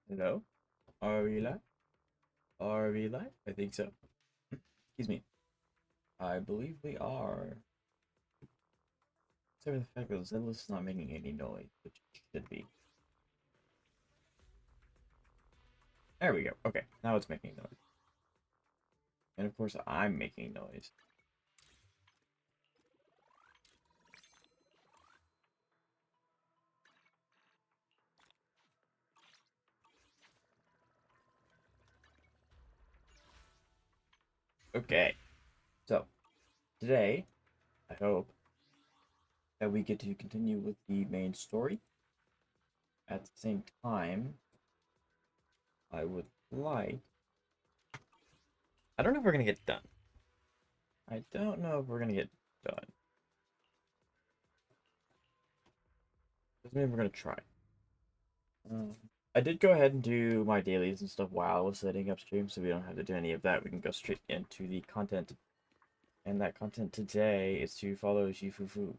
Hello? Are we live? Are we live? I think so. Excuse me. I believe we are. Except for the fact that Zenless is not making any noise, which it should be. There we go. Okay, now it's making noise. And of course, I'm making noise. Okay, so today, I hope that we get to continue with the main story. At the same time, I would like. I don't know if we're gonna get done. I don't know if we're gonna get done. Doesn't mean we're gonna try. I did go ahead and do my dailies and stuff while I was setting up stream, so we don't have to do any of that. We can go straight into the content. And that content today is to follow Shifufu.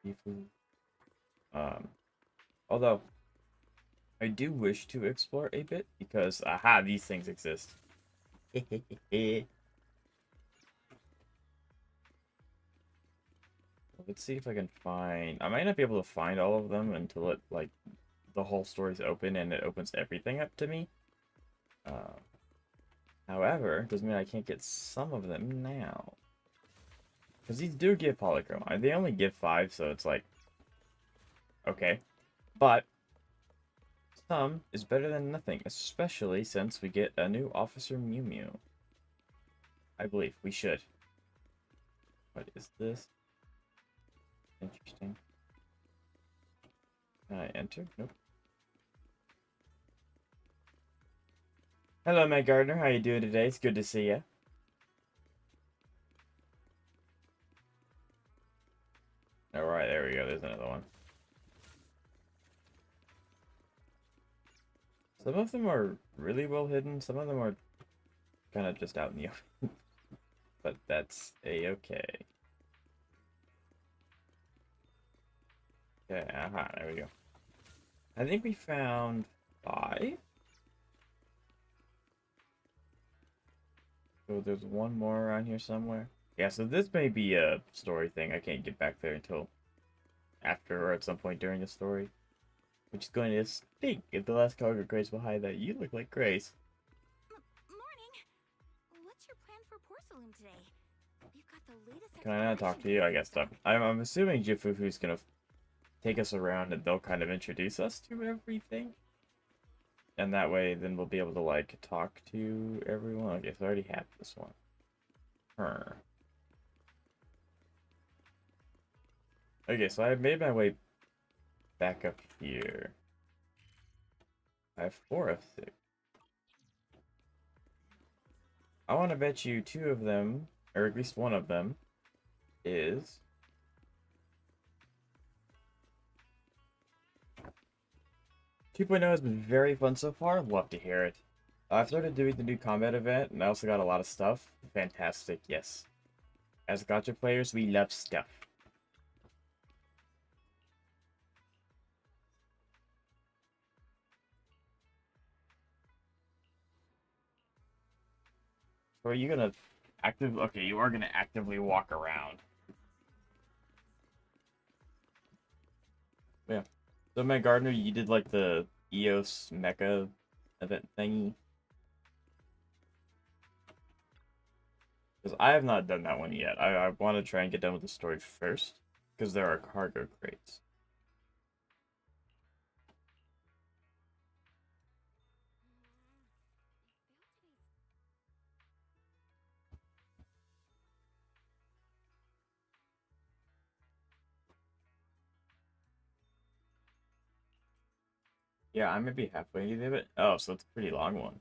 Shifu. Um, Although, I do wish to explore a bit, because, aha, these things exist. Let's see if I can find... I might not be able to find all of them until it, like, the whole story's open and it opens everything up to me. Uh, However, doesn't mean I can't get some of them now. Because these do give polychrome. They only give 5, so it's like... Okay. But... some is better than nothing, especially since we get a new Officer Mew Mew. I believe we should. What is this? Interesting. Can I enter? Nope. Hello, Matt Gardner. How you doing today? It's good to see you. Alright, there we go. There's another one. Some of them are really well hidden. Some of them are kind of just out in the open. But that's a-okay. Okay, aha, there we go. I think we found 5. So there's one more around here somewhere. Yeah, so this may be a story thing. I can't get back there until after or at some point during the story. Which is going to stink if the last cargo Grace will hide that. You look like Grace. Morning. What's your plan for Porcelain today? We've got the latest. Can I not talk to you? I guess so. I'm assuming Jifufu's gonna take us around and they'll kind of introduce us to everything. And that way, then we'll be able to, like, talk to everyone. Okay, so I already have this one. Her. Okay, so I made my way back up here. I have 4 of 6. I want to bet you 2 of them, or at least one of them, is... 2.0 has been very fun so far. Love to hear it. I've started doing the new combat event, and I also got a lot of stuff. Fantastic, yes. As gacha players, we love stuff. So are you gonna okay, you are gonna actively walk around. Yeah. So Matt Gardner, you did like the EOS mecha event thingy. Because I have not done that one yet. I want to try and get done with the story first. Because there are cargo crates. Yeah, I may be halfway through it. Oh, so it's a pretty long one.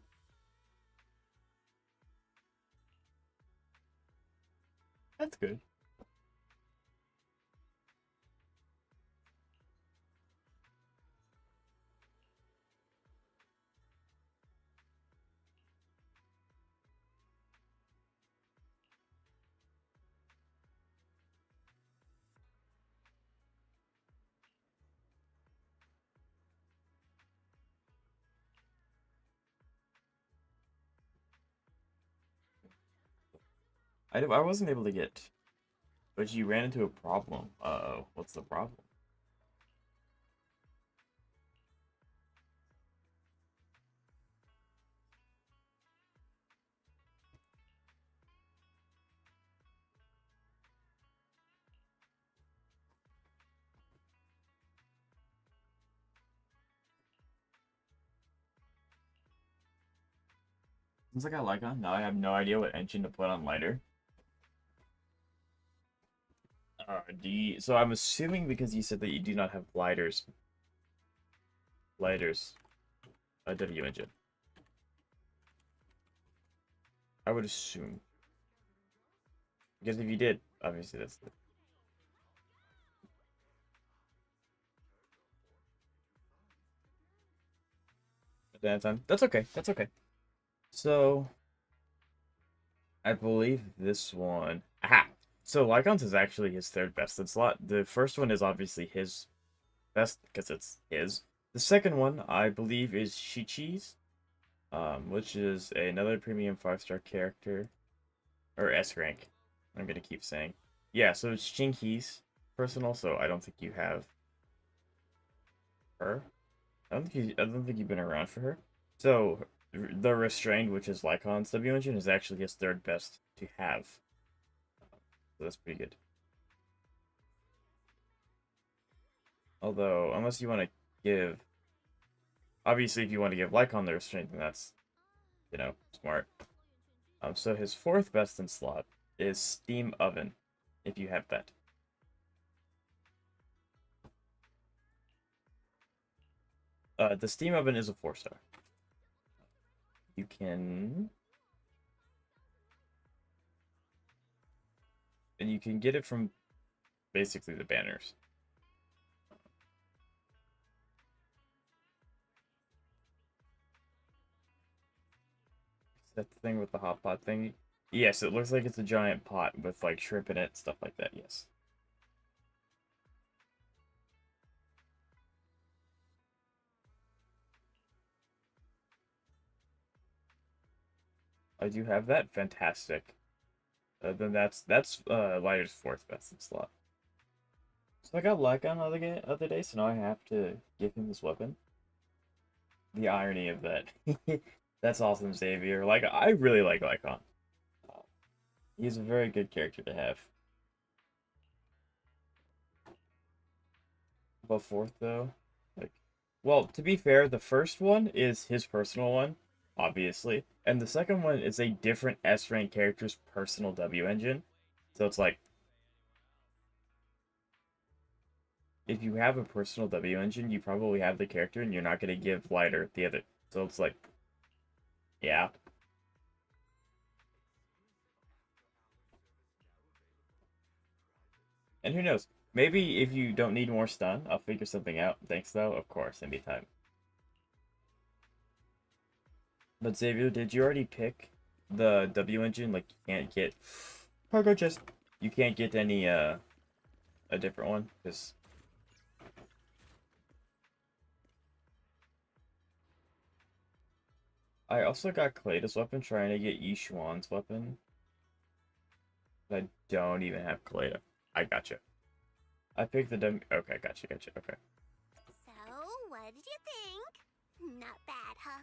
That's good. I wasn't able to get, but you ran into a problem. Uh-oh, what's the problem? Since I got Lycon, now I have no idea what engine to put on lighter. So I'm assuming because you said that you do not have lighters, a W engine. I would assume. Because if you did, obviously that's the downtime. That's okay. That's okay. So I believe this one. Aha! So Lycon's is actually his third best in slot. The first one is obviously his best because it's his. The second one, I believe, is Shichi's, which is another premium 5-star character. Or S rank. I'm gonna keep saying. Yeah, so it's Shinki's personal, so I don't think you have her. I don't think you've been around for her. So the Restrained, which is Lycon's W engine, is actually his third best to have. So that's pretty good. Although, unless you want to give, obviously, if you want to give Lycon the Restrained, then that's, smart. So his fourth best in slot is Steam Oven, if you have that. The Steam Oven is a 4-star. You can, and you can get it from basically the banners. Is that the thing with the hot pot thing? Yes, it looks like it's a giant pot with like shrimp in it, stuff like that. Yes. I do have that. Fantastic. Then that's Lighter's fourth best in slot. So I got Lycon other day, so now I have to give him this weapon. The irony of that. That's awesome, Xavier. Like I really like Lycon. He's a very good character to have. But fourth though, like, well, to be fair, the first one is his personal one, obviously, and the second one is a different S rank character's personal W engine. So it's like, if you have a personal W engine, you probably have the character, and you're not gonna give lighter the other. So it's like, yeah. And who knows? Maybe if you don't need more stun, I'll figure something out. Thanks though, of course, anytime. But Xavier, did you already pick the W engine? Like you can't get cargo chest. You can't get any a different one because I also got Kaleda's weapon trying to get Yixuan's weapon. But I don't even have Kaleda. I gotcha. I picked the W. Okay, gotcha. Okay. So, what did you think? Not bad, huh?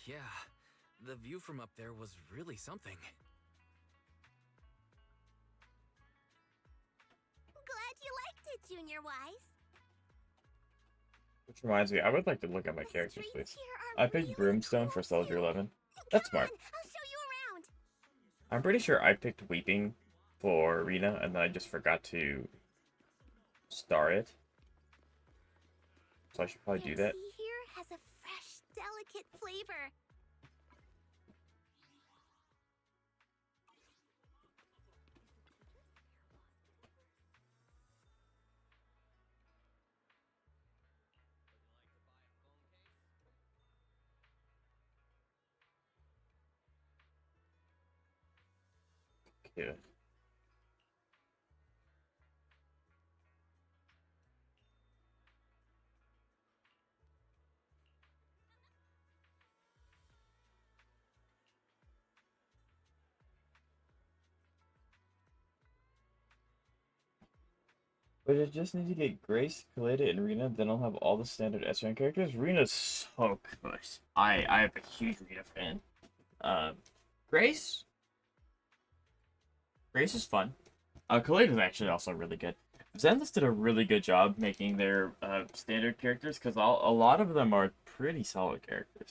Yeah, the view from up there was really something. Glad you liked it, Junior Wise. Which reminds me, I would like to look at my The characters, streets please. here are I picked really Brimstone cool for Soldier too. 11. Come That's smart. on, I'll show you around. I'm pretty sure I picked Weeping for Arena, and then I just forgot to star it. So I should probably do Their that. tea here has a fresh, delicate flavor. Yeah. But I just need to get Grace, Kaleda, and Rena, then I'll have all the standard S-rank characters. Rena's so good. I am a huge Rena fan. Uh, Grace? Grace is fun. Kaleda is actually also really good. Zenless did a really good job making their standard characters, because a lot of them are pretty solid characters.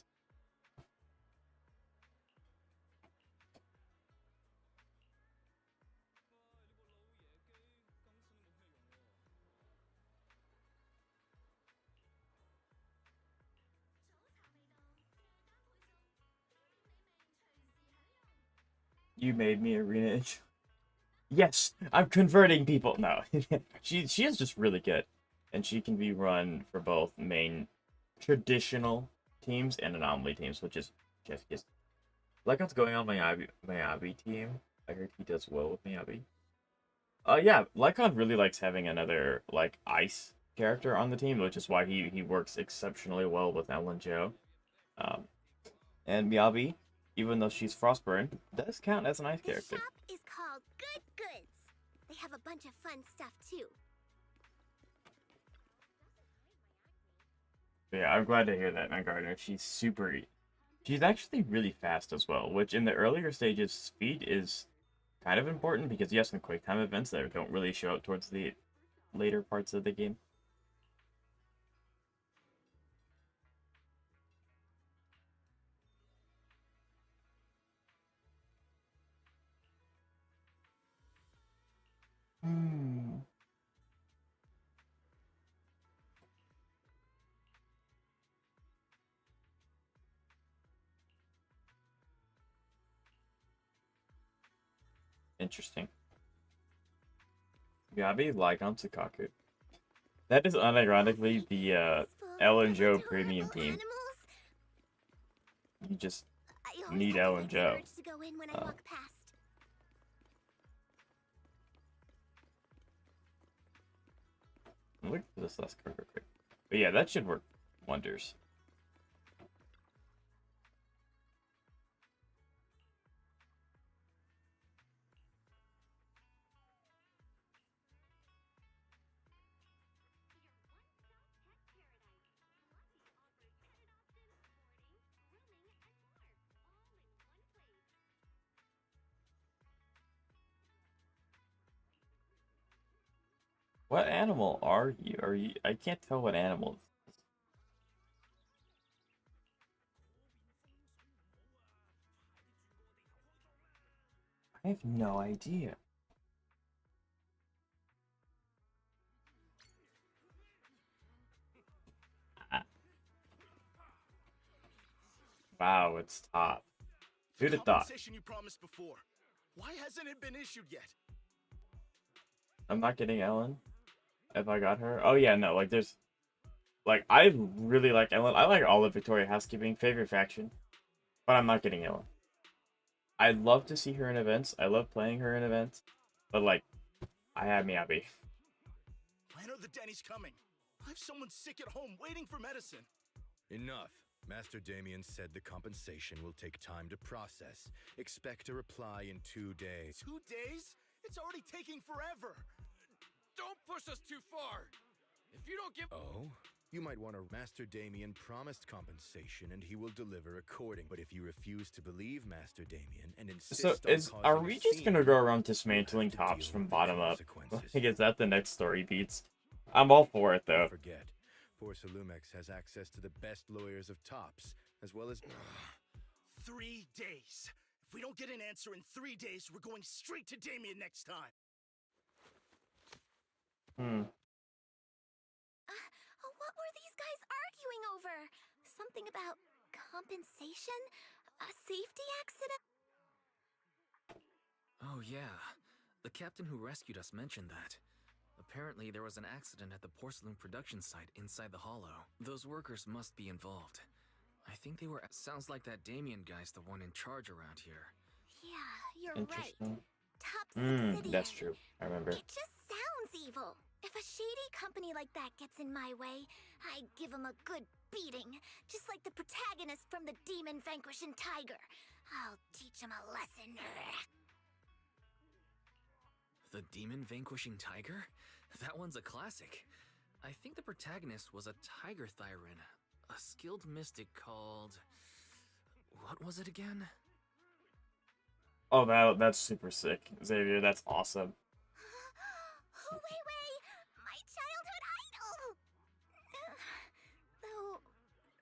You made me arena. Yes, I'm converting people. No, she is just really good, and she can be run for both main traditional teams and anomaly teams, which is just like what's going on Miyabi team. I heard he does well with Miyabi. Yeah, Lycon really likes having another like ice character on the team, which is why he works exceptionally well with Ellen Joe. Um, and Miyabi, even though she's Frostburn, does count as an ice This character. shop is called Good Goods. They have a bunch of fun stuff too. But yeah, I'm glad to hear that, Gardner. She's actually really fast as well, which in the earlier stages, speed is kind of important because you have some quick time events that don't really show up towards the later parts of the game. Hmm. Interesting. Gabi, Lygon, Tsukaku. That is unironically the Ellen Joe premium team. You just need Ellen Joe. To go in when I walk past. Look at this last card real quick. But yeah, that should work wonders. What animal are you? Are you? I can't tell what animal. I have no idea. Ah. Wow, it's top. Who'd have thought? You promised before. Why hasn't it been issued yet? I'm not getting Ellen. If I got her. Oh yeah, no, like there's like I really like Ellen. I like all of Victoria Housekeeping, favorite faction. But I'm not getting Ellen. I'd love to see her in events. I love playing her in events. But like I have Miyabi. I know the Denny's coming. I have someone sick at home waiting for medicine. Enough. Master Damien said the compensation will take time to process. Expect a reply in 2 days. 2 days? It's already taking forever. Don't push us too far. If you don't give... Oh? You might want to... Master Damien promised compensation and he will deliver according. But if you refuse to believe Master Damien and insist So on are causing we a just scene, gonna go around you'll dismantling have to tops deal from with the bottom up? consequences. Like, is that the next story beats? I'm all for it though. Don't forget, Porcelumex has access to the best lawyers of tops, as well as... 3 days. If we don't get an answer in 3 days, we're going straight to Damien next time. What were these guys arguing over? Something about compensation? A safety accident? Oh yeah, the captain who rescued us mentioned that. Apparently there was an accident at the porcelain production site inside the hollow. Those workers must be involved. I think they were... Sounds like that Damien guy's the one in charge around here. Yeah, you're right. Interesting. Top subsidiary. That's true. I remember. It just sounds evil. If a shady company like that gets in my way, I'd give them a good beating. Just like the protagonist from the Demon Vanquishing Tiger. I'll teach him a lesson. The The demon vanquishing tiger? That one's a classic. I think the protagonist was a tiger Thyran, a skilled mystic called... What was it again? Oh, that's super sick, Xavier. That's awesome. Wait, my childhood idol! Though,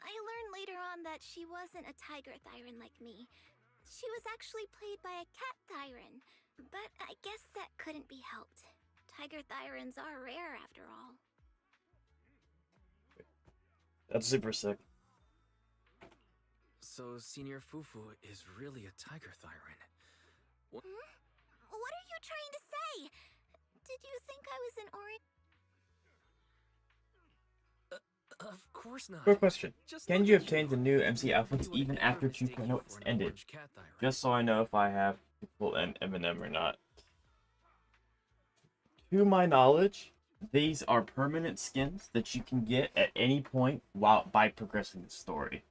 I learned later on that she wasn't a tiger Thyran like me. She was actually played by a cat Thyran, but I guess that couldn't be helped. Tiger Thyrans are rare after all. That's super sick. So, Senior Fufu is really a tiger Thyran. What are you trying to say? Did you think I was an orange? Of course not. Quick question. Just Can look you at obtain you. the new MC Why outfits would even anyone after mistake you 2.0 is for an ended? orange cat Thyran? Just so I know if I have to pull an Eminem or not. To my knowledge, these are permanent skins that you can get at any point by progressing the story.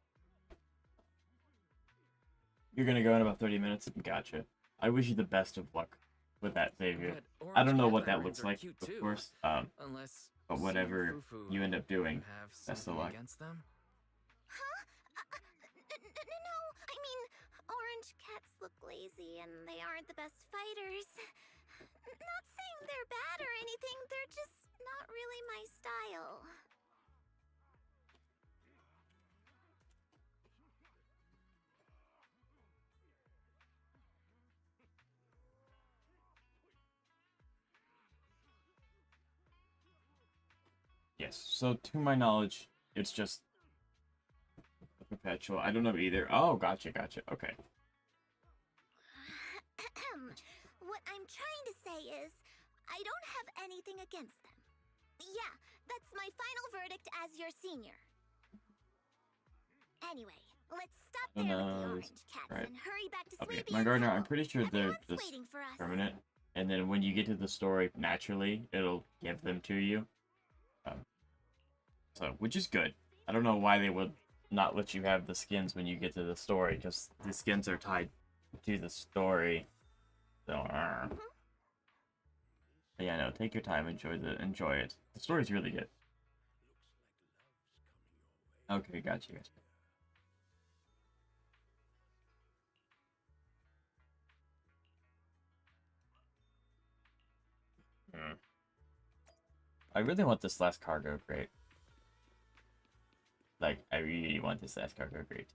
You're gonna go in about 30 minutes. Gotcha. I wish you the best of luck with that, Xavier. But I don't know orange what cat that looks Thyrans are like, cute of too. course. Unless But Senior whatever Fufu, you end up doing, have best of something luck. against them? Huh? No, I mean, orange cats look lazy and they aren't the best fighters. Not saying they're bad or anything, they're just not really my style. Yes. So to my knowledge, it's just a perpetual. I don't know either. Oh, gotcha. Okay. What I'm trying to say is, I don't have anything against them. Yeah, that's my final verdict as your senior. Anyway, let's stop I don't there with the know. orange cats Right. and hurry back to Okay, Sweepy my and gardener. Toe. I'm pretty sure they're Everyone's just waiting for us. permanent, and then when you get to the story, naturally it'll give them to you. So, which is good. I don't know why they would not let you have the skins when you get to the story, because the skins are tied to the story. So, But yeah, no, take your time, enjoy it. The story's really good. Okay, gotcha. I really want this last cargo crate. Like, I really want this last cargo crate.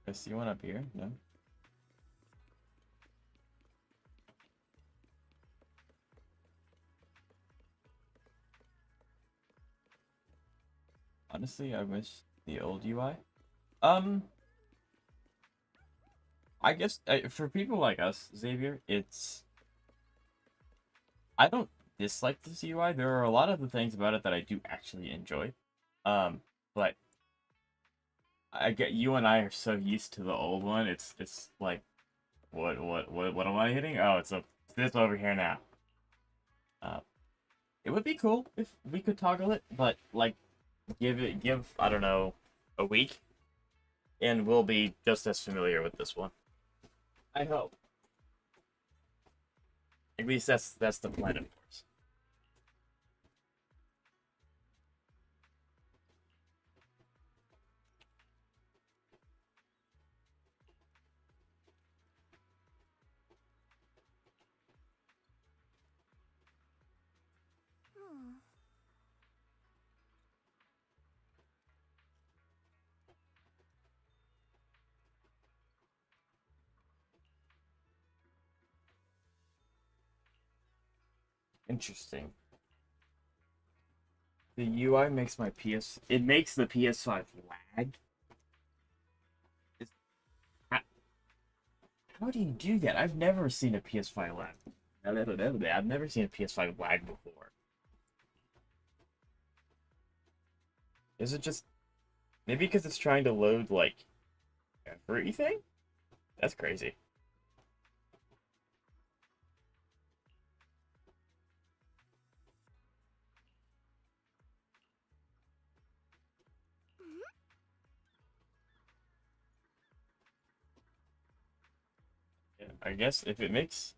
I see one up here? No? Honestly, I wish the old UI. I guess for people like us, Xavier, I don't dislike this UI. There are a lot of the things about it that I do actually enjoy. But I get you and I are so used to the old one. It's like, what am I hitting? Oh, it's this over here now. It would be cool if we could toggle it, but like, give I don't know, a week, and we'll be just as familiar with this one. I hope. At least that's the plan, of course. Hmm. Interesting. The UI makes it makes the PS5 lag. How do you do that? I've never seen a PS5 lag. I've never seen a PS5 lag before. Is it just maybe because it's trying to load like everything? That's crazy. I guess if it makes...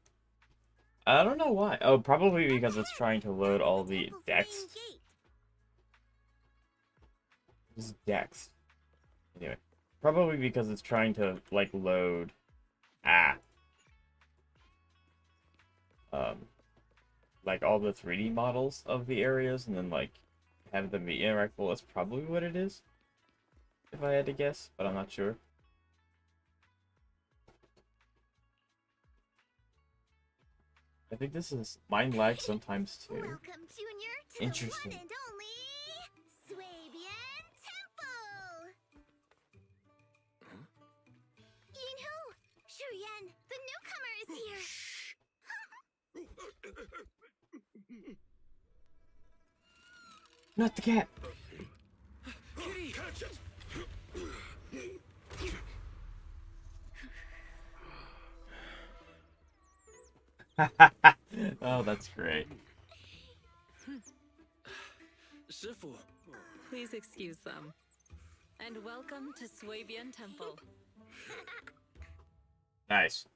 I don't know why. Oh, probably because it's trying to load all the decks. This is decks. Anyway. Probably because it's trying to, like, load... like, all the 3D models of the areas, and then, like, have them be interactable. That's probably what it is. If I had to guess, but I'm not sure. I think this is mine lag sometimes too. Welcome, Junior, to Interesting. the one and only Swabian Temple. Yinhu, Shuyan, the newcomer is here. Not the cat. Kitty! Catch it! Oh, that's great. Shifu. Please excuse them. And welcome to Swabian Temple. Nice.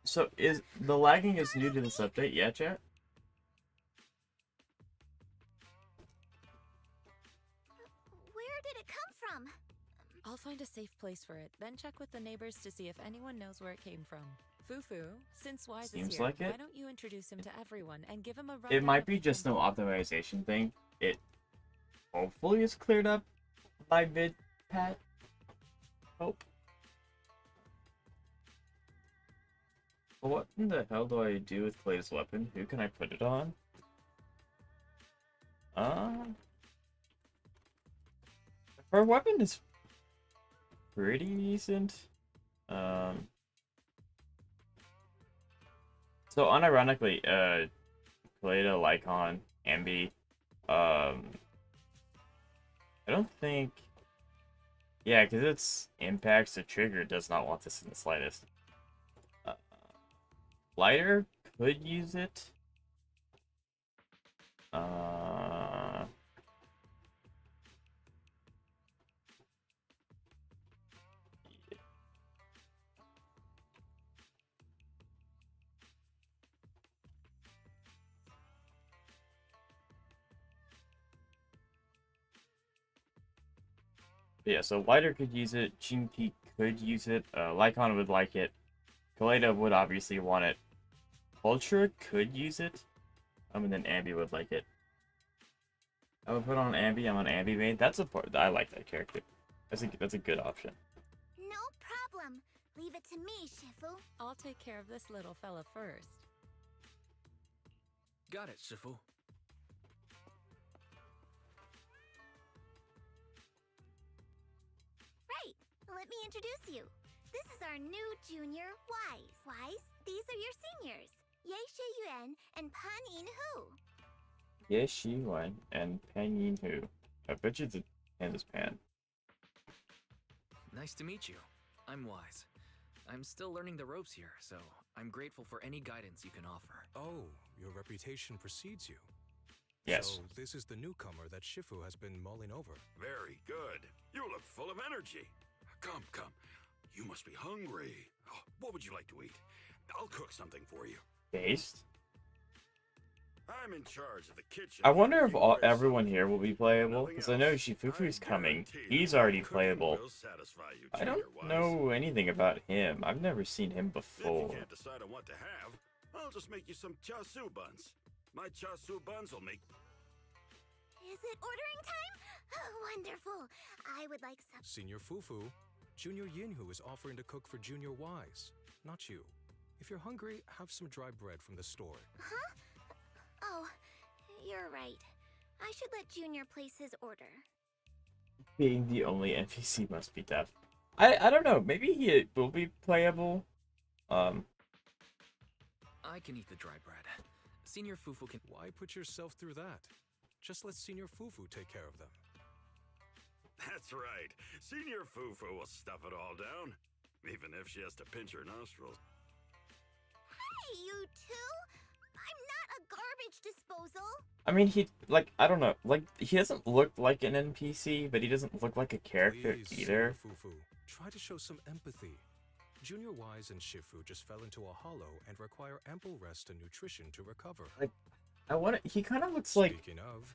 So, is the lagging is new to this update? Yeah, chat? Where did it come from? I'll find a safe place for it, then check with the neighbors to see if anyone knows where it came from. Fufu, since Wise Seems is here, like it. why don't you introduce him to everyone and give him a rundown It might of be the just no temple? optimization thing. It hopefully is cleared up by mid-pat. Hope. But what in the hell do I do with Clay's weapon? Who can I put it on? Her weapon is pretty decent. So unironically, Kaleda, Lycon, Ambi, I don't think... Yeah, because it's impacts, the trigger does not want this in the slightest. Lighter could use it. Yeah, so Lighter could use it, Chinky could use it, Lycon would like it, Kaleda would obviously want it, Ultra could use it, and then Ambi would like it. I would put on Ambi, I'm on Ambi main, that's a part, I like that character. That's a good option. No problem. Leave it to me, Shifu. I'll take care of this little fella first. Got it, Shifu. Right. Let me introduce you. This is our new junior, Wise. Wise, these are your seniors. Yixuan and Pan Yin-hu. Yixuan and Pan Yin-hu. I bet you the hand is Pan. Nice to meet you. I'm Wise. I'm still learning the ropes here, so I'm grateful for any guidance you can offer. Oh, your reputation precedes you. Yes. So this is the newcomer that Shifu has been mulling over. Very good. You look full of energy. Come, come. You must be hungry. Oh, what would you like to eat? I'll cook something for you. Based? I'm in charge of the kitchen. I wonder if You all, wear everyone something. here will be playable, Nothing because I know else. Shifufu's I coming. guarantee He's that already cooking playable. will satisfy you, I don't Junior Wise. know anything about him. I've never seen him If before. you can't decide on what to have, I'll just make you some chasu buns. My chasu buns will make... Is it ordering time? Oh, wonderful. I would like some. Senior Fufu, Junior Yinhu is offering to cook for Junior Wise, not you. If you're hungry, have some dry bread from the store. Huh? Oh, you're right. I should let Junior place his order. Being the only NPC must be tough. I don't know. Maybe he will be playable. I can eat the dry bread. Senior Fufu can... Why put yourself through that? Just let Senior Fufu take care of them. That's right. Senior Fufu will stuff it all down. Even if she has to pinch her nostrils. Hey, you two! I'm not a garbage disposal. I mean, he, like, I don't know. Like, he doesn't look like an NPC, but he doesn't look like a character Please, either. Senior Fufu, try to show some empathy. Junior Wise and Shifu just fell into a hollow and require ample rest and nutrition to recover. Like, he kind of looks like, Speaking of,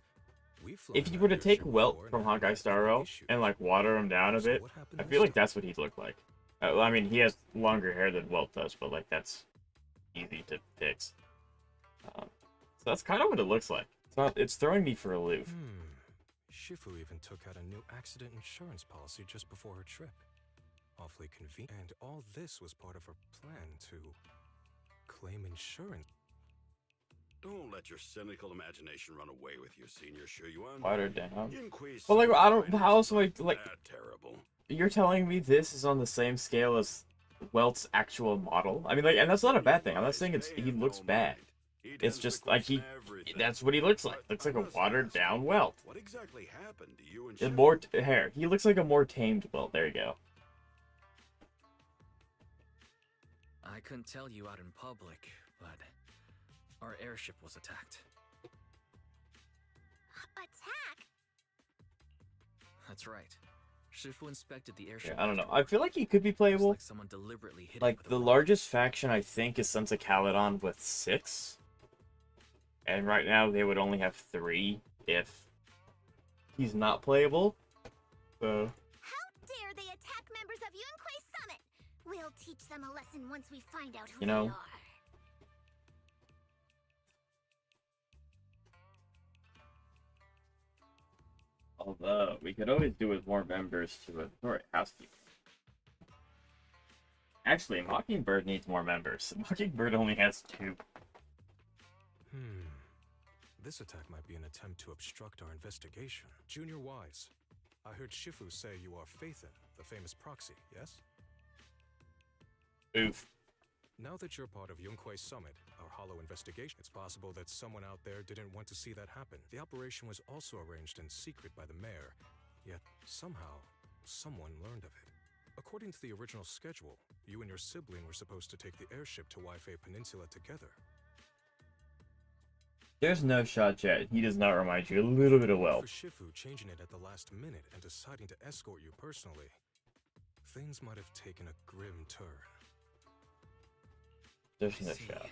we've flown if you that were to airship take Welt before and from haven't Honkai had Star any Rail issues. and, like, water him down a So bit. what happened I this feel like time? that's what he'd look like. I mean, he has longer hair than Welt does, but, like, that's easy to fix. So that's kind of what it looks like. It's throwing me for a loop. Shifu even took out a new accident insurance policy just before her trip. Awfully convenient. And all this was part of her plan to claim insurance. Don't let your cynical imagination run away with you, Senior Shuyuan. Watered down. Yinkui's But, like, I don't. fighters How else am I, aren't like. that terrible. You're telling me this is on the same scale as Welt's actual model? I mean, like, and that's not a bad thing. I'm not saying he looks bad. It's just like that's what he looks like. Looks like a watered down Welt. What exactly happened to you and And Shifu? more hair. He looks like a more tamed Welt. There you go. I couldn't tell you out in public, but our airship was attacked. Attack? That's right. Shifu inspected the airship. Yeah, I don't know. I feel like he could be playable. Like someone deliberately hit it Like, with a the rock. largest faction, I think, is Sons of Caledon with 6. And right now, they would only have 3 if he's not playable. So, How dare they attack members of Yunquei Summit? We'll teach them a lesson once we find out who You know, they are. although, we could always do with more members to authority housekeeping. Actually, Mockingbird needs more members. Mockingbird only has 2. This attack might be an attempt to obstruct our investigation. Junior Wise, I heard Shifu say you are Phaethon, the famous proxy, yes? Oof. Now that you're part of Yunquei Summit, our hollow investigation, it's possible that someone out there didn't want to see that happen. The operation was also arranged in secret by the mayor, yet somehow, someone learned of it. According to the original schedule, you and your sibling were supposed to take the airship to Waifei Peninsula together. There's no shot, Chet. He does not remind you a little bit of Welt. For Shifu changing it at the last minute and deciding to escort you personally, things might have taken a grim turn. There's I no see. shot.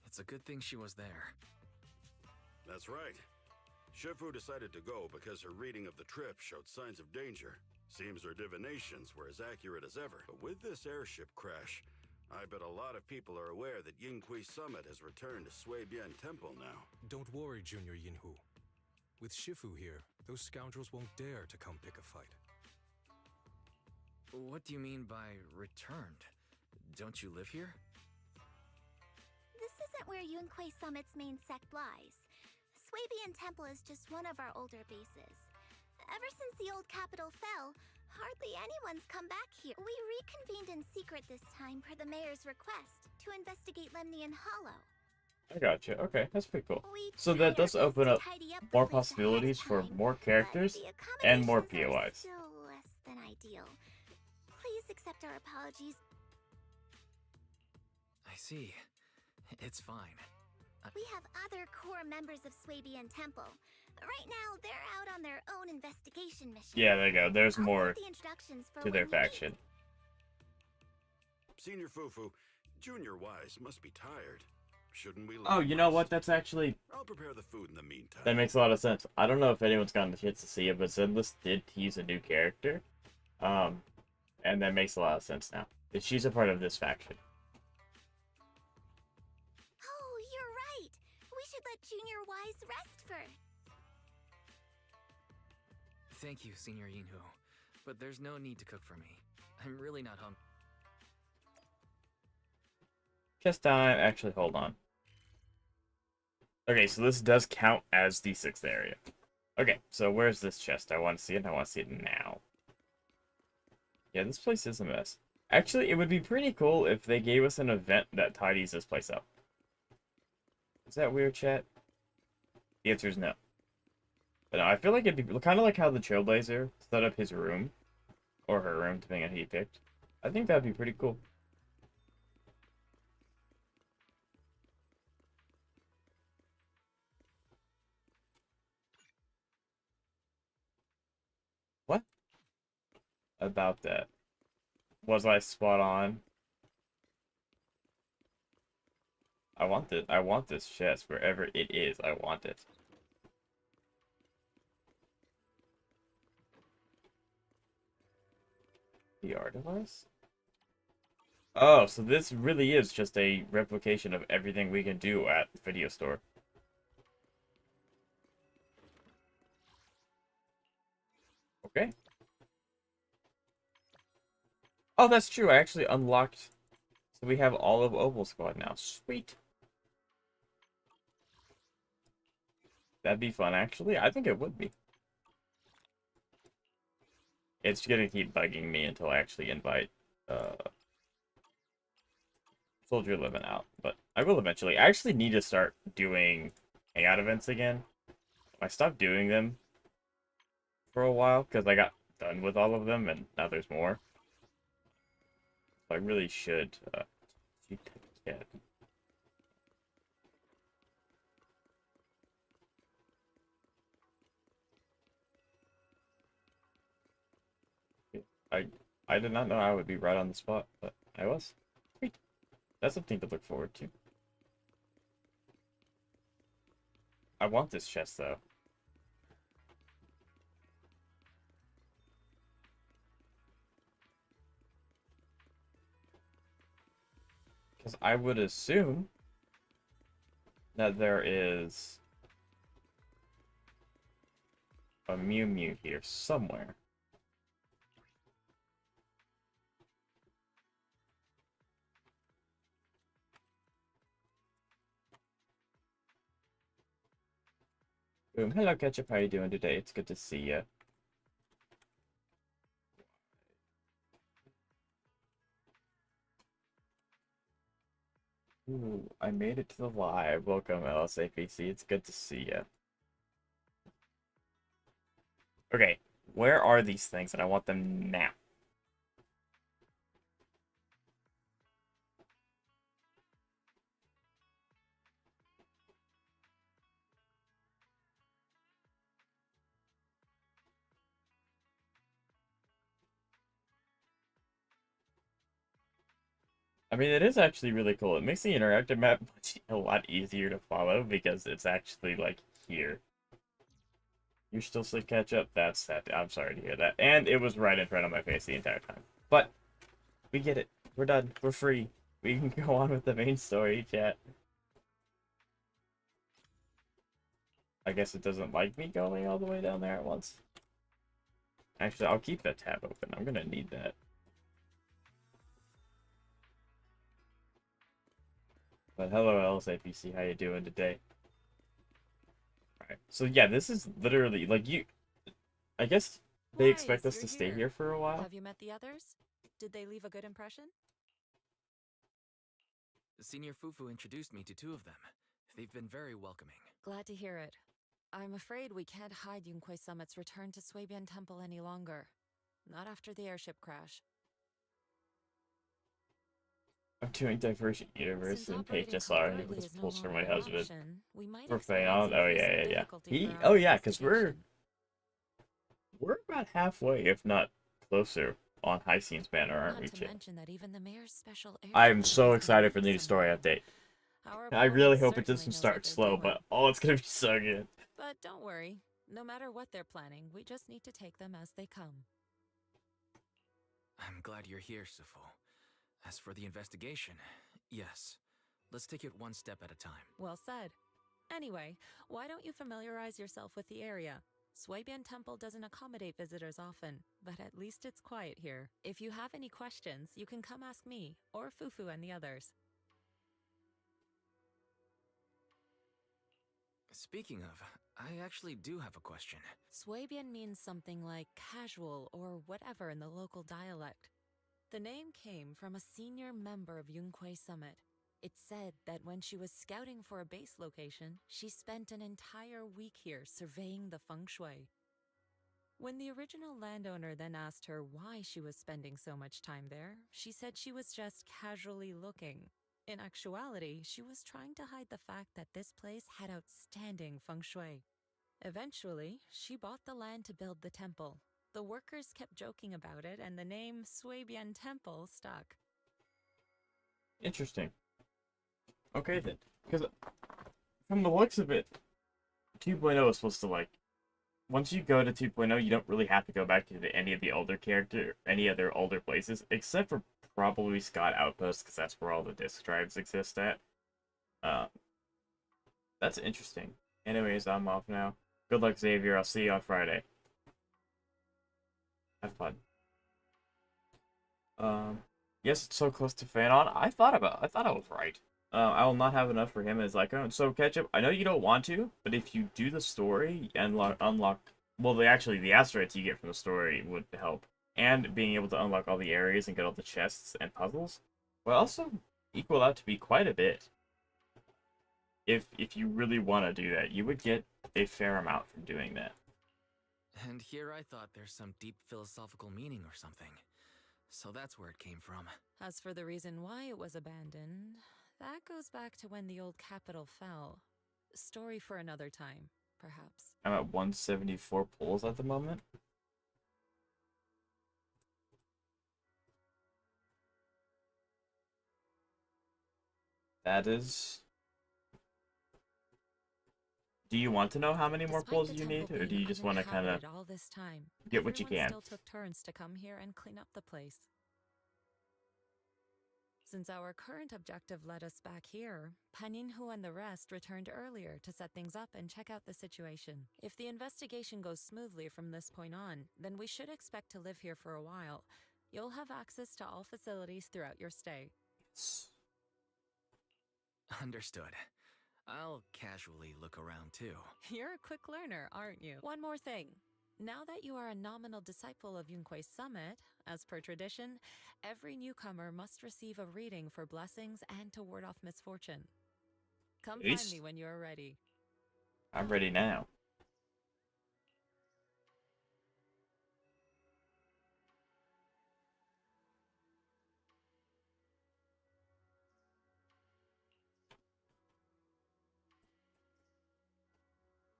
It's a good thing she was there. That's right. Shifu decided to go because her reading of the trip showed signs of danger. Seems her divinations were as accurate as ever. But with this airship crash, I bet a lot of people are aware that Yingqui Summit has returned to Suibian Temple now. Don't worry, Junior Yinhu. With Shifu here, those scoundrels won't dare to come pick a fight. What do you mean by returned? Don't you live here? This isn't where Yunquei Summit's main sect lies. Suibian Temple is just one of our older bases. Ever since the old capital fell, hardly anyone's come back here. We reconvened in secret this time per the mayor's request to investigate Lemnian Hollow. I gotcha. Okay, that's pretty cool. We So tried that does our best open to up tidy up the more place ahead of possibilities for time, more but characters the and more accommodations are POIs. still less than ideal. Please accept our apologies. I see. It's fine. We have other core members of Suibian Temple. Right now, they're out on their own investigation mission. Yeah, there you go. There's I'll more send the instructions for to their when we meet. faction. Senior Fufu, Junior Wise must be tired. Shouldn't we let Oh, him you know rest? what? That's actually... I'll prepare the food in the meantime. That makes a lot of sense. I don't know if anyone's gotten the chance to see it, but Zenless did tease a new character. And that makes a lot of sense now. That she's a part of this faction. Oh, you're right. We should let Junior Wise rest first. Thank you, Senior Yinhu. But there's no need to cook for me. I'm really not hungry. Chest time. Actually, hold on. Okay, so this does count as the 6th area. Okay, so where's this chest? I want to see it, and I want to see it now. Yeah, this place is a mess. Actually, it would be pretty cool if they gave us an event that tidies this place up. Is that weird, chat? The answer is no. But no, I feel like it'd be kind of like how the Trailblazer set up his room. Or her room, depending on who he picked. I think that'd be pretty cool. What? About that. Was I spot on? I want this chest wherever it is. I want it. VR device? Oh, so this really is just a replication of everything we can do at the video store. Okay. Oh, that's true. I actually unlocked. So we have all of Opal Squad now. Sweet. That'd be fun, actually. I think it would be. It's gonna keep bugging me until I actually invite Soldier Living out. But I will eventually. I actually need to start doing hangout events again. I stopped doing them for a while because I got done with all of them and now there's more. So I really should keep it. I did not know I would be right on the spot, but I was. Sweet. That's something to look forward to. I want this chest though. Because I would assume that there is a Mew Mew here somewhere. Boom. Hello, Ketchup. How you doing today? It's good to see you. Ooh, I made it to the live. Welcome, LSAPC. It's good to see you. Okay, where are these things? And I want them now. I mean, it is actually really cool. It makes the interactive map a lot easier to follow because it's actually, like, here. You're still sick, catch up? That's sad. I'm sorry to hear that. And it was right in front of my face the entire time. But, we get it. We're done. We're free. We can go on with the main story, chat. I guess it doesn't like me going all the way down there at once. Actually, I'll keep that tab open. I'm gonna need that. But hello, LSAPC. How you doing today? Alright. So yeah, this is literally, like, you... I guess they expect us to stay here for a while. Have you met the others? Did they leave a good impression? Senior Fufu introduced me to two of them. They've been very welcoming. Glad to hear it. I'm afraid we can't hide Yunquei Summit's return to Swabian Temple any longer. Not after the airship crash. I'm doing Divergent Universe and HSR. It was pulls for my husband. For Fayon? Oh, yeah. Oh, yeah, because we're about halfway, if not closer, on High Scenes Banner, aren't we, Chip? I'm so excited for the new story update. I really hope it doesn't start slow, but oh, it's gonna be so good. But don't worry. No matter what they're planning, we just need to take them as they come. I'm glad you're here, Sifu. As for the investigation, yes. Let's take it one step at a time. Well said. Anyway, why don't you familiarize yourself with the area? Swabian Temple doesn't accommodate visitors often, but at least it's quiet here. If you have any questions, you can come ask me, or Fufu and the others. Speaking of, I actually do have a question. Swabian means something like casual or whatever in the local dialect. The name came from a senior member of Yunquei Summit. It's said that when she was scouting for a base location, she spent an entire week here surveying the feng shui. When the original landowner then asked her why she was spending so much time there, she said she was just casually looking. In actuality, she was trying to hide the fact that this place had outstanding feng shui. Eventually, she bought the land to build the temple. The workers kept joking about it, and the name Suibian Temple stuck. Interesting. Okay then, because from the looks of it, 2.0 is supposed to like, once you go to 2.0, you don't really have to go back to any of the any other older places, except for probably Scott Outpost, because that's where all the disk drives exist at. That's interesting. Anyways, I'm off now. Good luck, Xavier. I'll see you on Friday. Have fun. Yes, it's so close to Fanon. I thought I was right. I will not have enough for him as like, oh, so Ketchup, I know you don't want to, but if you do the story and unlock, well, the asteroids you get from the story would help. And being able to unlock all the areas and get all the chests and puzzles will also equal out to be quite a bit. If you really want to do that, you would get a fair amount from doing that. And here I thought there's some deep philosophical meaning or something. So that's where it came from. As for the reason why it was abandoned, that goes back to when the old capital fell. Story for another time, perhaps. I'm at 174 pulls at the moment. That is... Do you want to know how many more pulls you need, or do you just want to kind of get what you can? Still took turns to come here and clean up the place. Since our current objective led us back here, Paninhu and the rest returned earlier to set things up and check out the situation. If the investigation goes smoothly from this point on, then we should expect to live here for a while. You'll have access to all facilities throughout your stay. Understood. I'll casually look around too. You're a quick learner, aren't you? One more thing. Now that you are a nominal disciple of Yunque's summit, as per tradition, every newcomer must receive a reading for blessings and to ward off misfortune. Come find me when you're ready. I'm ready now.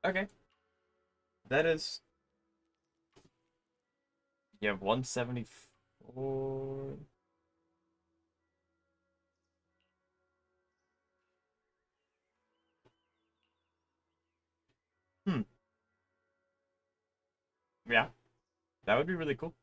Okay. That is... You have 174... Yeah. That would be really cool.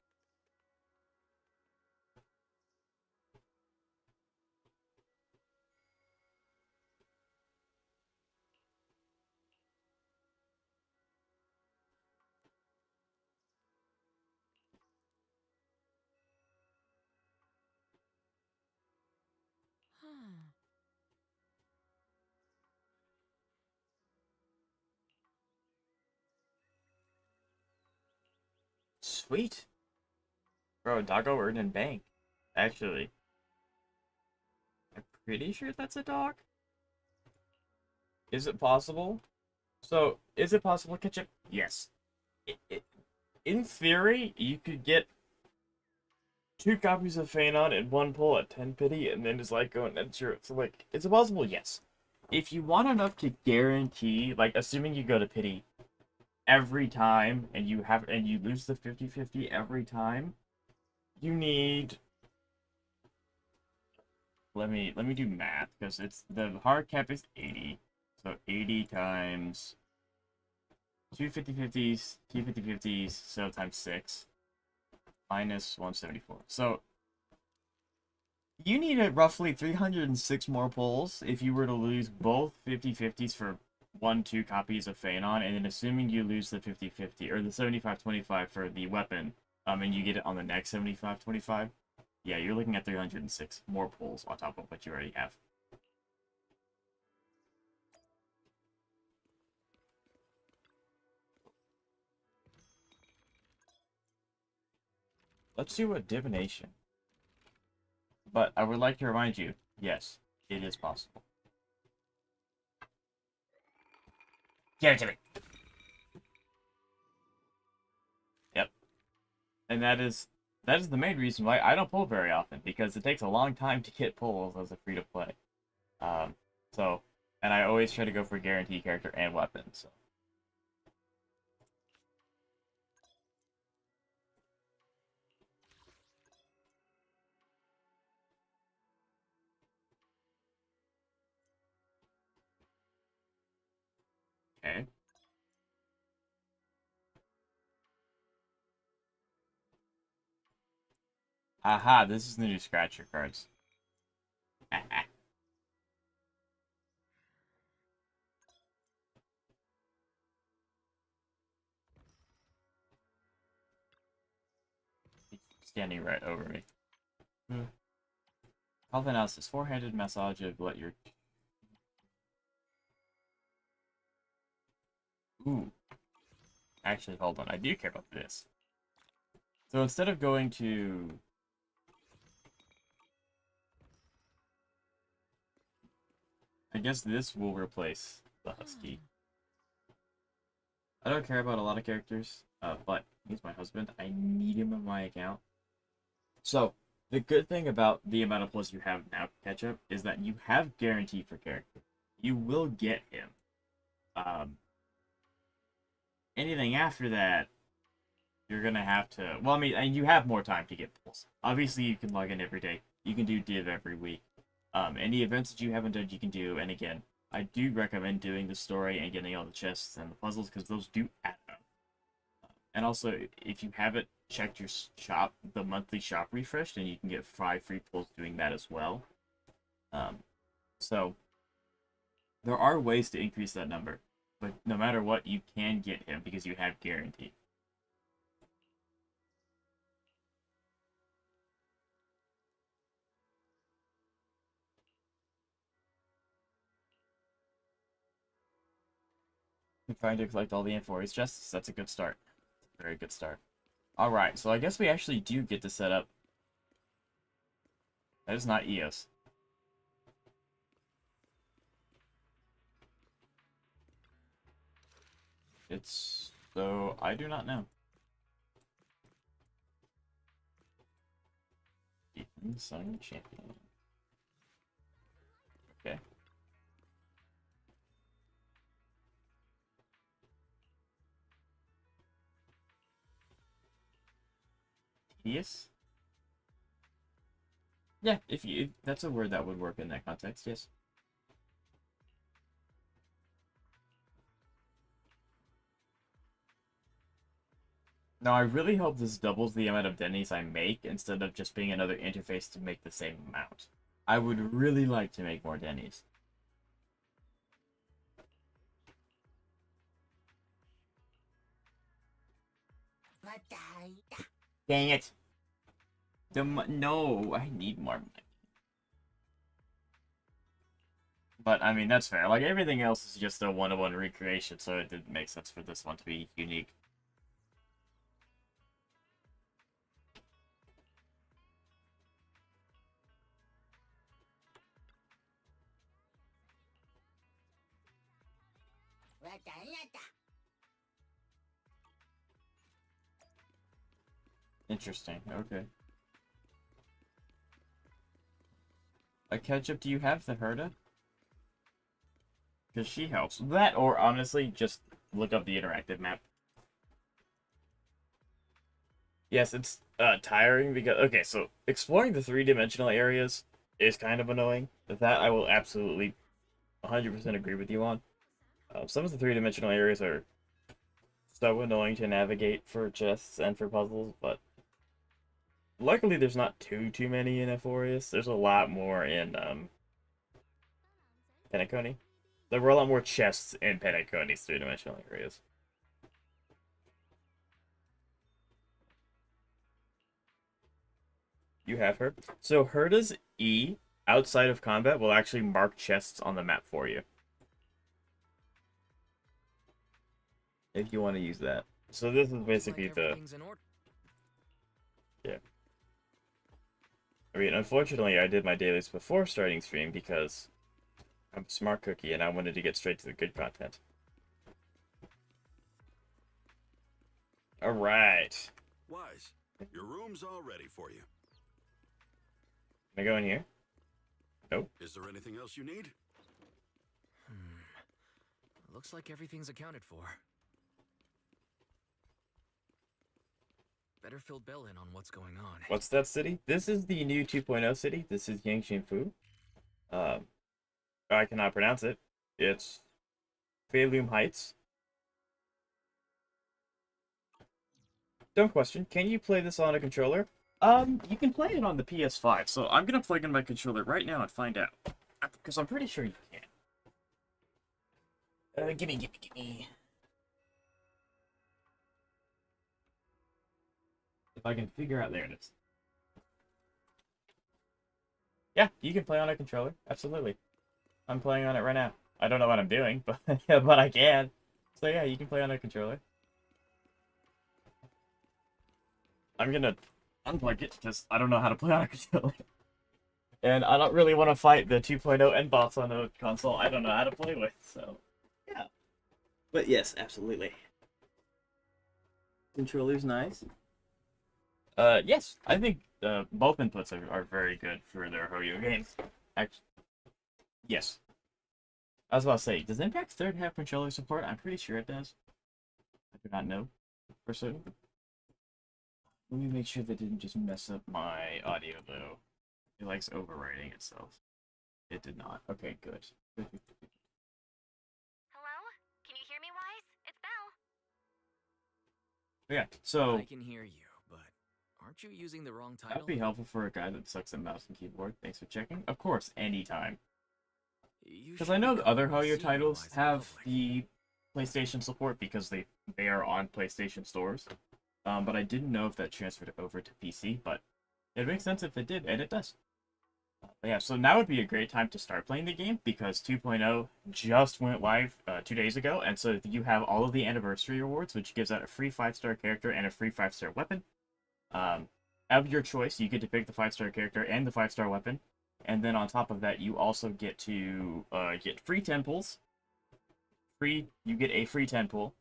Sweet. Bro, doggo earned in bank. Actually. I'm pretty sure that's a dog. Is it possible? So, is it possible to catch it? Yes. In theory, you could get 2 copies of Phanon in 1 pull at 10 pity, and then just like go and enter it. So, like, is it possible? Yes. If you want enough to guarantee, like, assuming you go to pity every time, and you lose the 50-50 every time, you need... Let me do math, because it's the hard cap is 80. So 80 times 2 50-50s, 2 50-50s, so times 6, minus 174. So you need roughly 306 more pulls if you were to lose both 50-50s for 1-2 copies of Phanon, and then assuming you lose the 50-50 or the 75-25 for the weapon, and you get it on the next 75-25, yeah, you're looking at 306 more pulls on top of what you already have. Let's do a divination. But I would like to remind you, yes, it is possible. Give it to me. Yep. And that is the main reason why I don't pull very often, because it takes a long time to get pulls as a free-to-play. And I always try to go for a guaranteed character and weapons. So. Aha, this is the new scratcher cards. Standing right over me. Health analysis. Four-handed massage of let your... Ooh. Actually, hold on. I do care about this. So instead of going to... I guess this will replace the Husky. I don't care about a lot of characters, but he's my husband. I need him on my account. So, the good thing about the amount of plus you have now, Ketchup, is that you have guarantee for character. You will get him. Anything after that, you're gonna have to... Well, I mean, and you have more time to get pulls. Obviously, you can log in every day. You can do div every week. Any events that you haven't done, you can do. And again, I do recommend doing the story and getting all the chests and the puzzles, because those do add up. And also, if you haven't checked your shop, the monthly shop refreshed, and you can get 5 free pulls doing that as well. So, there are ways to increase that number. But no matter what, you can get him because you have guarantee. I'm trying to collect all the Amphore's chests. That's a good start. Very good start. Alright, so I guess we actually do get to set up... That is not EOS. It's... So, I do not know. Sun Champion. Okay. Tedious? Yeah, if that's a word that would work in that context, yes. Now, I really hope this doubles the amount of dennies I make instead of just being another interface to make the same amount. I would really like to make more dennies. Dang it! No, I need more money. But, I mean, that's fair. Like, everything else is just a one-to-one recreation, so it didn't make sense for this one to be unique. Interesting, okay. Ketchup, do you have the Herda? Because she helps. That, or honestly, just look up the interactive map. Yes, it's tiring because... Okay, so exploring the three-dimensional areas is kind of annoying. That I will absolutely 100% agree with you on. Some of the three-dimensional areas are so annoying to navigate for chests and for puzzles, but luckily there's not too many in Ephorius. There's a lot more in Penacony. There were a lot more chests in Penacony's three-dimensional areas. You have her. So Herda's E, outside of combat, will actually mark chests on the map for you. If you want to use that. So this is basically the... Yeah. I mean, unfortunately, I did my dailies before starting stream because I'm a smart cookie and I wanted to get straight to the good content. Alright. Wise, your room's all ready for you. Can I go in here? Nope. Is there anything else you need? Looks like everything's accounted for. Better fill Bell in on what's going on. What's that city? This is the new 2.0 city. This is Yangqingfu. I cannot pronounce it. It's Feilum Heights. Don't question. Can you play this on a controller? You can play it on the PS5, so I'm gonna plug in my controller right now and find out. Because I'm pretty sure you can. Gimme. If I can figure out, there it is. Yeah, you can play on a controller, absolutely. I'm playing on it right now. I don't know what I'm doing, but but I can. So yeah, you can play on a controller. I'm gonna unplug it because I don't know how to play on a controller. And I don't really want to fight the 2.0 end bots on a console I don't know how to play with, so yeah. But yes, absolutely. Controller's nice. Yes, I think both inputs are very good for their HEREEEE games. Actually, yes. I was about to say, does Impact 3rd have controller support? I'm pretty sure it does. I do not know for certain. Let me make sure that didn't just mess up my audio, though. It likes overwriting itself. It did not. Okay, good. Hello? Can you hear me, Wise? It's Belle. Yeah, so I can hear you, but aren't you using the wrong title? that'd be helpful for a guy that sucks at mouse and keyboard. Thanks for checking. Of course, anytime. Because I know the other HEREEEE titles have the PlayStation support because they are on PlayStation stores. But I didn't know if that transferred over to PC, but it makes sense if it did, and it does. Yeah, so now would be a great time to start playing the game because 2.0 just went live 2 days ago, and so you have all of the anniversary rewards, which gives out a free 5-star character and a free 5-star weapon. Of your choice, you get to pick the 5-star character and the 5-star weapon, and then on top of that, you also get to get free temples. You get a free temple,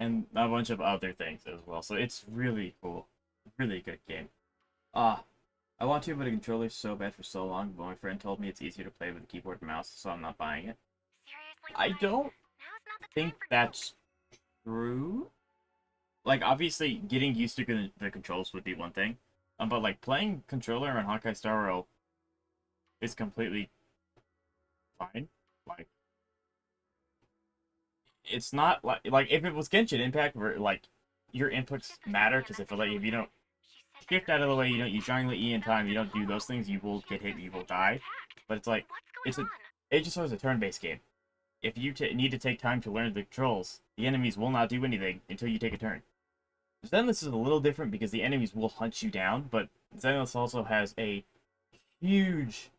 and a bunch of other things as well. So it's really cool, really good game. I want to, but a controller's so bad for so long, but my friend told me it's easier to play with a keyboard and mouse, so I'm not buying it. Seriously, I Wise? don't Now's not the think time for that's true. Like, obviously, getting used to the controls would be one thing. But, like, playing controller on Honkai Star Rail is completely fine. Like, it's not, like if it was Genshin Impact, where, like, your inputs matter, because if you don't shift out of the way, you don't use triangle E in time, you don't do those things, you will get hit and you will die. But it's like, Aegis is a turn-based game. If you need to take time to learn the controls, the enemies will not do anything until you take a turn. Zenless is a little different because the enemies will hunt you down, but Zenless also has a huge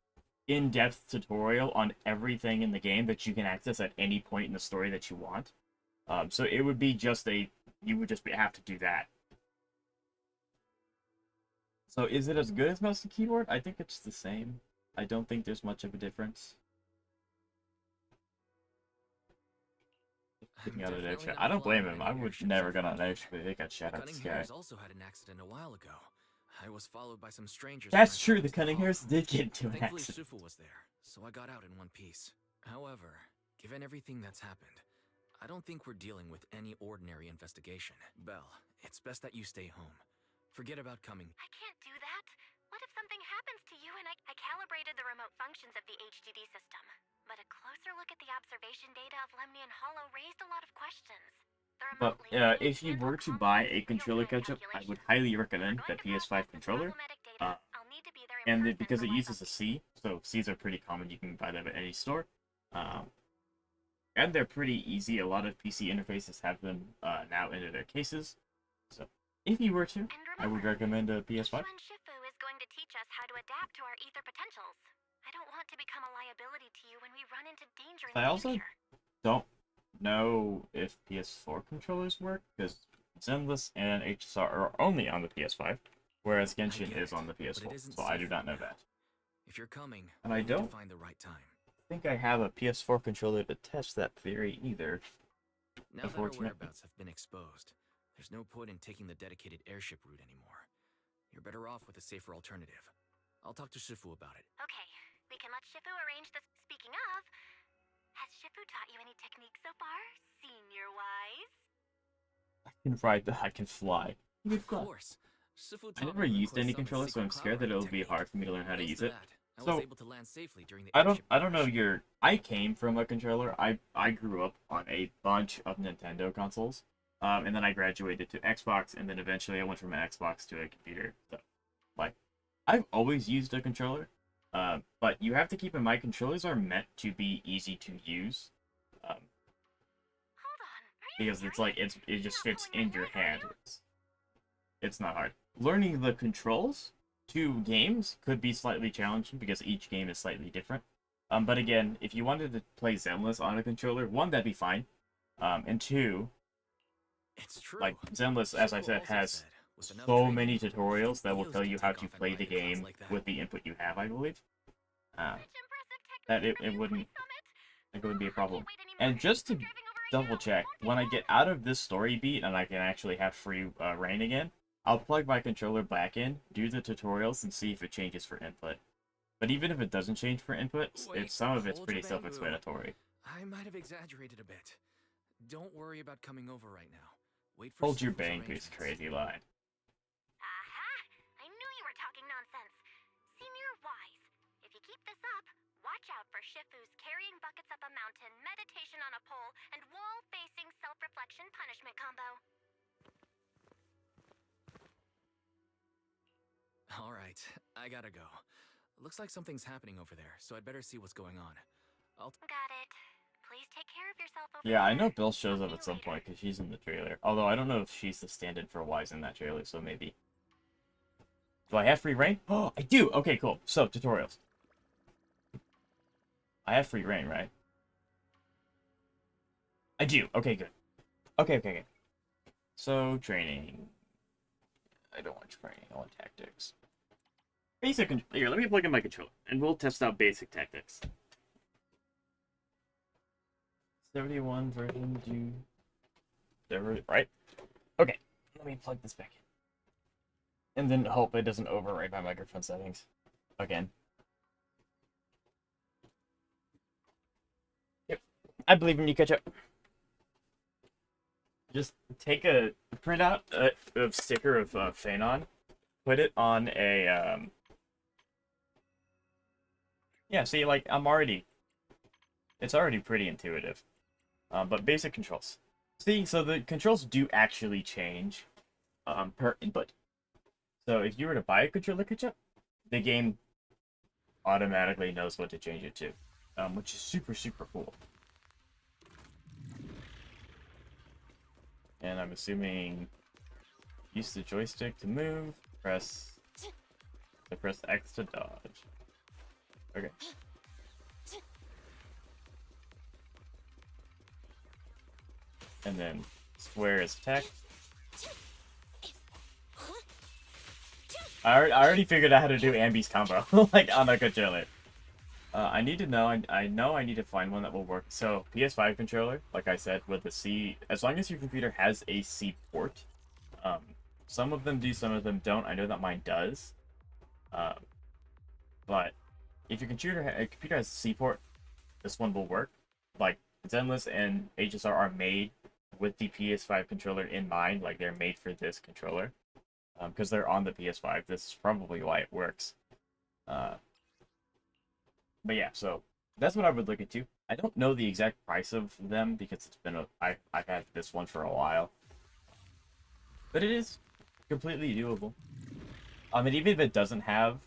in-depth tutorial on everything in the game that you can access at any point in the story that you want. So it would be you would just have to do that. So is it as good as mouse and keyboard? I think it's the same. I don't think there's much of a difference. I don't blame him. I would never get on airship if it got shot out of the sky. Also had an accident a while ago. I was followed by some strangers. That's true. The Cunning Hares did get into an Thankfully, accident. Shifu was there, so I got out in one piece. However, given everything that's happened, I don't think we're dealing with any ordinary investigation. Belle, it's best that you stay home. Forget about coming. I can't do that. What if something happens to you and I calibrated the remote functions of the HDD system? But a closer look at the observation data of Lemnian Hollow raised a lot of questions. But if you were to buy a controller catch-up, I would highly recommend the PS5 controller. Because it uses a C, so Cs are pretty common, you can buy them at any store. And they're pretty easy. A lot of PC interfaces have them now into their cases. So if you were to, I would recommend a PS5. Shifu is going to teach us how to adapt to our ether potentials. I don't want to become a liability to you when we run into danger in the I also future. don't know if PS4 controllers work, because Zenless and HSR are only on the PS5, whereas Genshin is on the PS4, so I do not know that. If you're coming, and I don't find the right time. think I have a PS4 controller to test that theory either. Now that our whereabouts have been exposed, there's no point in taking the dedicated airship route anymore. You're better off with a safer alternative. I'll talk to Shifu about it. Okay, we can let Shifu arrange this. Speaking of, has Shifu taught you any techniques so far, Senior Wise? I can ride I can fly. Of course. I never used any controller, so I'm scared that it'll be hard for me to learn how to use it. I was So able to land safely during the I don't know I came from a controller. I grew up on a bunch of Nintendo consoles. And then I graduated to Xbox, and then eventually I went from an Xbox to a computer. So, like, I've always used a controller, but you have to keep in mind controllers are meant to be easy to use, Hold on. Are you because it's like serious? it just You're not fits pulling in my your leg, are hand. you? It's not hard. Learning the controls to games could be slightly challenging because each game is slightly different. But again, if you wanted to play Zenless on a controller, one, that'd be fine. And two, It's true. like Zenless, as I Shifu said, also has said, with enough so training, many even tutorials that will Theos tell can you how take to off and play ride the in a class game like that. with the input you have, I believe. Such impressive technique That from it the wouldn't Yixuan summit. it wouldn't be a I problem. can't wait anymore. And just to I'm driving over right double now. check, Won't when I take get long. out of this story beat and I can actually have free reign again, I'll plug my controller back in, do the tutorials, and see if it changes for input. But even if it doesn't change for input, Wait, some of it's hold pretty your bamboo. self-explanatory. I might have exaggerated a bit. Don't worry about coming over right now. Wait for Hold your Shifu's bang, who's arrangements. crazy line. Aha! I knew you were talking nonsense. Senior Wise, if you keep this up, watch out for Shifu's carrying buckets up a mountain, meditation on a pole, and wall-facing self-reflection punishment combo. Alright, I gotta go. Looks like something's happening over there, so I'd better see what's going on. I'll Got it. Please take care of yourself over Yeah, I know there. Bill shows Talk up to at you some later. point because she's in the trailer. Although I don't know if she's the stand-in for Wise in that trailer, so maybe. Do I have free reign? Oh, I do! Okay, cool. So, tutorials. I have free reign, right? I do. Okay, good. Okay. So, training. I don't want training. I want tactics. Basic. Here, let me plug in my controller, and we'll test out basic tactics. 71 version do. There, right? Okay. Let me plug this back in. And then hope it doesn't override my microphone settings. Again. Yep. I believe in you, Ketchup. Just take a printout of sticker of Phanon, put it on a yeah, see, like it's already pretty intuitive. But basic controls. See, so the controls do actually change per input. So if you were to buy a controller, Ketchup, the game automatically knows what to change it to, which is super cool. And I'm assuming use the joystick to move, press X to dodge. Okay. And then square is attack. I already figured out how to do Ambi's combo, like on a controller. I need to know, I know I need to find one that will work. So, PS5 controller, like I said, with the C, as long as your computer has a C port, some of them do, some of them don't. I know that mine does. But if your computer has a C port, this one will work. Like, Zenless and HSR are made with the PS5 controller in mind, like they're made for this controller. Because they're on the PS5, this is probably why it works. But yeah, so that's what I would look into. I don't know the exact price of them because it's been I've had this one for a while. But it is completely doable. And even if it doesn't have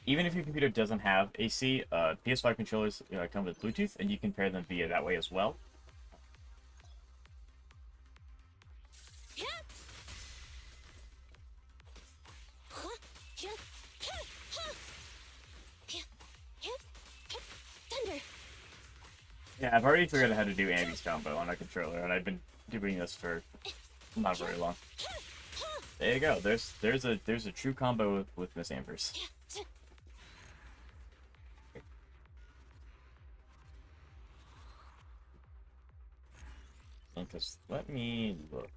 even if your computer doesn't have AC, PS5 controllers come with Bluetooth, and you can pair them via that way as well. Yeah, I've already figured out how to do Ambi's combo on a controller, and I've been doing this for not very long. There you go. There's a true combo with Miss Ambers. And just let me look.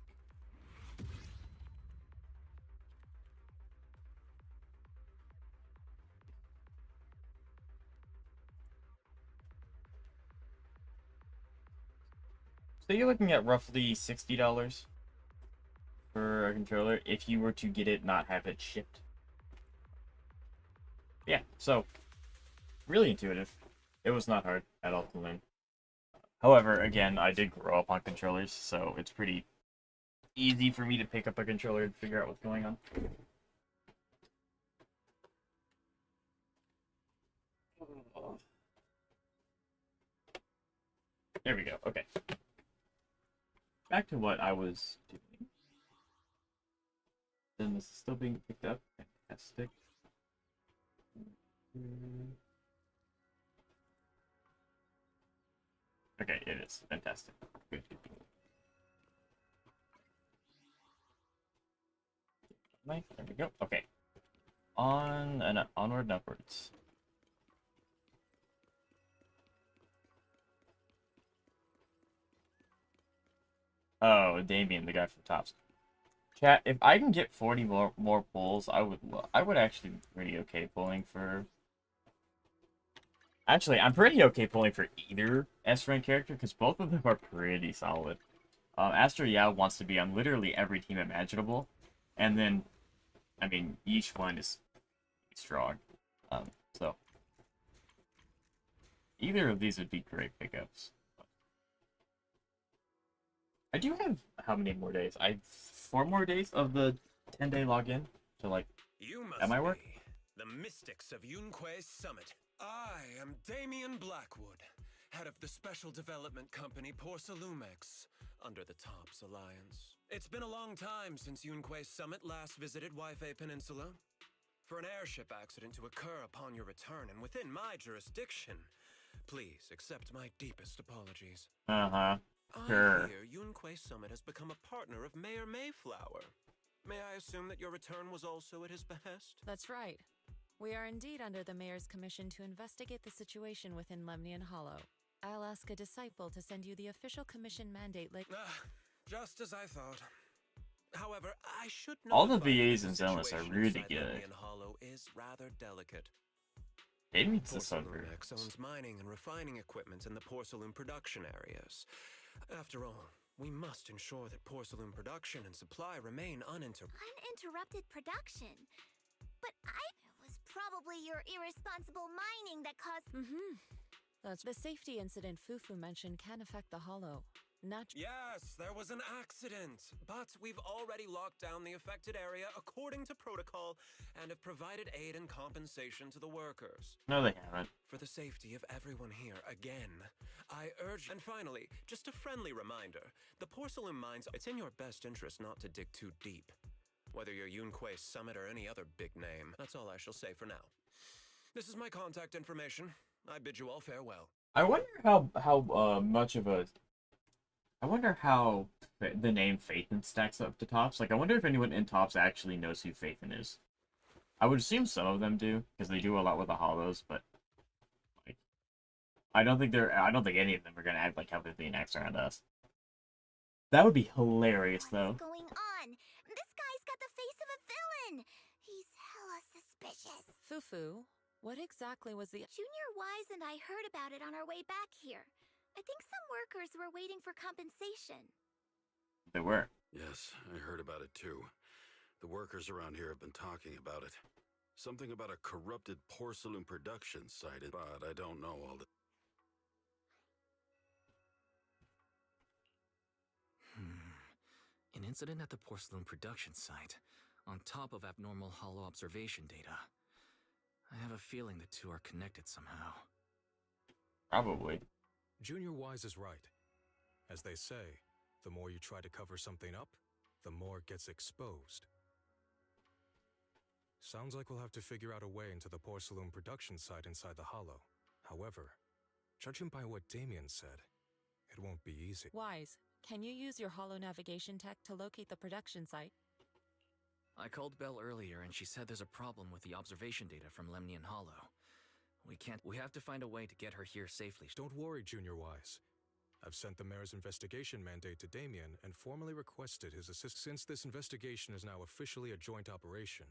So you're looking at roughly $60 for a controller if you were to get it, not have it shipped. Yeah, so really intuitive. It was not hard at all to learn. However, again, I did grow up on controllers, so it's pretty easy for me to pick up a controller and figure out what's going on. There we go. Okay. Back to what I was doing. Then this is still being picked up. Fantastic. Okay, it is. Fantastic. Good. There we go. Okay. On and onward and upwards. Oh, Damien, the guy from Tops. Chat, if I can get 40 more pulls, I would actually be pretty okay pulling for. Actually, I'm pretty okay pulling for either S-Rank character because both of them are pretty solid. Aster Yao wants to be on literally every team imaginable, and then, I mean, Yixuan is strong. So either of these would be great pickups. I do have how many more days? I have 4 more days of the 10-day login to like. You must that might work. be the mystics of Yunque's summit. I am Damien Blackwood, head of the special development company Porcelumex, under the Tops Alliance. It's been a long time since Yunque's summit last visited Waifei Peninsula. For an airship accident to occur upon your return and within my jurisdiction, please accept my deepest apologies. Sure. I hear Yunque's summit has become a partner of Mayor Mayflower. May I assume that your return was also at his behest? That's right. We are indeed under the mayor's commission to investigate the situation within Lemnian Hollow. I'll ask a disciple to send you the official commission mandate just as I thought. However, I should all the notify you VAs that in the Zenless are situation really inside good. Lemnian Hollow is rather delicate. It meets the sun for Porcelumex owns mining and refining equipment in the porcelain production areas. After all, we must ensure that porcelain production and supply remain uninterrupted. Uninterrupted production? But it was probably your irresponsible mining that caused... That's the safety incident Fufu mentioned can affect the Hollow. Yes, there was an accident, but we've already locked down the affected area according to protocol and have provided aid and compensation to the workers. No, they haven't. For the safety of everyone here, again, I urge... And finally, just a friendly reminder, the porcelain mines, it's in your best interest not to dig too deep. Whether you're Yunque's Summit or any other big name, that's all I shall say for now. This is my contact information. I bid you all farewell. I wonder how much of a... I wonder how the name Phaethon stacks up to Tops. Like, I wonder if anyone in Tops actually knows who Phaethon is. I would assume some of them do, because they do a lot with the Hollows, but like, I don't think any of them are gonna act like how they're being acts around us. That would be hilarious, though. What's going on? This guy's got the face of a villain. He's hella suspicious. Fufu, what exactly was the... Junior Wise and I heard about it on our way back here. I think some workers were waiting for compensation. They were. Yes, I heard about it too. The workers around here have been talking about it. Something about a corrupted porcelain production site, but I don't know all the... An incident at the porcelain production site, on top of abnormal hollow observation data. I have a feeling the two are connected somehow. Probably. Junior Wise is right. As they say, the more you try to cover something up, the more it gets exposed. Sounds like we'll have to figure out a way into the porcelain production site inside the Hollow. However, judging by what Damien said, it won't be easy. Wise, can you use your Hollow navigation tech to locate the production site? I called Belle earlier and she said there's a problem with the observation data from Lemnian Hollow. We have to find a way to get her here safely. Don't worry, Junior Wise. I've sent the mayor's investigation mandate to Damien and formally requested his assistance. Since this investigation is now officially a joint operation,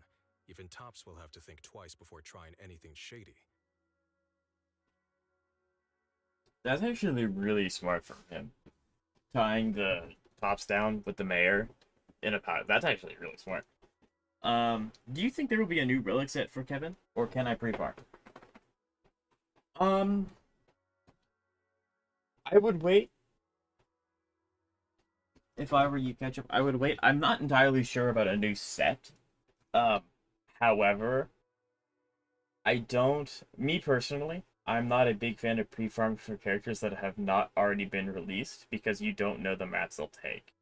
even Tops will have to think twice before trying anything shady. That's actually really smart from him. Tying the Tops down with the mayor in a pot. That's actually really smart. Do you think there will be a new relic set for Kevin? Or can I pre-farm? I I would wait. If I were you, Ketchup, I would wait. I'm not entirely sure about a new set. Um, However, me personally, I'm not a big fan of pre-farming for characters that have not already been released because you don't know the mats they'll take.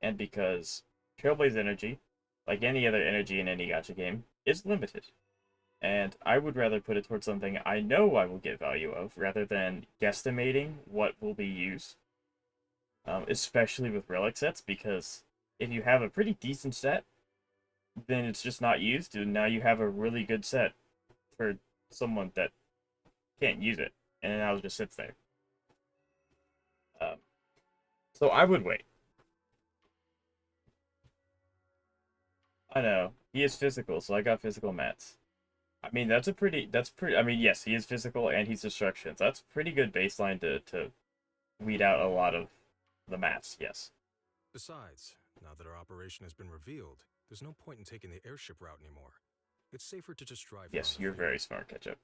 And because Trailblaze energy, like any other energy in any gacha game, is limited. And I would rather put it towards something I know I will get value of rather than guesstimating what will be used. Especially with relic sets, because if you have a pretty decent set, then it's just not used, and now you have a really good set for someone that can't use it, and it now just sits there. Um, so I would wait. I know he is physical, so I got physical mats. I mean, that's pretty. I mean, yes, he is physical and he's destruction. So that's pretty good baseline to weed out a lot of the mats. Yes. Besides, now that our operation has been revealed, there's no point in taking the airship route anymore. It's safer to just drive Yes, around the you're freeway. very smart, Ketchup.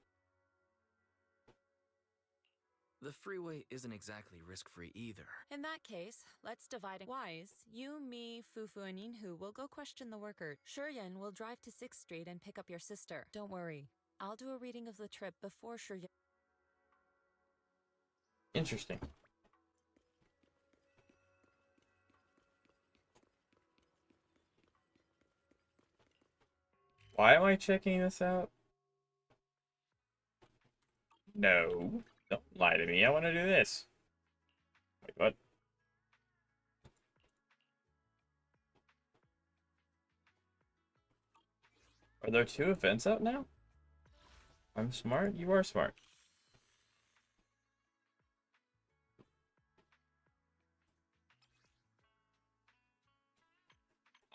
The freeway isn't exactly risk-free either. In that case, let's divide it wise. You, me, Fufu, and Inhu will go question the worker. Shuryen will drive to 6th Street and pick up your sister. Don't worry. I'll do a reading of the trip before Shuryen. Interesting. Why am I checking this out? No. Don't lie to me. I want to do this. Wait, what? Are there 2 events out now? I'm smart? You are smart.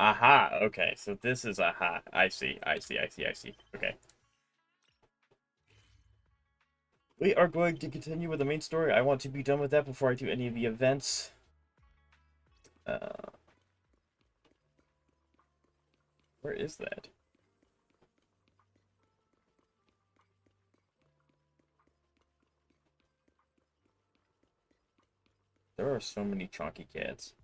Aha, okay, so this is aha. I see. Okay. We are going to continue with the main story. I want to be done with that before I do any of the events. Where is that? There are so many chonky cats.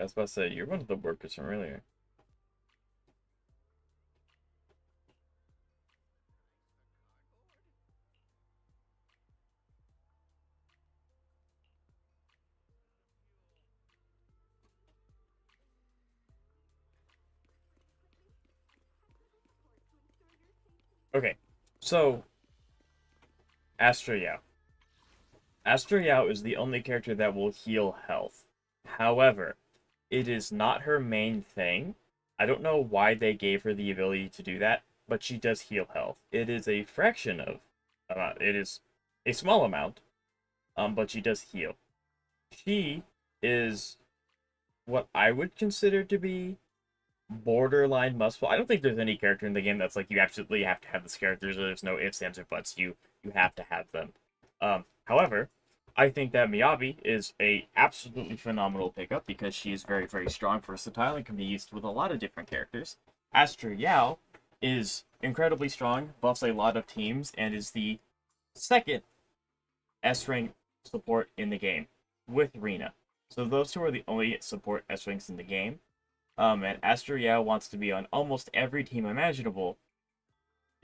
I was about to say, you're one of the workers from earlier. Okay, so Astra Yao. Astra Yao is the only character that will heal health. However, it is not her main thing. I don't know why they gave her the ability to do that, but she does heal health. It is a fraction of amount. It is a small amount, but she does heal. She is what I would consider to be borderline must-pull. I don't think there's any character in the game that's like you absolutely have to have this character. There's no ifs, ands, or buts. You have to have them. However, I think that Miyabi is a absolutely phenomenal pickup because she is very, very strong, versatile, and can be used with a lot of different characters. Astra Yao is incredibly strong, buffs a lot of teams, and is the second S-rank support in the game, with Rina. So those 2 are the only support S-ranks in the game. And Astra Yao wants to be on almost every team imaginable,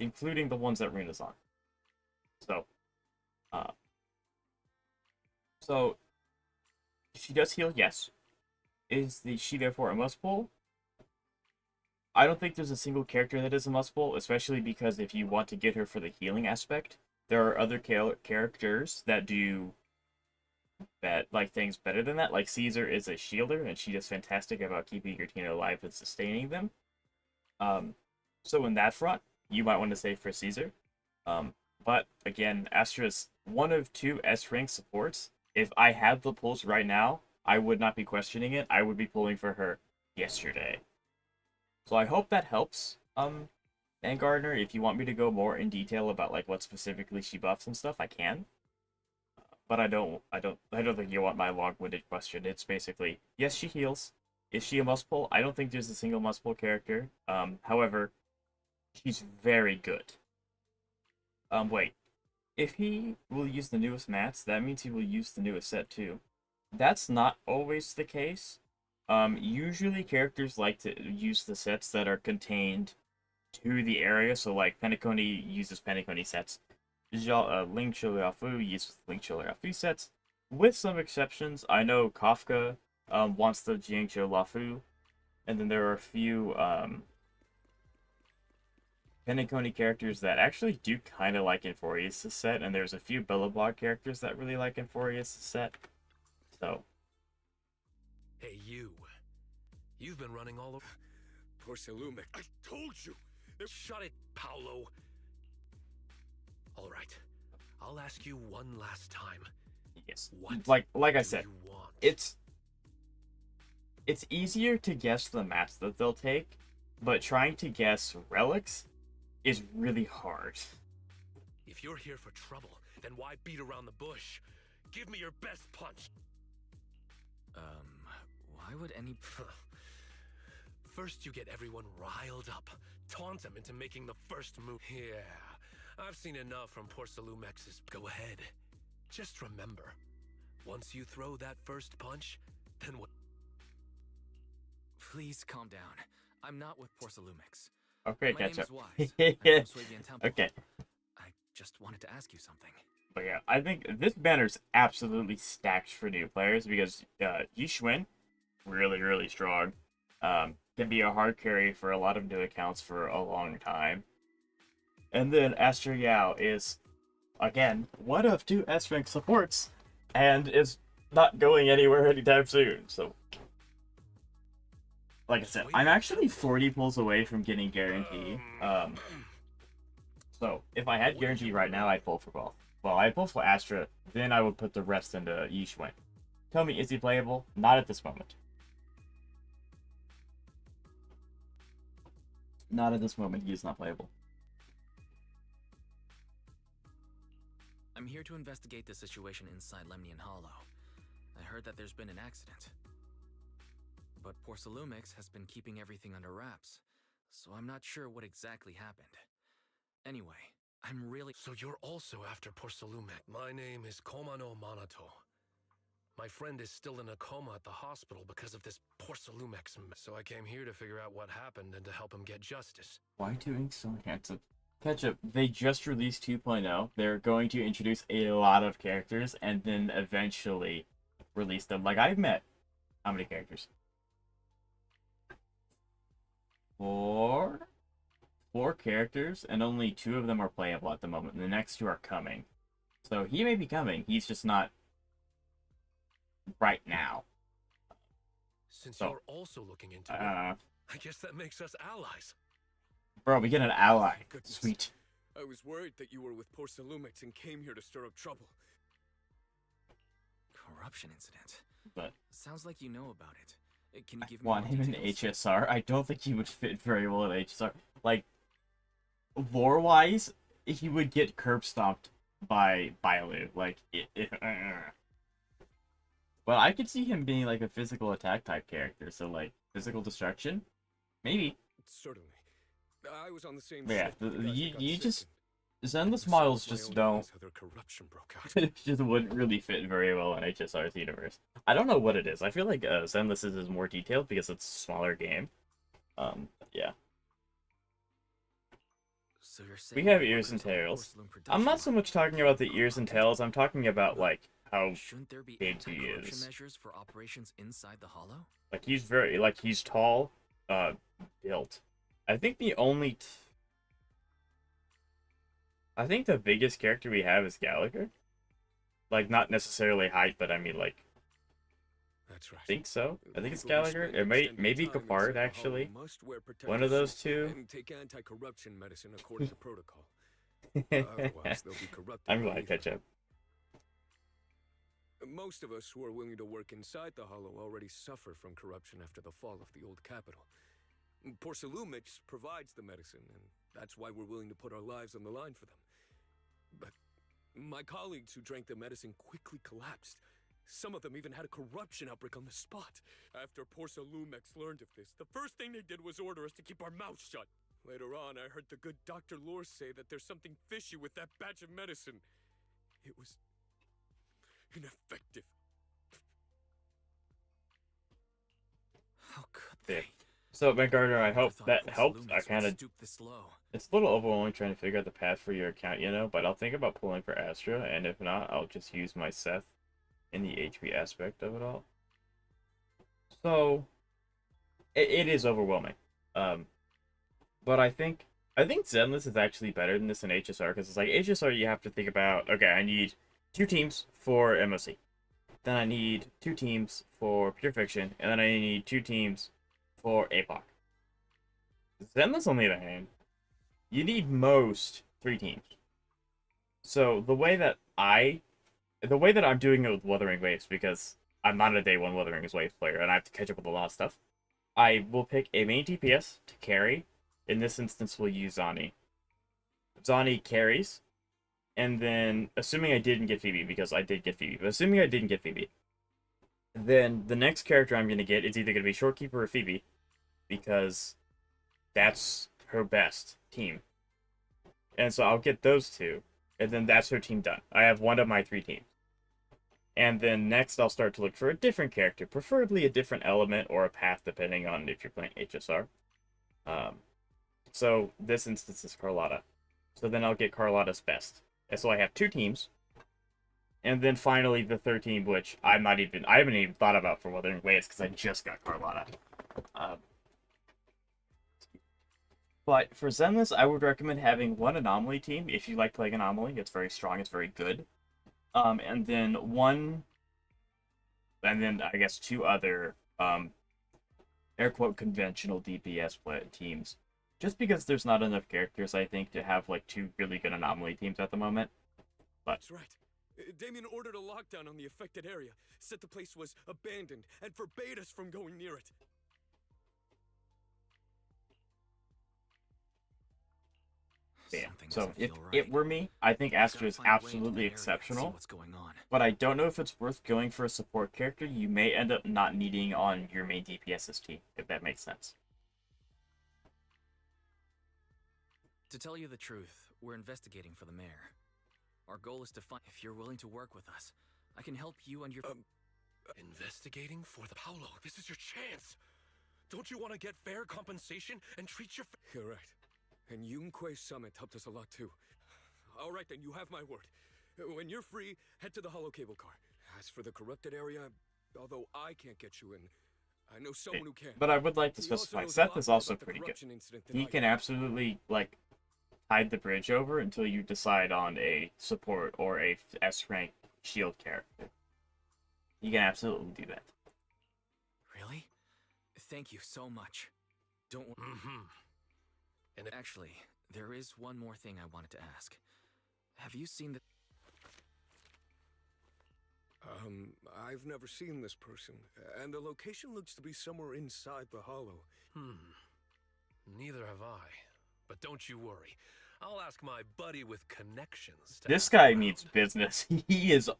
including the ones that Rina's on. So she does heal, yes. Is she therefore a must pull? I don't think there's a single character that is a must pull, especially because if you want to get her for the healing aspect, there are other characters that do things better than that. Like Caesar is a shielder, and she does fantastic about keeping your team alive and sustaining them. So in that front, you might want to save for Caesar. But again, Astra's one of 2 S-rank supports. If I had the pulls right now, I would not be questioning it. I would be pulling for her yesterday. So I hope that helps, and Gardner. If you want me to go more in detail about like what specifically she buffs and stuff, I can. But I don't think you want my long-winded question. It's basically, yes, she heals. Is she a must pull? I don't think there's a single must pull character. However, she's very good. Wait. if he will use the newest mats, that means he will use the newest set too. That's not always the case. Usually characters like to use the sets that are contained to the area. So like Penacony uses Penacony sets. Ling Fu uses Ling Fu sets. With some exceptions, I know Kafka wants the Jiangqiu Fu, and then there are a few Penacony characters that actually do kind of like Inforius' set, and there's a few Billabog characters that really like Inforius' set. So. Hey, you. You've been running all over. Porcelumic. I told you! Shut it, Paolo. All right. I'll ask you one last time. Yes. What like I do said, you want? it's easier to guess the mats that they'll take, but trying to guess relics is really hard. If you're here for trouble, then why beat around the bush? Give me your best punch. Why would any... First you get everyone riled up, taunt them into making the first move. Yeah, I've seen enough from Porcelumex's. Go ahead. Just remember, once you throw that first punch, then what? Please calm down. I'm not with Porcelumix. Okay, My name catch up. is Wise. I'm from Swabian Temple. Okay. I just wanted to ask you something. But yeah, I think this banner's absolutely stacked for new players because Yixuan, really, really strong. Can be a hard carry for a lot of new accounts for a long time. And then Astro Yao is, again, one of 2 S-rank supports, and is not going anywhere anytime soon, so... Like I said, I'm actually 40 pulls away from getting Guarantee. So, if I had Guarantee right now, I'd pull for both. Well, I'd pull for Astra, then I would put the rest into Yixuan. Tell me, is he playable? Not at this moment. Not at this moment, he is not playable. I'm here to investigate the situation inside Lemnian Hollow. I heard that there's been an accident. But Porcelumix has been keeping everything under wraps, so I'm not sure what exactly happened. Anyway, I'm really... So you're also after Porcelumex. My name is Komano Manato. My friend is still in a coma at the hospital because of this Porcelumex. So I came here to figure out what happened and to help him get justice. Why doing so handsome? Ketchup, they just released 2.0. They're going to introduce a lot of characters and then eventually release them. Like, I've met... How many characters? 4 characters, and only 2 of them are playable at the moment. And the next 2 are coming. So he may be coming. He's just not right now. Since So, you're also looking into it, I guess that makes us allies. Bro, we get an ally. Goodness. Sweet. I was worried that you were with Porcelumix and came here to stir up trouble. Corruption incident. But Sounds like you know about it. Can you give me want more him in details? HSR. I don't think he would fit very well in HSR. Like, lore-wise, he would get curb stomped by Bailu. Like, But I could see him being like a physical attack type character. So like physical destruction, maybe. Certainly. I was on the same But yeah, ship with the guys that got you sick, just and Zenless it models was my just own don't. eyes how their corruption broke out. It just wouldn't really fit very well in HSR's universe. I don't know what it is. I feel like Zenless is more detailed because it's a smaller game. Yeah. So you're saying We have the ears and workers on the tails. porcelain I'm production not so line much talking about the ears and tails. I'm talking about like how Shouldn't there be big he anti-corruption is. measures for operations inside the Hollow? Like he's tall, built. I think I think the biggest character we have is Gallagher. Like, not necessarily height, but I mean, like, That's right. I think so. I think it's People who Gallagher. spend It may extended maybe time Capard, inside the actually. Hollow must wear One of protective those suits two. and take anti-corruption medicine according to protocol. Otherwise, they'll be corrupted. I'm glad by to catch evil. up. Most of us who are willing to work inside the Hollow already suffer from corruption after the fall of the old capital. Porcelumix provides the medicine, and that's why we're willing to put our lives on the line for them. But my colleagues who drank the medicine quickly collapsed. Some of them even had a corruption outbreak on the spot. After Porcelumix learned of this, the first thing they did was order us to keep our mouths shut. Later on, I heard the good Dr. Lore say that there's something fishy with that batch of medicine. It was ineffective. How could Yeah. they? So, McGardner, I Never hope thought that Pulse helped. Lumix I would kind of... stoop this low. It's a little overwhelming trying to figure out the path for your account, you know, but I'll think about pulling for Astra, and if not, I'll just use my Seth in the HP aspect of it all. So, it is overwhelming. But I think Zenless is actually better than this in HSR, because it's like, HSR you have to think about, okay, I need 2 teams for MOC. Then I need 2 teams for Pure Fiction, and then I need 2 teams for APOC. Zenless, on the other hand, you need most 3 teams. So the way that I'm doing it with Wuthering Waves, because I'm not a day 1 Wuthering Waves player, and I have to catch up with a lot of stuff, I will pick a main DPS to carry. In this instance, we'll use Zani. Zani carries, and then, assuming I didn't get Phoebe, because I did get Phoebe, but assuming I didn't get Phoebe, then the next character I'm going to get is either going to be Shorekeeper or Phoebe, because that's her best team. And so I'll get those 2, and then that's her team done. I have 1 of my 3 teams. And then next I'll start to look for a different character, preferably a different element or a path, depending on if you're playing HSR. So this instance is Carlotta. So then I'll get Carlotta's best. And so I have 2 teams. And then finally the 3rd team, which I haven't even thought about for Wuthering Waves, because I just got Carlotta. But for Zenless, I would recommend having 1 Anomaly team. If you like playing Anomaly, it's very strong, it's very good. And then I guess 2 other, air quote, conventional DPS teams. Just because there's not enough characters, I think, to have, like, 2 really good Anomaly teams at the moment. But That's right. Damien ordered a lockdown on the affected area, said the place was abandoned, and forbade us from going near it. yeah. Something So doesn't if feel right. it were me, I think Gotta Astra is find a way into the absolutely area and see exceptional. what's going on. But I don't know if it's worth going for a support character. You may end up not needing on your main DPS's team, if that makes sense. To tell you the truth, we're investigating for the mayor. Our goal is to find... If you're willing to work with us, I can help you and your... Investigating for the Paolo. This is your chance. Don't you want to get fair compensation and treat your... You're right. And Yunquei Summit helped us a lot too. All right then, you have my word. When you're free, head to the hollow cable car. As for the corrupted area, although I can't get you in, I know someone who can. But I would like to He also specify, knows a Seth lot is more also about the pretty good. corruption incident than He I can absolutely, like, tide the bridge over until you decide on a support or a S-rank shield character. He can absolutely do that. Really? Thank you so much. Don't worry. And Actually, there is one more thing I wanted to ask. Have you seen the... I've never seen this person, and the location looks to be somewhere inside the hollow. Neither have I. But don't you worry. I'll ask my buddy with connections to This ask guy around. means business. He is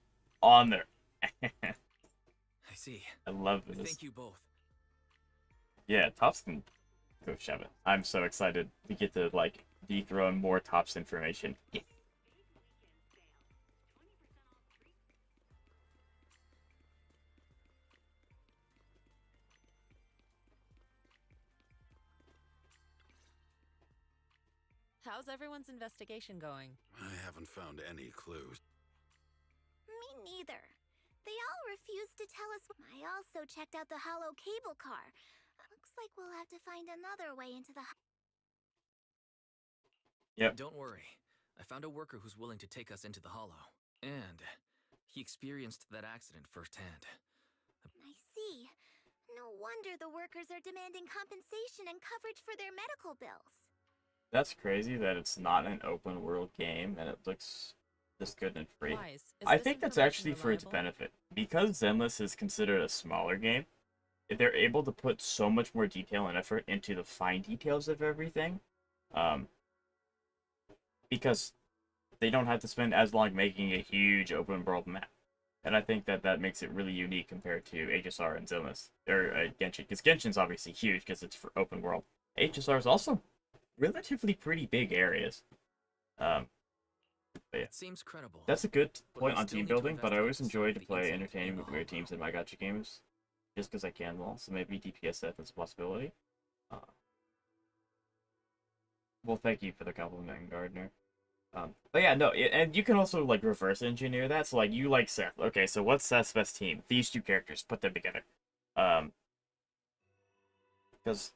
on there. I see. I love this. Thank you both. Yeah, Tops can go shove it. I'm so excited to get to, like, dethrone more Tops information. Yeah. How's everyone's investigation going? I haven't found any clues. Me neither. They all refused to tell us. I also checked out the hollow cable car. Looks like we'll have to find another way into the... Yep. Don't worry. I found a worker who's willing to take us into the hollow. And he experienced that accident firsthand. I see. No wonder the workers are demanding compensation and coverage for their medical bills. That's crazy that it's not an open world game and it looks this good and free. Wise. Is I this think that's information actually for its reliable? benefit. Because Zenless is considered a smaller game, they're able to put so much more detail and effort into the fine details of everything. Because they don't have to spend as long making a huge open world map. And I think that that makes it really unique compared to HSR and Zenless. Or Genshin. Because Genshin's obviously huge because it's for open world. HSR is also relatively pretty big areas. But yeah. It seems credible. That's a good But point we on still team need to building, but I always investigate the enjoy site to of the play incident entertaining in the weird teams in my gacha games, just because I can well, so maybe DPS Seth is a possibility. Uh, well, thank you for the compliment, Gardner. But yeah, no, and you can also like reverse engineer that. So like you like Seth. Okay, so what's Seth's best team? These two characters, put them together. Because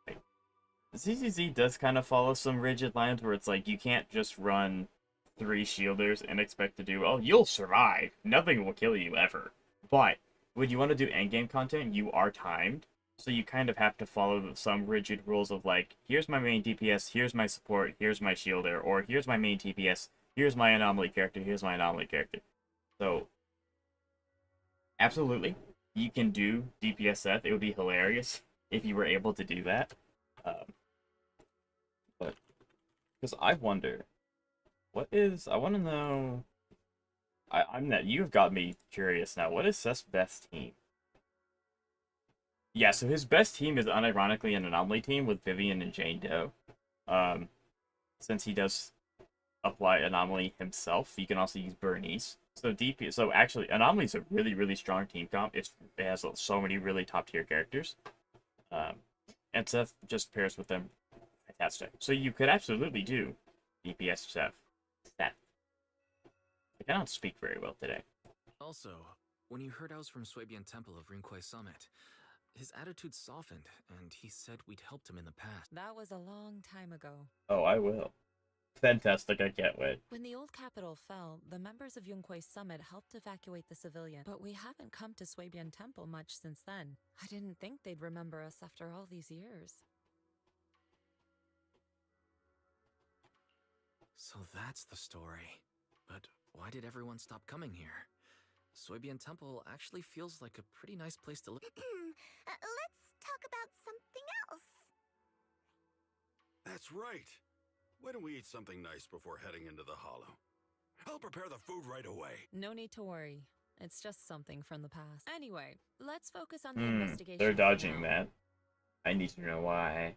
like, ZZZ does kind of follow some rigid lines where it's like you can't just run 3 shielders and expect to do well. You'll survive. Nothing will kill you ever. But when you want to do endgame content, you are timed. So you kind of have to follow some rigid rules of like, here's my main DPS, here's my support, here's my shielder, or here's my main DPS, here's my anomaly character, here's my anomaly character. So, absolutely, you can do DPS Seth. It would be hilarious if you were able to do that. But, because I wonder, I want to know, you've got me curious now. What is Seth's best team? Yeah, so his best team is unironically an anomaly team with Vivian and Jane Doe. Since he does apply anomaly himself, you can also use Bernice. So so actually, anomaly is a really, really strong team comp. It has so many really top tier characters. And Seth just pairs with them fantastic. So you could absolutely do DPS Seth. Seth. I cannot speak very well today. Also, when he heard I was from Swabian Temple of Rinquai Summit, his attitude softened, and he said we'd helped him in the past. That was a long time ago. Oh, I will. Fantastic, I can't wait. When the old capital fell, the members of Yunquai Summit helped evacuate the civilian, but we haven't come to Swabian Temple much since then. I didn't think they'd remember us after all these years. So that's the story. But why did everyone stop coming here? Swabian Temple actually feels like a pretty nice place to live. Let's talk about something else. That's right. Why don't we eat something nice before heading into the hollow? I'll prepare the food right away. No need to worry. It's just something from the past. Anyway, let's focus on the investigation. They're for dodging now. that. I need to know why.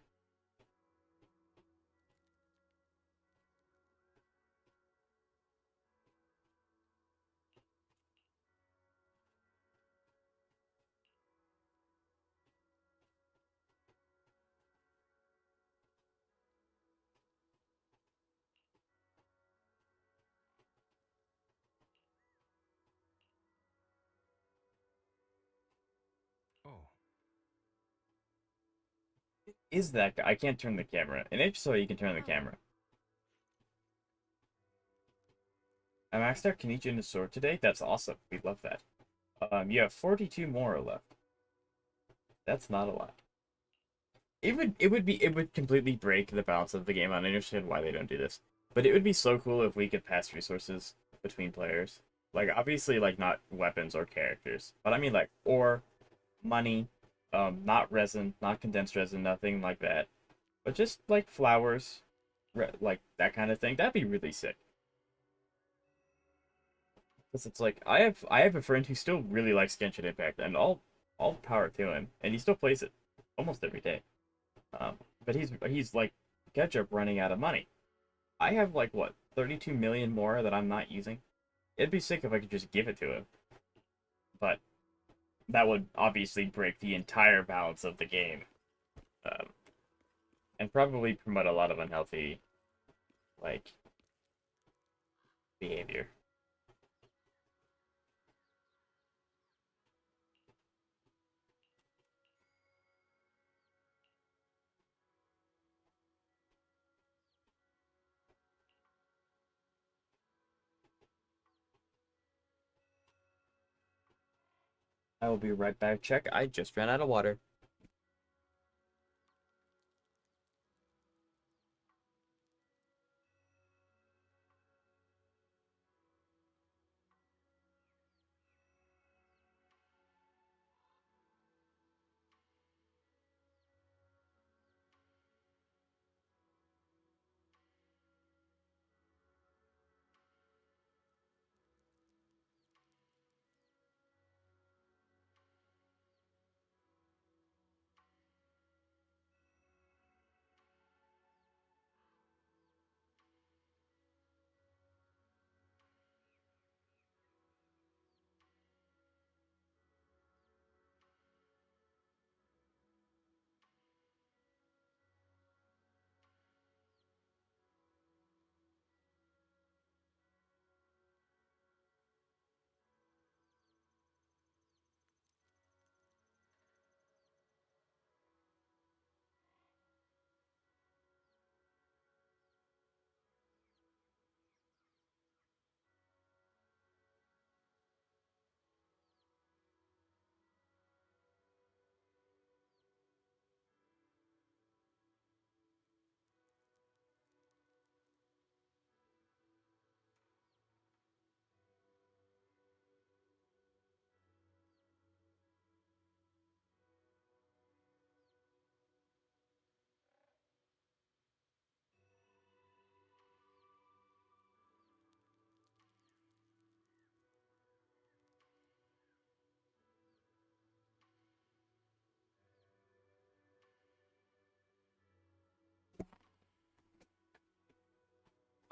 Oh. Is that guy? I can't turn the camera. In HSO, you can turn the camera. I maxed out Kenichi and his sword today. That's awesome. We love that. You have 42 more left. That's not a lot. It would completely break the balance of the game. I understand why they don't do this, but it would be so cool if we could pass resources between players. Like obviously, like not weapons or characters, but I mean like ore, money, not resin, not condensed resin, nothing like that, but just like flowers, like that kind of thing. That'd be really sick. Because it's like I have a friend who still really likes Genshin Impact, and all power to him, and he still plays it almost every day. But he's like ketchup running out of money. I have like what 32 million more that I'm not using. It'd be sick if I could just give it to him, but that would obviously break the entire balance of the game, and probably promote a lot of unhealthy like behavior. I will be right back. Check. I just ran out of water.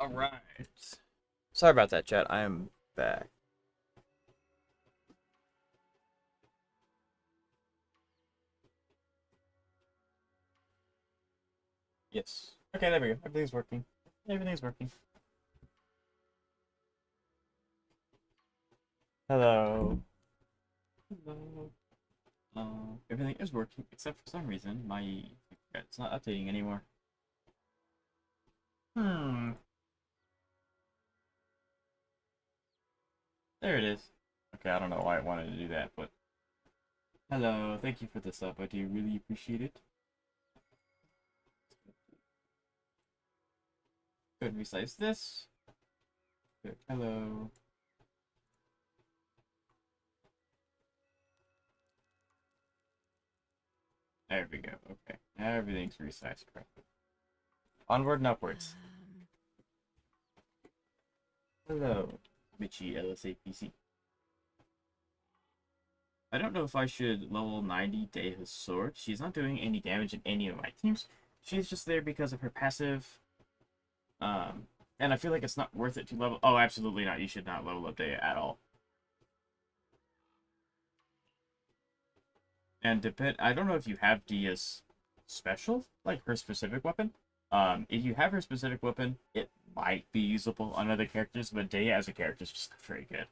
Alright. Sorry about that, chat. I am back. Yes. Okay, there we go. Everything's working. Everything's working. Hello. Hello. Everything is working, except for some reason, it's not updating anymore. There it is. Okay, I don't know why I wanted to do that, but... Hello, thank you for the sub. I do really appreciate it. Go ahead and resize this. Good. Hello. There we go. Okay. Everything's resized correctly. Onward and upwards. Hello, Michi LSAPC. I don't know if I should level 90 Deha's sword. She's not doing any damage in any of my teams. She's just there because of her passive. And I feel like it's not worth it to level... Oh, absolutely not. You should not level up Deha at all. And I don't know if you have Deha's special, like her specific weapon. If you have her specific weapon, it might be usable on other characters, but Deha as a character is just not very good.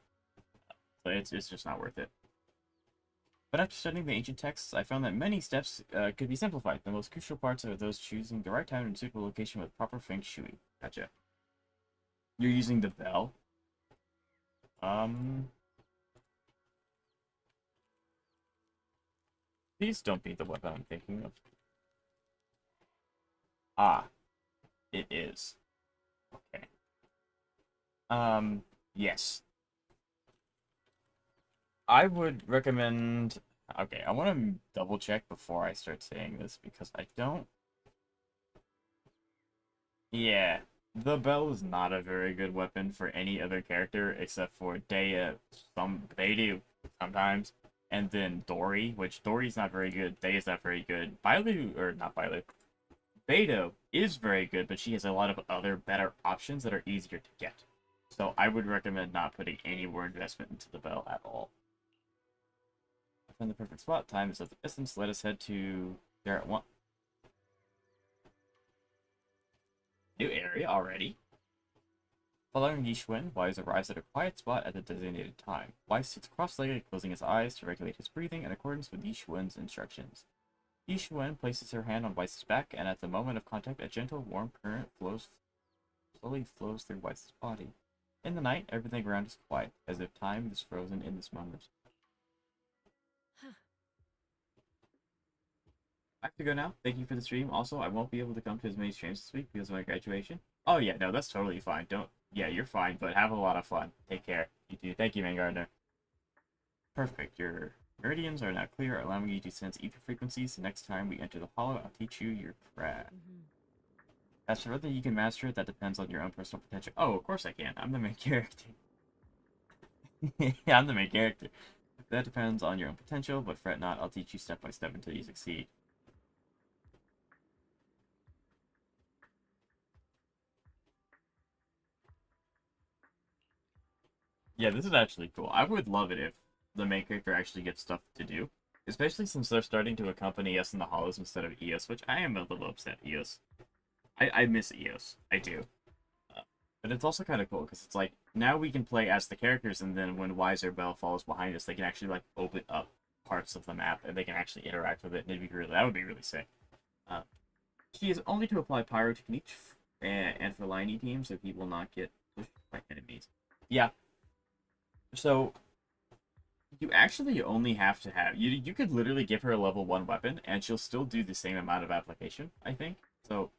So it's just not worth it. But after studying the ancient texts, I found that many steps could be simplified. The most crucial parts are those choosing the right time and suitable location with proper feng shui. Gotcha. You're using the bell? Please don't be the weapon I'm thinking of. Ah. It is. Okay. Yes. I would recommend... Okay, I want to double check before I start saying this, because I don't... Yeah, the bell is not a very good weapon for any other character, except for Deha. They do, sometimes. And then Dory, which Dory's not very good, Deha's not very good. Bailu, or not Bailu, Beto is very good, but she has a lot of other better options that are easier to get. So I would recommend not putting any more investment into the bell at all. I found the perfect spot. Time is of the essence. Let us head to there at 1. New area already. Following Yixuan, Wise arrives at a quiet spot at the designated time. Wise sits cross-legged, closing his eyes to regulate his breathing in accordance with Yixuan's instructions. Yixuan places her hand on Wise's back, and at the moment of contact, a gentle, warm current slowly flows through Wise's body. In the night, everything around is quiet, as if time is frozen in this moment. I have to go now. Thank you for the stream. Also, I won't be able to come to as many streams this week because of my graduation. Oh yeah, no, that's totally fine. Yeah, you're fine, but have a lot of fun. Take care. You too. Thank you, Mangardner. Perfect. Your meridians are now clear, allowing you to sense ether frequencies. The next time we enter the hollow, I'll teach you your craft. As for whether you can master it, that depends on your own personal potential. Oh, of course I can. I'm the main character. Yeah, I'm the main character. That depends on your own potential, but fret not. I'll teach you step by step until you succeed. Yeah, this is actually cool. I would love it if the main character actually gets stuff to do. Especially since they're starting to accompany us in the hollows instead of EOS, which I am a little upset, EOS. I miss EOS. I do. But it's also kind of cool, because it's like, now we can play as the characters, and then when Wise or Bell follows behind us, they can actually, like, open up parts of the map, and they can actually interact with it, and that would be really sick. She is only to apply Pyrotechnique and for liney teams, so he will not get pushed by enemies. Yeah. So, you actually only have to have... You could literally give her a level 1 weapon, and she'll still do the same amount of application, I think. So,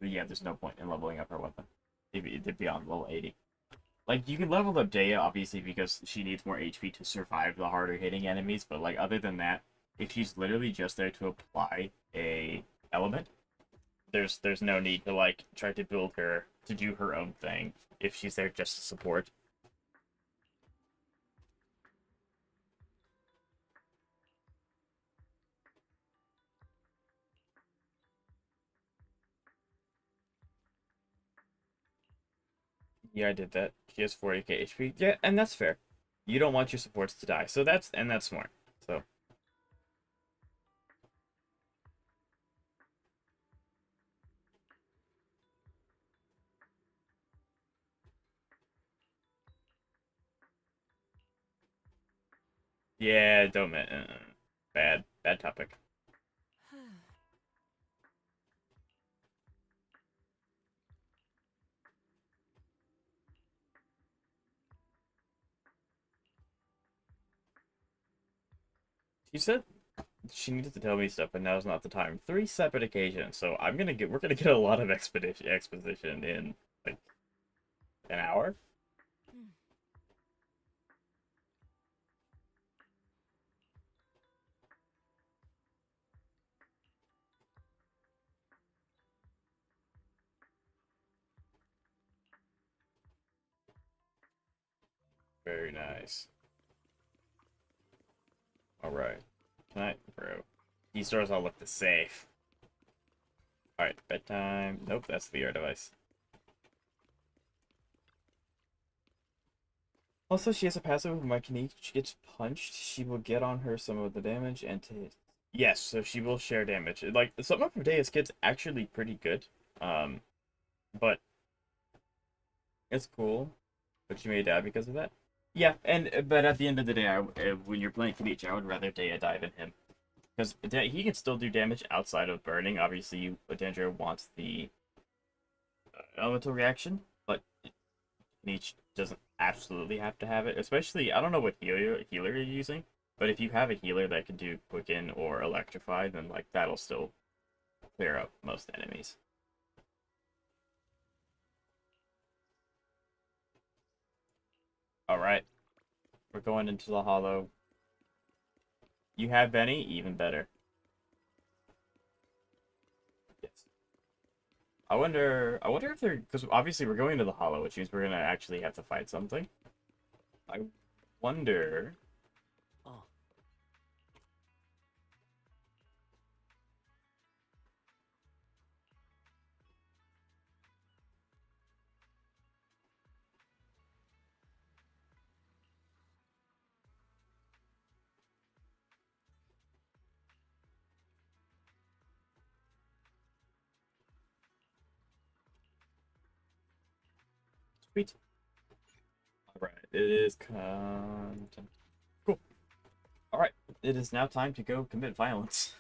yeah, there's no point in leveling up her weapon. It'd be on level 80. Like, you can level up Deha, obviously, because she needs more HP to survive the harder hitting enemies, but, like, other than that, if she's literally just there to apply a element, there's no need to, like, try to build her to do her own thing if she's there just to support. Yeah, I did that. She has 40k HP. Yeah, and that's fair. You don't want your supports to die, so that's smart. So yeah, don't bad topic. She said she needed to tell me stuff, but now's not the time. 3 separate occasions, so we're gonna get a lot of exposition in like an hour. Very nice. All right, can I, bro? These stores all look the safe. All right, bedtime. Nope, that's the VR device. Also, she has a passive with my Kinect. She gets punched, she will get on her some of the damage and to... Yes, so she will share damage. Like, some of her Deus Kid's actually pretty good. But it's cool. But she may die because of that. Yeah, but at the end of the day, when you're playing Kinect, I would rather Dea die than him. Because he can still do damage outside of burning. Obviously, Dendro wants the elemental reaction, but Niche doesn't absolutely have to have it. Especially, I don't know what healer you're using, but if you have a healer that can do Quicken or Electrify, then like that'll still clear up most enemies. All right, we're going into the hollow. You have Benny, even better. Yes. I wonder if they're, because obviously we're going to the hollow, which means we're gonna actually have to fight something. I wonder. Oh. Sweet. Alright, it is content. Cool. Alright, it is now time to go commit violence.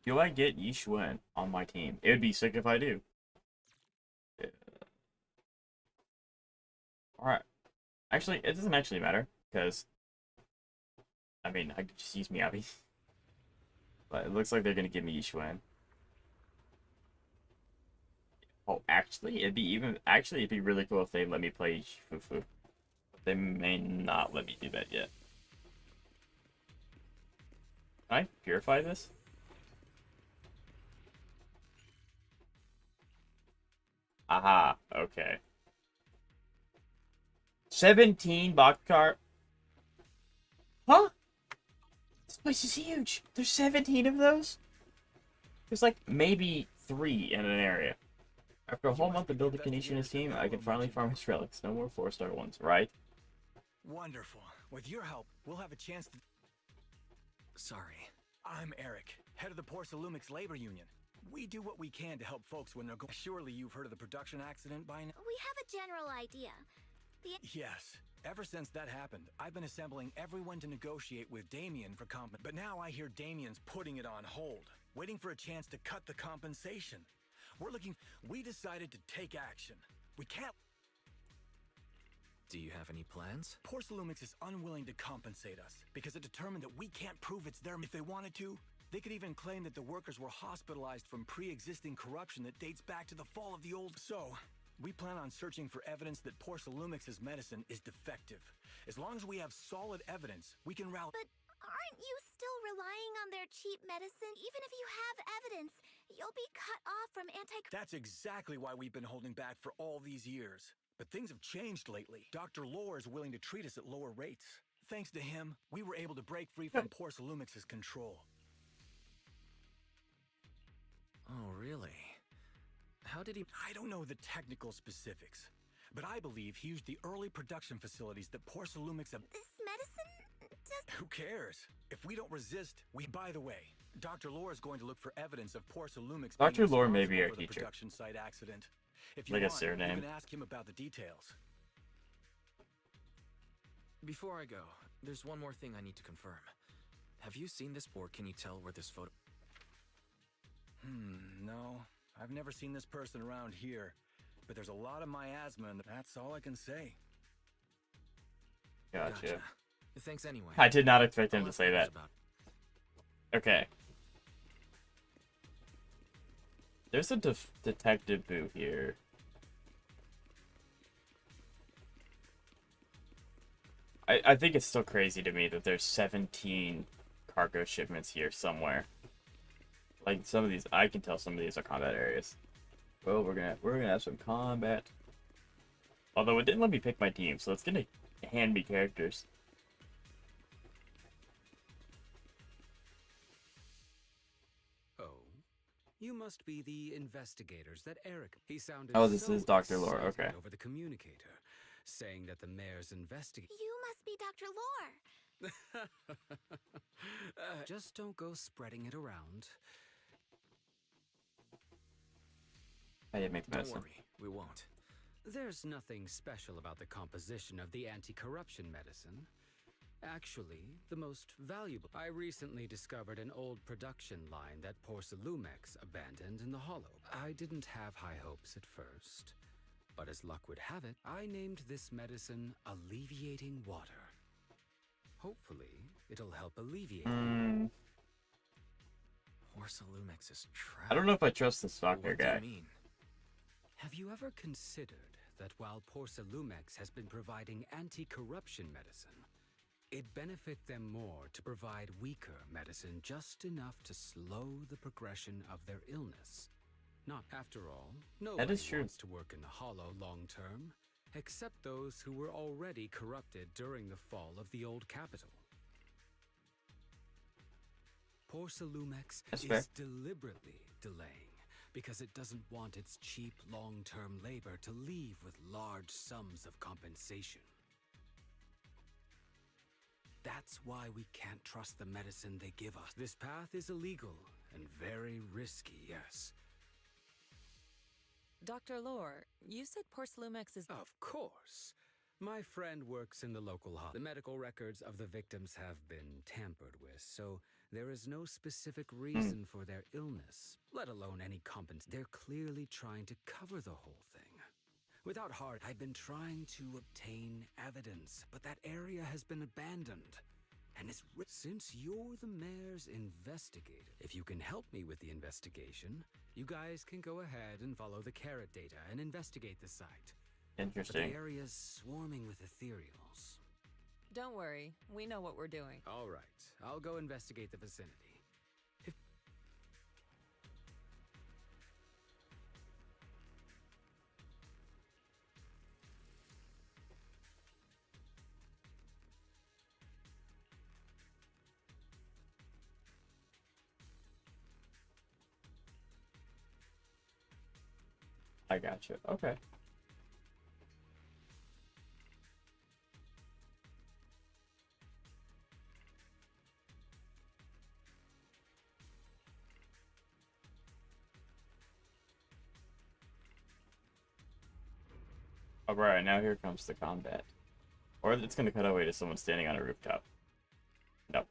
Do I get Yixuan on my team? It would be sick if I do. Yeah. Alright. Actually, it doesn't actually matter, because I mean, I could just use Miyabi. But it looks like they're gonna give me Yixuan. Oh, it'd be really cool if they let me play Fufu. They may not let me do that yet. Can I purify this? Aha, okay. 17 Bakar. Huh? This place is huge. There's 17 of those? There's like maybe 3 in an area. After a whole month of building Kanishi and his team, I can finally farm his relics. No more 4-star ones, right? Wonderful. With your help, we'll have a chance to... Sorry. I'm Eric, head of the Porcelumix Labor Union. We do what we can to help folks when they're going... Surely you've heard of the production accident by now? We have a general idea. Yes. Ever since that happened, I've been assembling everyone to negotiate with Damien for But now I hear Damien's putting it on hold, waiting for a chance to cut the compensation. We decided to take action. We can't... Do you have any plans? Porcelumix is unwilling to compensate us because it determined that we can't prove it's their... If they wanted to, they could even claim that the workers were hospitalized from pre-existing corruption that dates back to the fall of the old... So, we plan on searching for evidence that Porcelumix's medicine is defective. As long as we have solid evidence, we can rally... But aren't you still relying on their cheap medicine? Even if you have evidence, you'll be cut off from That's exactly why we've been holding back for all these years. But things have changed lately. Dr. Lore is willing to treat us at lower rates. Thanks to him, we were able to break free from Porcelumix's control. Oh, really? How did he... I don't know the technical specifics, but I believe he used the early production facilities that Porcelumix have... This medicine just... Who cares? If we don't resist, we... By the way, Dr. Lore is going to look for evidence of Porcelumix Dr. being Lore may be responsible our for the teacher. production site accident. If you Like a want, surname. you can ask him about the details. Before I go, there's one more thing I need to confirm. Have you seen this, or can you tell where this photo... No. I've never seen this person around here, but there's a lot of miasma, and that's all I can say. Gotcha. Thanks anyway. I did not expect him I'll to ask say others that. about Okay. There's a detective booth here. I think it's still crazy to me that there's 17 cargo shipments here somewhere. Like some of these, I can tell some of these are combat areas. Well, we're gonna have some combat. Although it didn't let me pick my team, so it's gonna hand me characters. Oh, you must be the investigators that Eric. He sounded. Oh, this so is Dr. Lore. excited Okay. Over the communicator, saying that the mayor's investigate. You must be Dr. Lore. Just don't go spreading it around. I didn't make the Don't medicine. worry, we won't. There's nothing special about the composition of the anti-corruption medicine. Actually, the most valuable. I recently discovered an old production line that Porcelumix abandoned in the Hollow. I didn't have high hopes at first, but as luck would have it, I named this medicine Alleviating Water. Hopefully, it'll help alleviate. Porcelumix is trapped. I don't know if I trust this doctor What do guy. you mean? Have you ever considered that while Porcelumix has been providing anti-corruption medicine, it'd benefit them more to provide weaker medicine just enough to slow the progression of their illness? Not after all, nobody is true. wants to work in the Hollow long term, except those who were already corrupted during the fall of the old capital. Porcelumix That's is fair. deliberately delaying because it doesn't want its cheap long-term labor to leave with large sums of compensation. That's why we can't trust the medicine they give us. This path is illegal and very risky, yes. Dr. Lore, you said Porcelumix is... Of course. My friend works in the local hospital. The medical records of the victims have been tampered with, so there is no specific reason for their illness, let alone any compensation. They're clearly trying to cover the whole thing. Without heart, I've been trying to obtain evidence, but that area has been abandoned. And it's since you're the mayor's investigator, if you can help me with the investigation, you guys can go ahead and follow the carrot data and investigate the site. But Interesting. the area's swarming with ethereals. Don't worry, we know what we're doing. All right, I'll go investigate the vicinity. I got you. Okay. Alright, now here comes the combat. Or it's going to cut away to someone standing on a rooftop. No.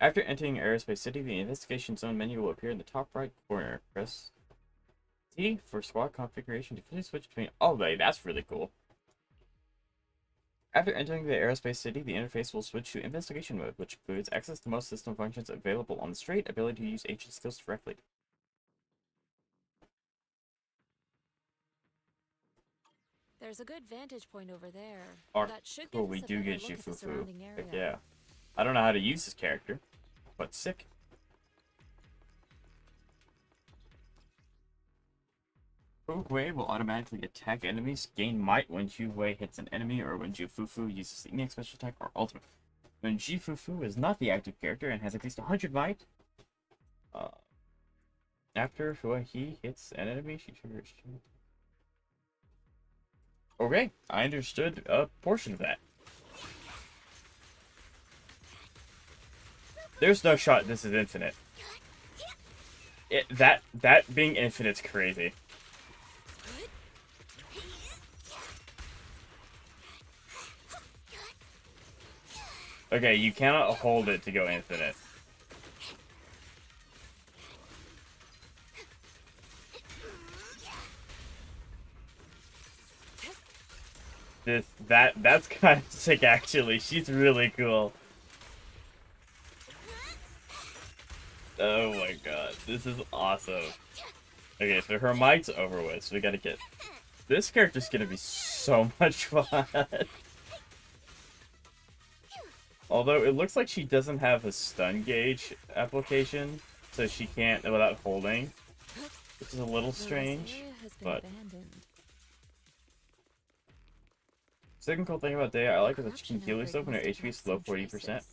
After entering Aerospace City, the investigation zone menu will appear in the top right corner. Press T for squad configuration to quickly switch between... Oh, that's really cool. After entering the Aerospace City, the interface will switch to investigation mode, which includes access to most system functions available on the street, ability to use agent skills directly. There's a good vantage point over there. Alright, That should cool, give we us a do better get look at the Shifufu. surrounding Heck area. yeah. I don't know how to use this character, but sick. Fu-Hui will automatically attack enemies. Gain might when Fu-Hui hits an enemy or when Jifufu uses the unique special attack or ultimate. When Jifufu is not the active character and has at least 100 might, After he hits an enemy, she triggers. Okay, I understood a portion of that. There's no shot this is infinite. That being infinite's crazy. Okay, you cannot hold it to go infinite. That's kind of sick actually. She's really cool. Oh my god, this is awesome. Okay, so her might's over with, so we gotta get... This character's gonna be so much fun. Although, it looks like she doesn't have a stun gauge application, so she can't without holding. Which is a little strange, but... Second cool thing about Dea I like is that she can heal herself when her HP is below 40%.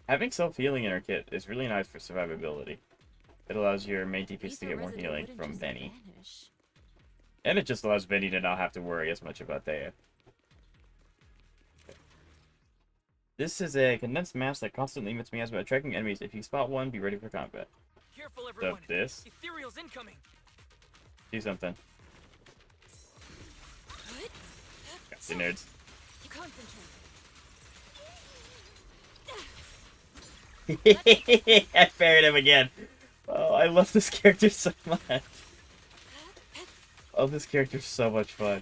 Having self-healing in her kit is really nice for survivability. It allows your main DPS to get more healing from Benny. And it just allows Benny to not have to worry as much about Dea. This is a condensed mass that constantly emits miasma attracting enemies. If you spot one, be ready for combat. Careful, everyone. So this. Ethereal's incoming. Do something. Got you, nerds. I buried him again. Oh, I love this character so much. Oh, this character's so much fun.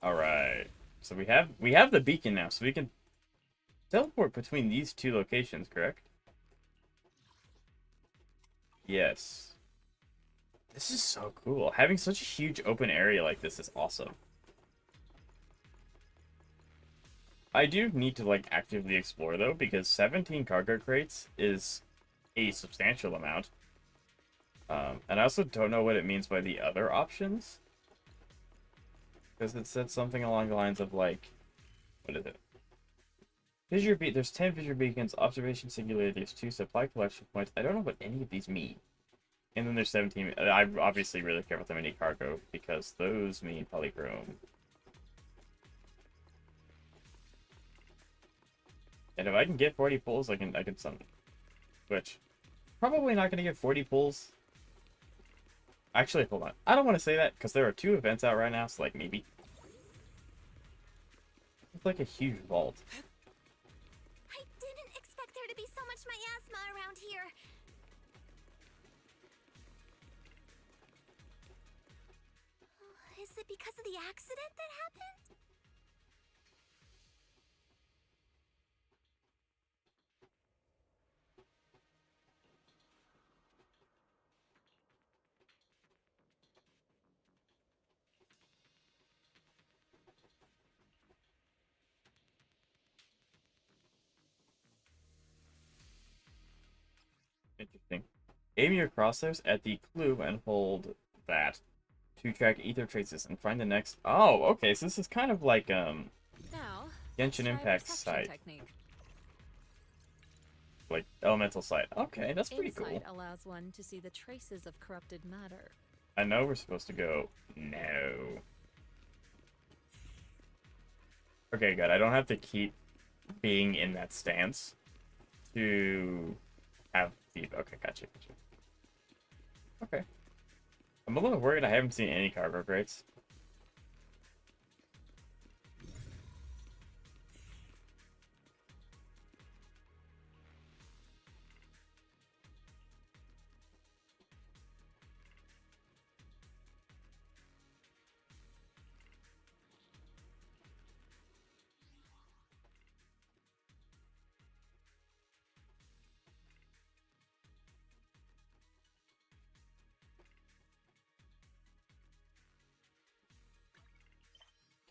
Alright. So we have the beacon now, so we can teleport between these two locations, correct? Yes. This is so cool. Having such a huge open area like this is awesome. I do need to, like, actively explore, though, because 17 cargo crates is a substantial amount. And I also don't know what it means by the other options. Because it said something along the lines of, like... What is it? There's 10 fissure beacons, observation singularity, there's 2 supply collection points. I don't know what any of these mean. And then there's 17... I obviously really care about the mini cargo, because those mean polychrome. And if I can get 40 pulls, I can summon. Which, probably not going to get 40 pulls. Actually, hold on. I don't want to say that, because there are 2 events out right now, so, like, maybe. It's like a huge vault. I didn't expect there to be so much miasma around here. Is it because of the accident that happened? Interesting. Aim your crosshairs at the clue and hold that to track ether traces and find the next... Oh, okay, so this is kind of like, Now, Genshin Impact site. Like, elemental site. Okay, that's pretty cool. Insight allows one to see the traces of corrupted matter. I know we're supposed to go... No. Okay, good. I don't have to keep being in that stance to have the... Okay, gotcha. Okay. I'm a little worried I haven't seen any cargo crates.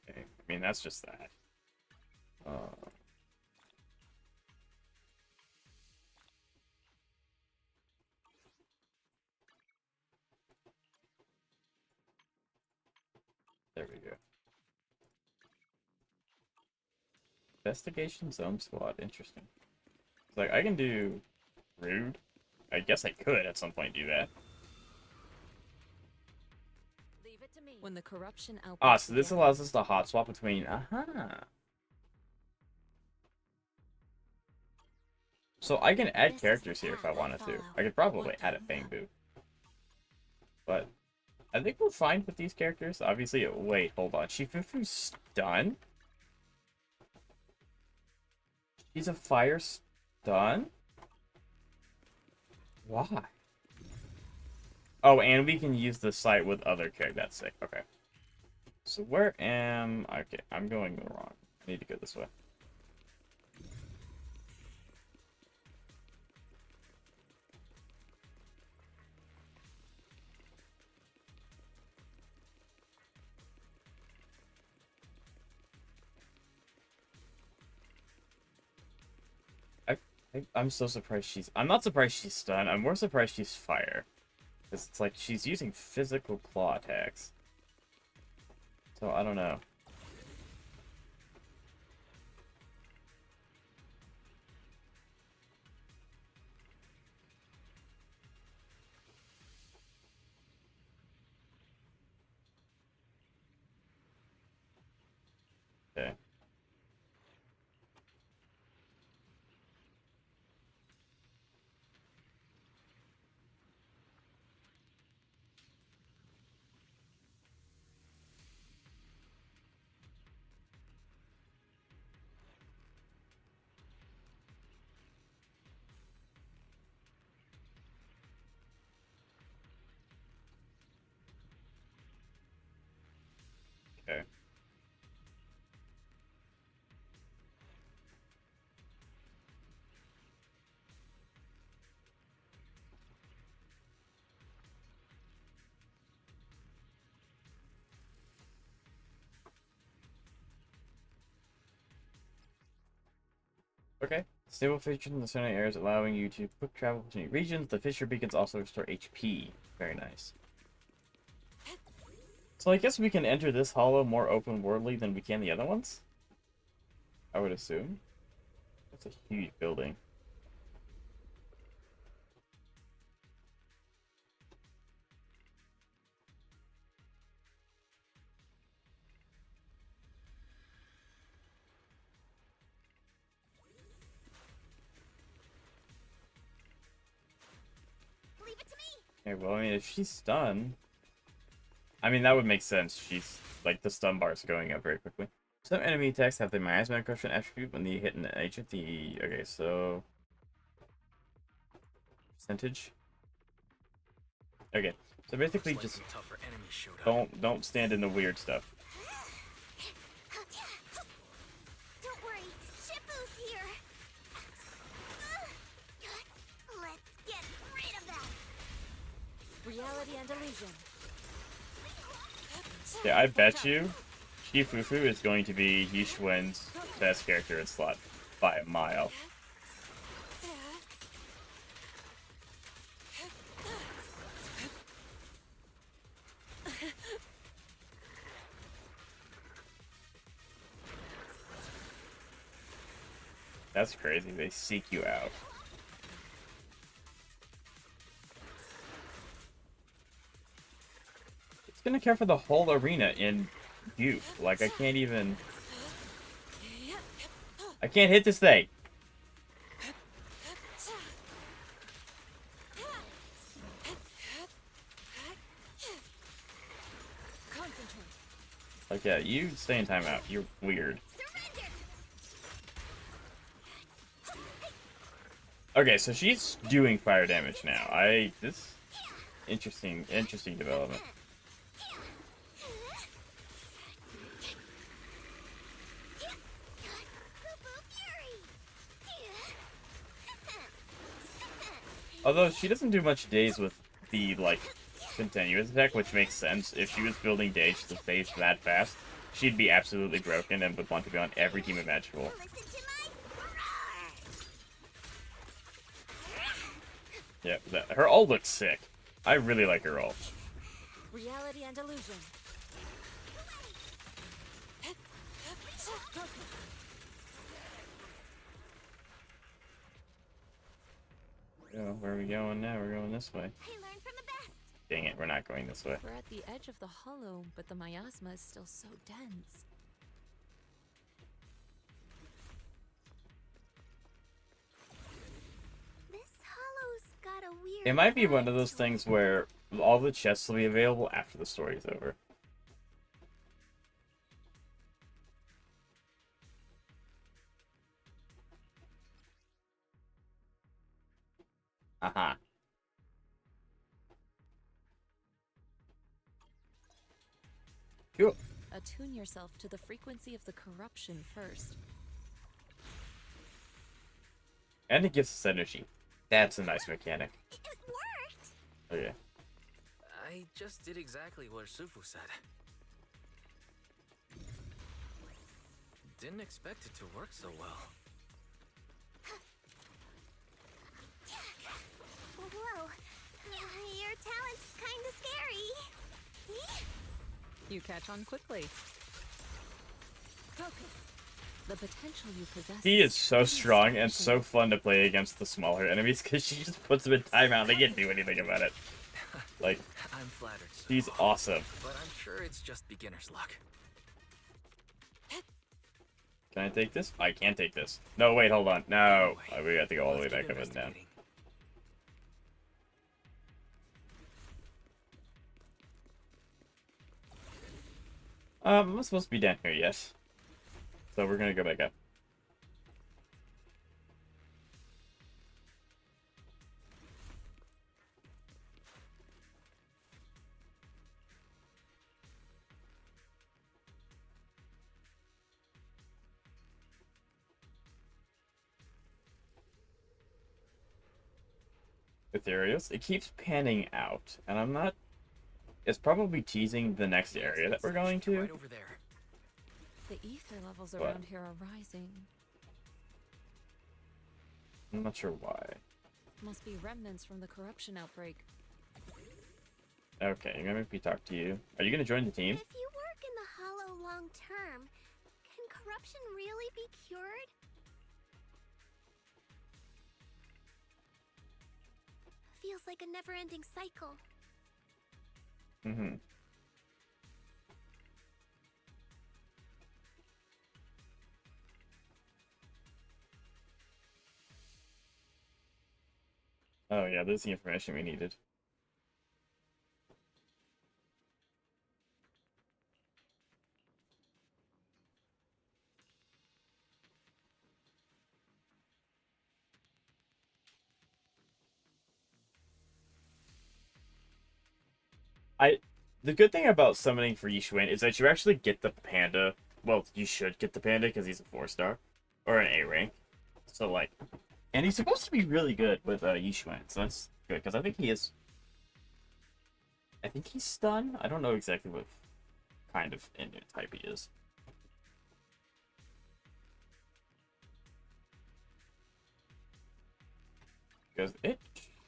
Okay. I mean, that's just that. There we go. Investigation Zone Squad. Interesting. It's like, I can do Rude. I guess I could at some point do that. Leave it to me. When the corruption outbreak Ah, so this began- allows us to hot swap between... So I can add characters here if I wanted to. I could probably add a Bangbu. But I think we're fine with these characters. Obviously, wait, hold on. Shifufu's stun? She's a fire stun? Why? Oh, and we can use the site with other characters. That's sick. Okay. So where am... Okay, I'm going wrong. I need to go this way. I'm so surprised she's... I'm not surprised she's stunned. I'm more surprised she's fire. Because it's like she's using physical claw attacks. So I don't know. Okay. Okay. Okay. Stable features in the surrounding areas allowing you to quick travel between regions. The fissure beacons also restore HP. Very nice. So I guess we can enter this hollow more open-worldly than we can the other ones? I would assume. That's a huge building. Leave it to me. Okay, well, I mean, if she's stunned... I mean, that would make sense. She's, like, the stun bar is going up very quickly. Some enemy attacks have the miasma corruption attribute when they hit an agent. Okay, so... Percentage? Okay, so basically Looks like just some tougher enemies showed up. don't stand in the weird stuff. Don't worry, Shifu's here. Let's get rid of that. Reality and illusion. Yeah, I bet you Shifufu is going to be Yixuan's best character in slot by a mile. That's crazy. They seek you out. It's gonna care for the whole arena in you. Like, I can't even... I can't hit this thing! Like, yeah, you stay in timeout. You're weird. Okay, so she's doing fire damage now. This interesting development. Although she doesn't do much days with the like continuous attack, which makes sense. If she was building days to phase that fast, she'd be absolutely broken and would want to be on every team imaginable. Yeah, her ult looks sick. I really like her ult. Reality and illusion. Go. Where are we going now? We're going this way. I learned from the best. Dang it, we're not going this way. We're at the edge of the hollow, but the miasma is still so dense. This hollow's got a weird. It might be one of vibe those to things it. where all the chests will be available after the story's over. Aha. Cool. Attune yourself to the frequency of the corruption first. And it gives us energy. That's a nice mechanic. It worked. Okay. I just did exactly what Shifu said. Didn't expect it to work so well. Whoa. Your talent's kinda scary. You catch on quickly. Focus. The potential you possess. He is so strong and so fun to play against the smaller enemies because she just puts them in timeout and they can't do anything about it. Like, I'm flattered. he's awesome. But I'm sure it's just beginner's luck. Can I take this? I can't take this. No, wait, hold on. No. We have to go all the way back up and down. I'm supposed to be down here, yes. So we're gonna go back up. Ethereals. It keeps panning out, and I'm not... It's probably teasing the next area that we're going to. Right over there. The ether levels What? around here are rising. I'm not sure why. Must be remnants from the corruption outbreak. Okay, I'm gonna make me talk to you. Are you gonna join the team? If you work in the hollow long term, can corruption really be cured? Feels like a never-ending cycle. Mm-hmm. Oh yeah, there's the information we needed. The good thing about summoning for Yixuan is that you actually get the panda. Well, you should get the panda because he's a 4-star. Or an A rank. So, like... And he's supposed to be really good with Yixuan, so that's good, because I think he is... I think he's stun? I don't know exactly what kind of Indian type he is. Because it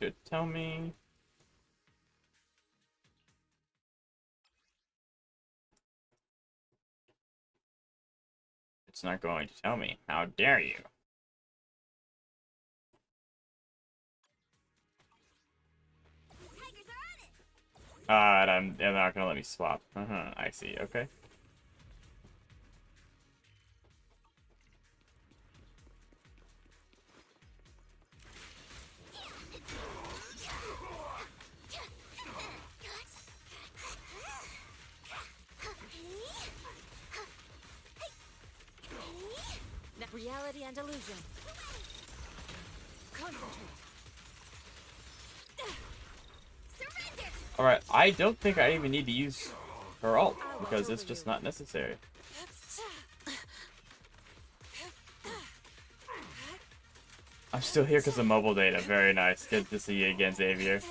should tell me... It's not going to tell me. How dare you? And they're not gonna let me swap. I see. Okay. Reality and illusion. Concentrate. Alright, I don't think I even need to use her ult, because it's just not necessary. I'm still here because of mobile data. Very nice. Good to see you again, Xavier.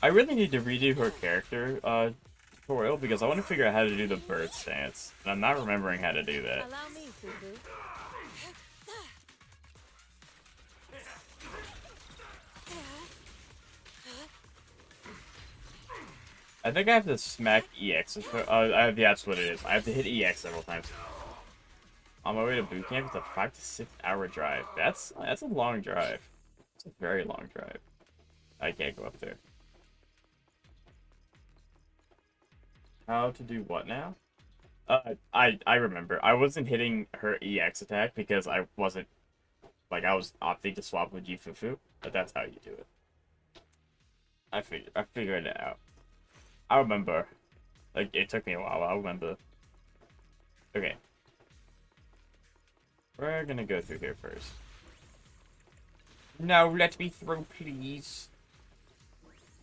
I really need to redo her character tutorial because I want to figure out how to do the bird stance, and I'm not remembering how to do that. Allow me, Fufu. I think I have to smack EX. Yeah, that's what it is. I have to hit EX several times. On my way to boot camp, it's a 5 to 6 hour drive. That's a long drive. It's a very long drive. I can't go up there. How to do what now? I remember. I wasn't hitting her EX attack because I wasn't, like, I was opting to swap with Jifufu, but that's how you do it. I figured it out. I remember. Like, it took me a while, I remember. Okay. We're gonna go through here first. No, let me through, please.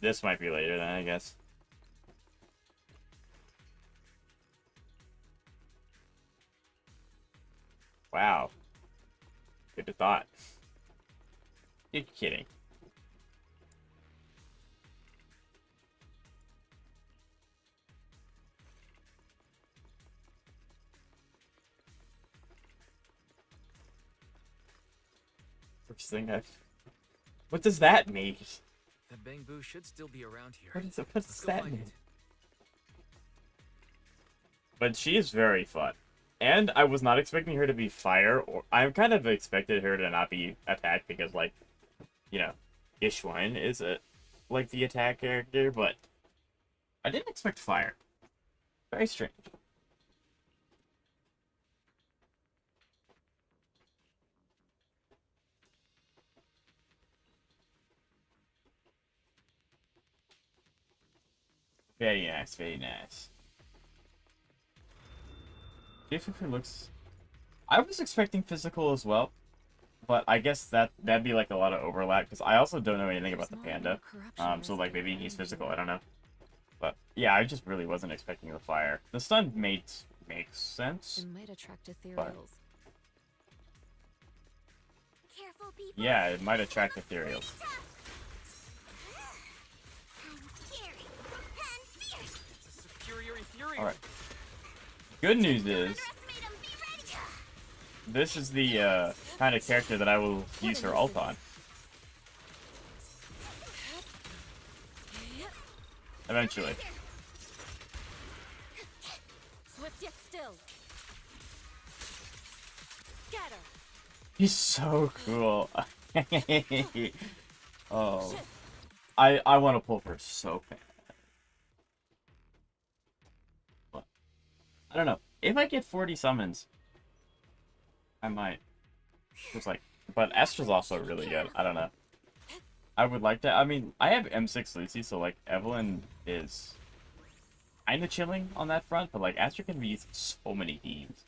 This might be later then, I guess. Wow. Good to thought. You're kidding. First thing What does that mean? The Bangbu should still be around here. What does that mean? But she is very fun. And I was not expecting her to be fire, or I kind of expected her to not be attacked because, like, you know, Yixuan is like the attack character, but I didn't expect fire. Very strange. Very nice, very nice. Jifufu looks... I was expecting physical as well, but I guess that'd be like a lot of overlap, because I also don't know anything about the panda. So like maybe he's physical, I don't know. But yeah, I just really wasn't expecting the fire. The stun makes sense. It might attract ethereals. Careful, people. Yeah, it might attract ethereals. Alright. Good news is, this is the kind of character that I will use her ult on. Eventually. Swift yet still. Scatter. He's so cool. Oh. I want to pull her so bad. But, I don't know. If I get 40 summons, I might. Just like, but Astra's also really good. I don't know. I would like that. I mean, I have M6 Lucy, so like Evelyn is kind of chilling on that front, but like Astra can be used in so many teams.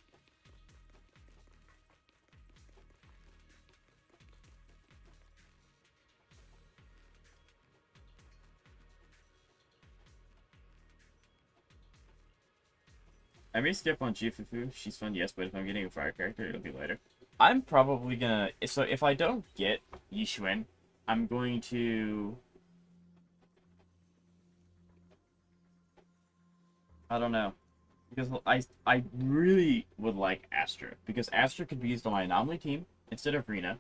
I may skip on Jifufu. She's fun, yes, but if I'm getting a fire character, it'll be later. I'm probably gonna... So if I don't get Yixuan, I'm going to... I don't know. Because I really would like Astra. Because Astra could be used on my Anomaly team instead of Rina.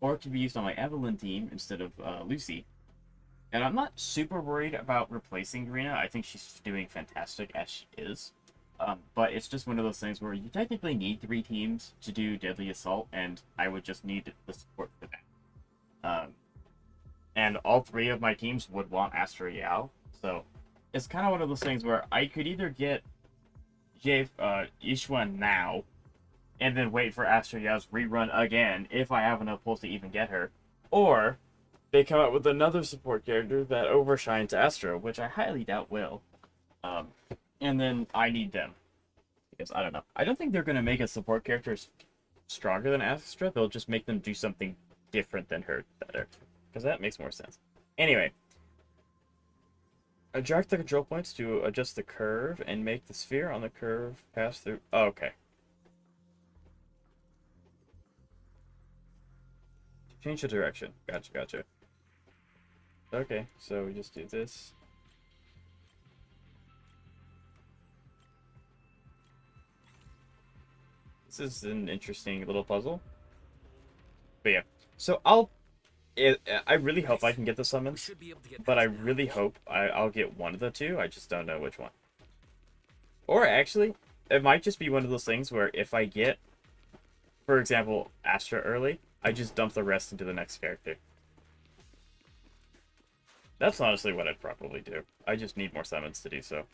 Or it could be used on my Evelyn team instead of Lucy. And I'm not super worried about replacing Rina. I think she's doing fantastic as she is. But it's just one of those things where you technically need 3 teams to do Deadly Assault, and I would just need the support for that. And all 3 of my teams would want Astra Yao, so it's kind of one of those things where I could either get Yixuan now, and then wait for Astra Yao's rerun again, if I have enough pulls to even get her, or they come out with another support character that overshines Astra, which I highly doubt will. And then I need them. Because, I don't know. I don't think they're going to make a support character stronger than Astra. They'll just make them do something different than her better. Because that makes more sense. Anyway. Drag the control points to adjust the curve and make the sphere on the curve pass through. Oh, okay. Change the direction. Gotcha, gotcha. Okay, so we just do this. This is an interesting little puzzle. But yeah. So I really hope I can get the We summons, should be able to get but I past now. really hope I'll get one of the two. I just don't know which one. Or actually, it might just be one of those things where if I get, for example, Astra early, I just dump the rest into the next character. That's honestly what I'd probably do. I just need more summons to do so.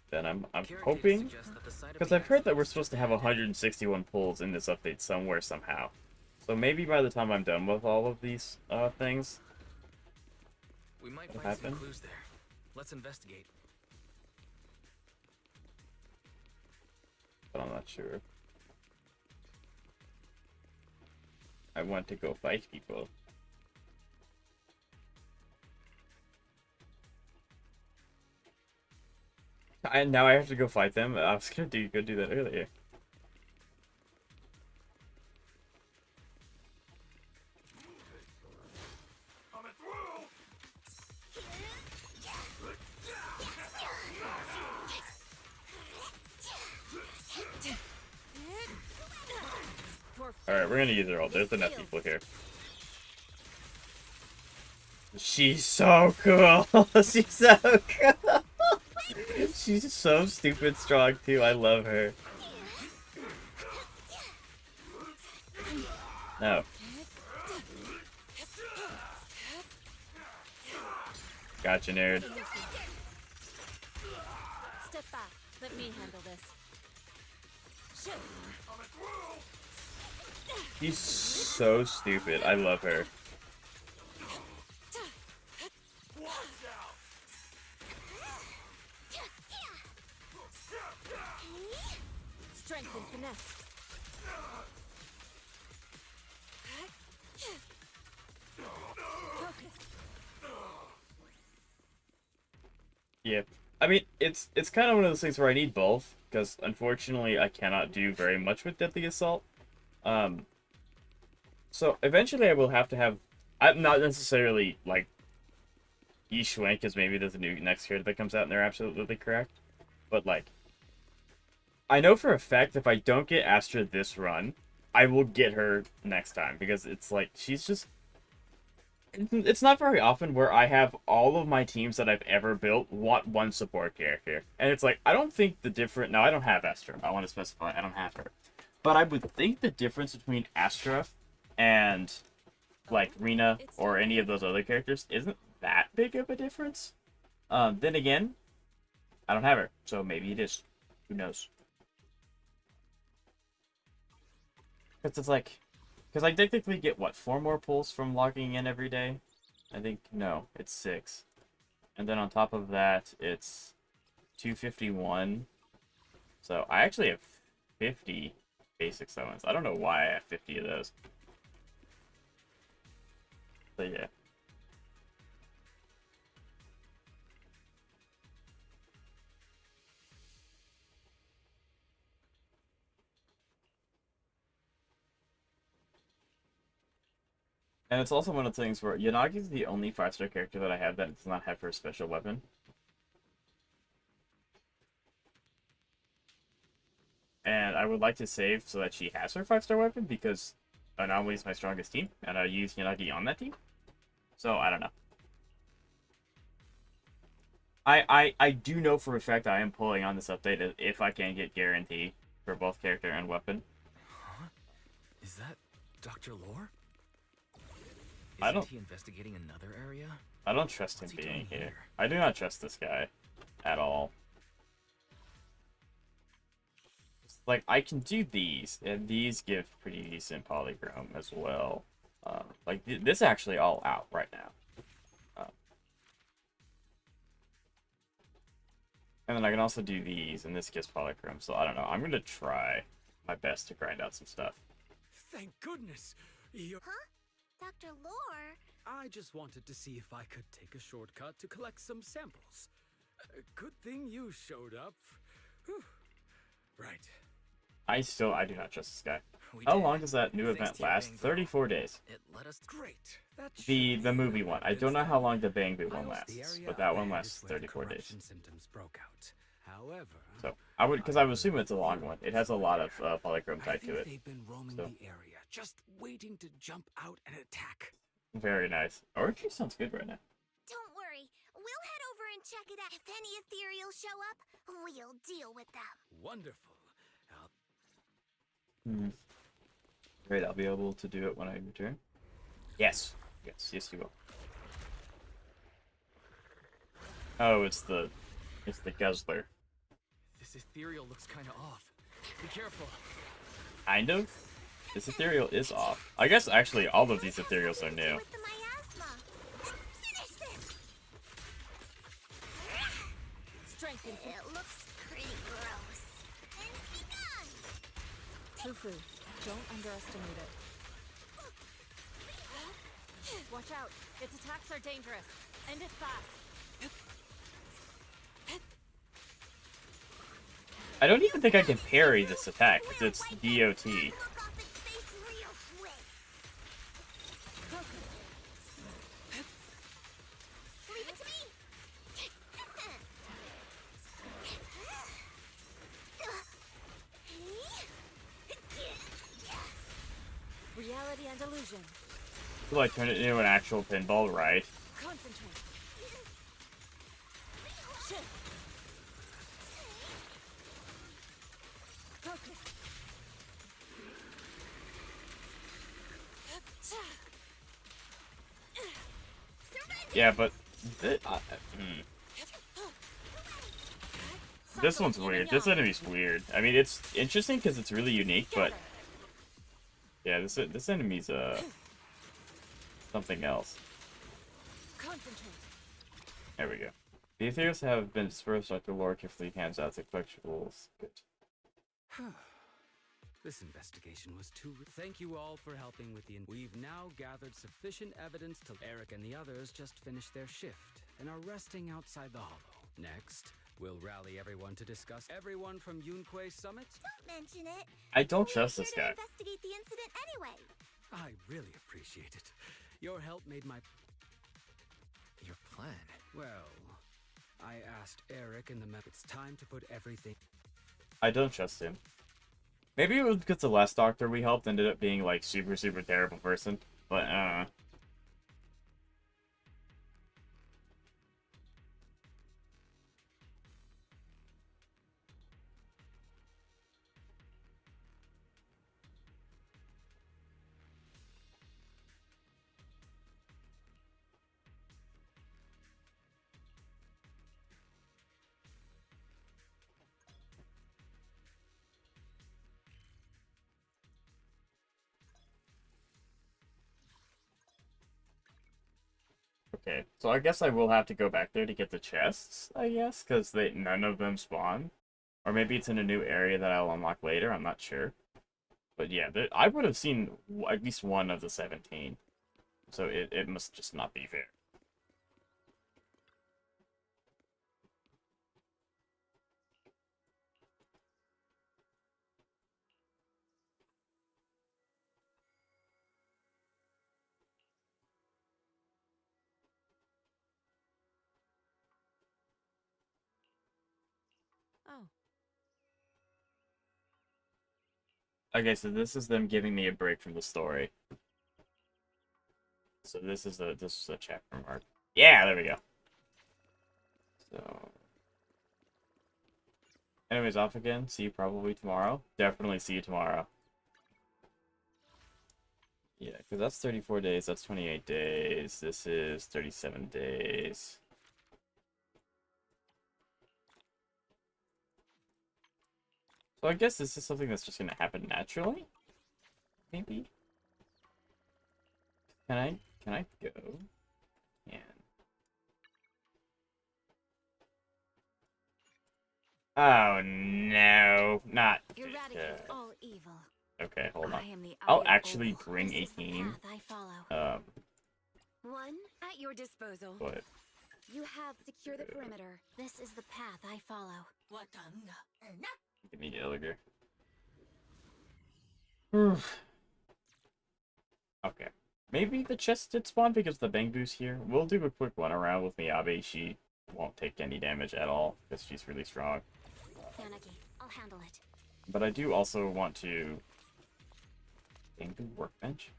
Then I'm hoping, because I've heard that we're supposed to have 161 pulls in this update somewhere somehow. So maybe by the time I'm done with all of these things, We might it'll find some happen. clues there. Let's investigate. But I'm not sure. I want to go fight people. Now I have to go fight them. I was gonna go do that earlier. Alright, we're gonna use her ult. There's enough people here. She's so cool! She's so cool! She's so stupid strong too. I love her. No. Gotcha, nerd. Step back. Let me handle this. Shit. She's so stupid. I love her. Strength and finesse. Focus. Yeah. I mean, it's kind of one of those things where I need both, because unfortunately I cannot do very much with Deadly Assault. So eventually I will have to have, I'm not necessarily like Yixuan, because maybe there's a new next character that comes out and they're absolutely correct. But like, I know for a fact if I don't get Astra this run, I will get her next time, because it's like, she's just, it's not very often where I have all of my teams that I've ever built want one support character. And it's like, I don't think the different, no, I don't have Astra. I want to specify, I don't have her. But I would think the difference between Astra and like Rena or any of those other characters isn't that big of a difference. Then again, I don't have her, so maybe it is. Who knows? Because it's like, because I technically get what, 4 more pulls from logging in every day? I think no, it's 6, and then on top of that, it's 251. So I actually have 50 basic summons. I don't know why I have 50 of those. But yeah. And it's also one of the things where Yanagi is the only 5-star character that I have that does not have her special weapon. And I would like to save so that she has her 5-star weapon, because Anomaly is my strongest team, and I use Yanagi on that team. So, I don't know. I do know for a fact I am pulling on this update if I can get guarantee for both character and weapon. Huh? Is that Dr. Lore? Isn't he investigating another area? I don't trust him What's he being doing here. I do not trust this guy at all. Like, I can do these, and these give pretty decent polychrome as well. Like, this actually all out right now. And then I can also do these, and this gives polychrome, so I don't know. I'm going to try my best to grind out some stuff. Thank goodness! Huh? Dr. Lore? I just wanted to see if I could take a shortcut to collect some samples. Good thing you showed up. Whew. Right. I do not trust this guy. How long does that new event last? 34 days. It let us Great. The movie one. I don't know how long the Bang Boo one lasts, but that one lasts 34 days. Symptoms broke out. However, So I would, because I would assume it's a long one. It has a lot of polychrome tied to it. they've been roaming So. the area just waiting to jump out and attack. Very nice. Orgy sounds good right now. Don't worry, we'll head over and check it out. If any ethereals show up, we'll deal with them. Wonderful. Great, I'll be able to do it when I return. Yes. Yes, you will. Oh, it's the guzzler. This ethereal looks kind of off. Be careful. Kind of. This ethereal is off. I guess actually all of these ethereals are new. With the miasma. Finish this. Strengthen. It looks pretty gross. And be gone. Fufu, don't underestimate it. Watch out. Its attacks are dangerous. End it fast. I don't even think I can parry this attack, because it's DOT. Look off its face real quick. Leave it to me. Reality and illusion. Will I turn it into an actual pinball, right? Concentrate. Shift. Focus. Yeah, but this one's weird. This enemy's weird. I mean, it's interesting because it's really unique, but yeah, this enemy's something else. Concentrate. There we go. The ethereals have been dispersed like the lore carefully hands out the collectibles. Good. This investigation was too... Thank you all for helping with the... We've now gathered sufficient evidence to... Eric and the others just finished their shift and are resting outside the hollow. Next, we'll rally everyone to discuss... Everyone from Yunquei Summit? Don't mention it. I don't trust this We're guy. here to investigate the incident anyway. I really appreciate it. Your help made my... Your plan? Well, I asked Eric and the Met. It's time to put everything... I don't trust him. Maybe it was because the last doctor we helped ended up being like super terrible person, but okay, so I guess I will have to go back there to get the chests, I guess, because none of them spawn. Or maybe it's in a new area that I'll unlock later, I'm not sure. But yeah, I would have seen at least one of the 17. So it must just not be fair. Oh. Okay, so this is them giving me a break from the story. So this is a chapter mark. Yeah, there we go. So anyways, off again. See you probably tomorrow. Definitely see you tomorrow. Yeah, because that's 34 days. That's 28 days. This is 37 days. So I guess this is something that's just gonna happen naturally? Maybe? Can I go? Yeah. Oh no, not Eradicate all evil. Okay, hold on. I am the I'll Eye of actually Ol. bring This a is the team. path I follow. One at your disposal. But You have secure the perimeter. This is the path I follow. give me Illiger. Okay. Maybe the chest did spawn because the Bangbu's here. We'll do a quick one around with Miyabi. She won't take any damage at all because she's really strong. Yanagi, I'll handle it. But I do also want to Bamboo workbench.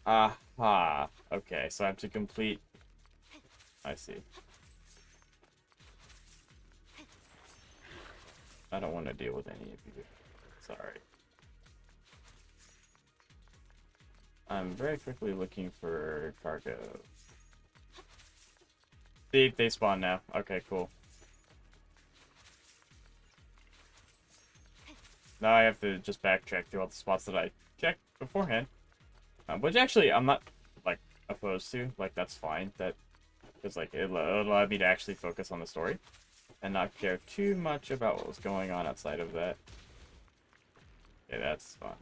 Aha. Okay, so I have to complete... I see. I don't want to deal with any of you. Sorry. I'm very quickly looking for cargo. See, they spawn now. Okay, cool. Now I have to just backtrack through all the spots that I checked beforehand. Which actually, I'm not, like, opposed to. Like, that's fine. Because, like, it allowed me to actually focus on the story. And not care too much about what was going on outside of that. Okay, that's fun.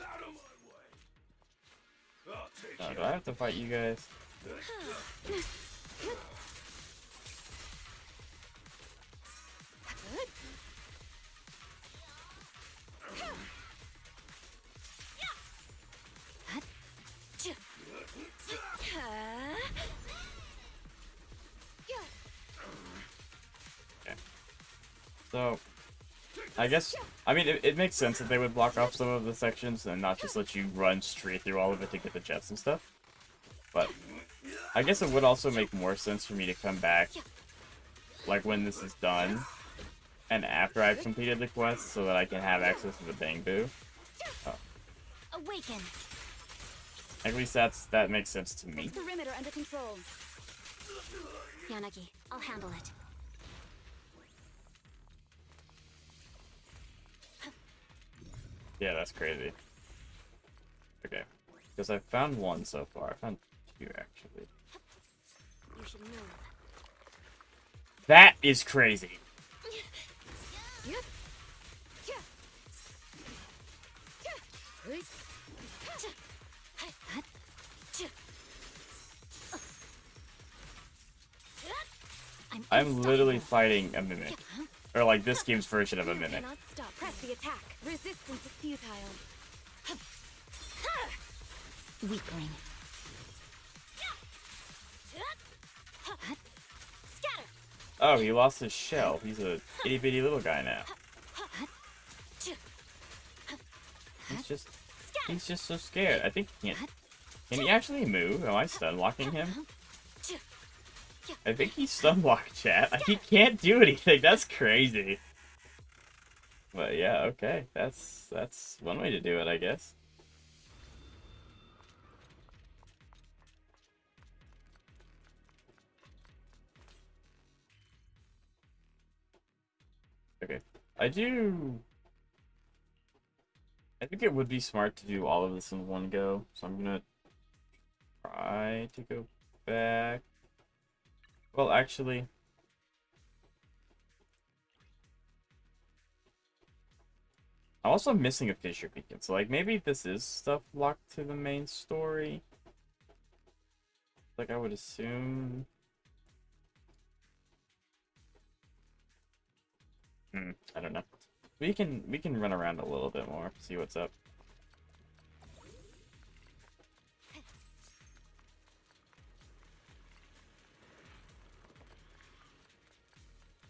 Out of my way. I'll take Do I have to fight you guys? Okay. So, I guess, I mean, it makes sense that they would block off some of the sections and not just let you run straight through all of it to get the chests and stuff. But, I guess it would also make more sense for me to come back, like, when this is done, and after I've completed the quest, so that I can have access to the Bamboo. Oh. Awaken. At least that makes sense to me. Perimeter under control. Yanagi, I'll handle it. Yeah, that's crazy. Okay. Because I found one so far. I found two, actually. You should move. That is crazy. I'm literally fighting a mimic. Or like this game's version of a mimic. Cannot stop. Press the attack. Resistance is futile. Weakling. Scatter. Oh, he lost his shell. He's a itty bitty little guy now. He's just so scared. I think he can't. Can he actually move? Am I stun locking him? I think he's stun blocked, chat. He can't do anything. That's crazy. But yeah, okay. That's one way to do it, I guess. Okay. I think it would be smart to do all of this in one go, so I'm gonna try to go back. Well, actually, I'm also missing a fissure beacon, so like maybe this is stuff locked to the main story. Like I would assume. I don't know. We can run around a little bit more, see what's up.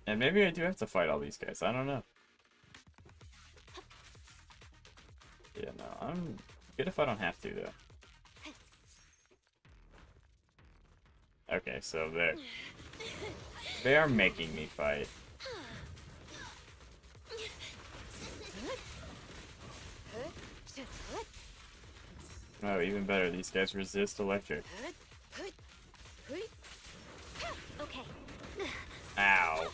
And maybe I do have to fight all these guys. I don't know. Yeah, no, I'm good if I don't have to, though. Okay, so they are making me fight. Oh, even better, these guys resist electric. Okay. Ow.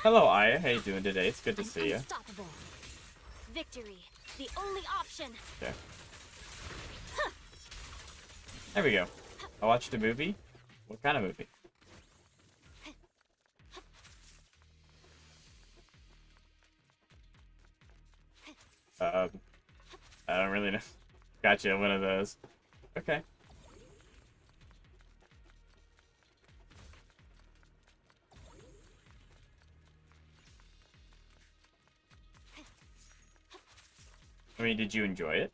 Hello, Aya. How you doing today? It's good to see you. Unstoppable. Victory, the only option. Okay. There we go. I watched a movie. What kind of movie? I don't really know. Gotcha, one of those. Okay. I mean, did you enjoy it?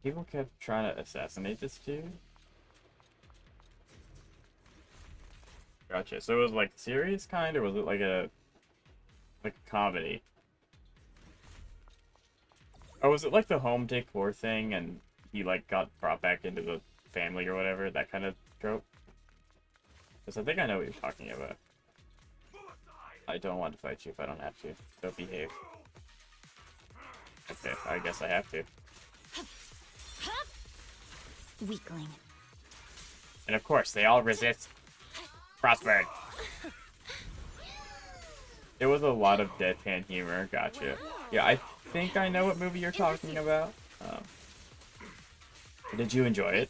People kept trying to assassinate this dude? Gotcha. So it was like serious kind, or was it like a comedy? Or was it like the home decor thing and he like got brought back into the family or whatever, that kind of trope? Because I think I know what you're talking about. I don't want to fight you if I don't have to. Don't behave. Okay, I guess I have to. Weakling. And of course, they all resist Frostburn. It was a lot of deadpan humor. Gotcha. Yeah, I think I know what movie you're talking about. Did you enjoy it?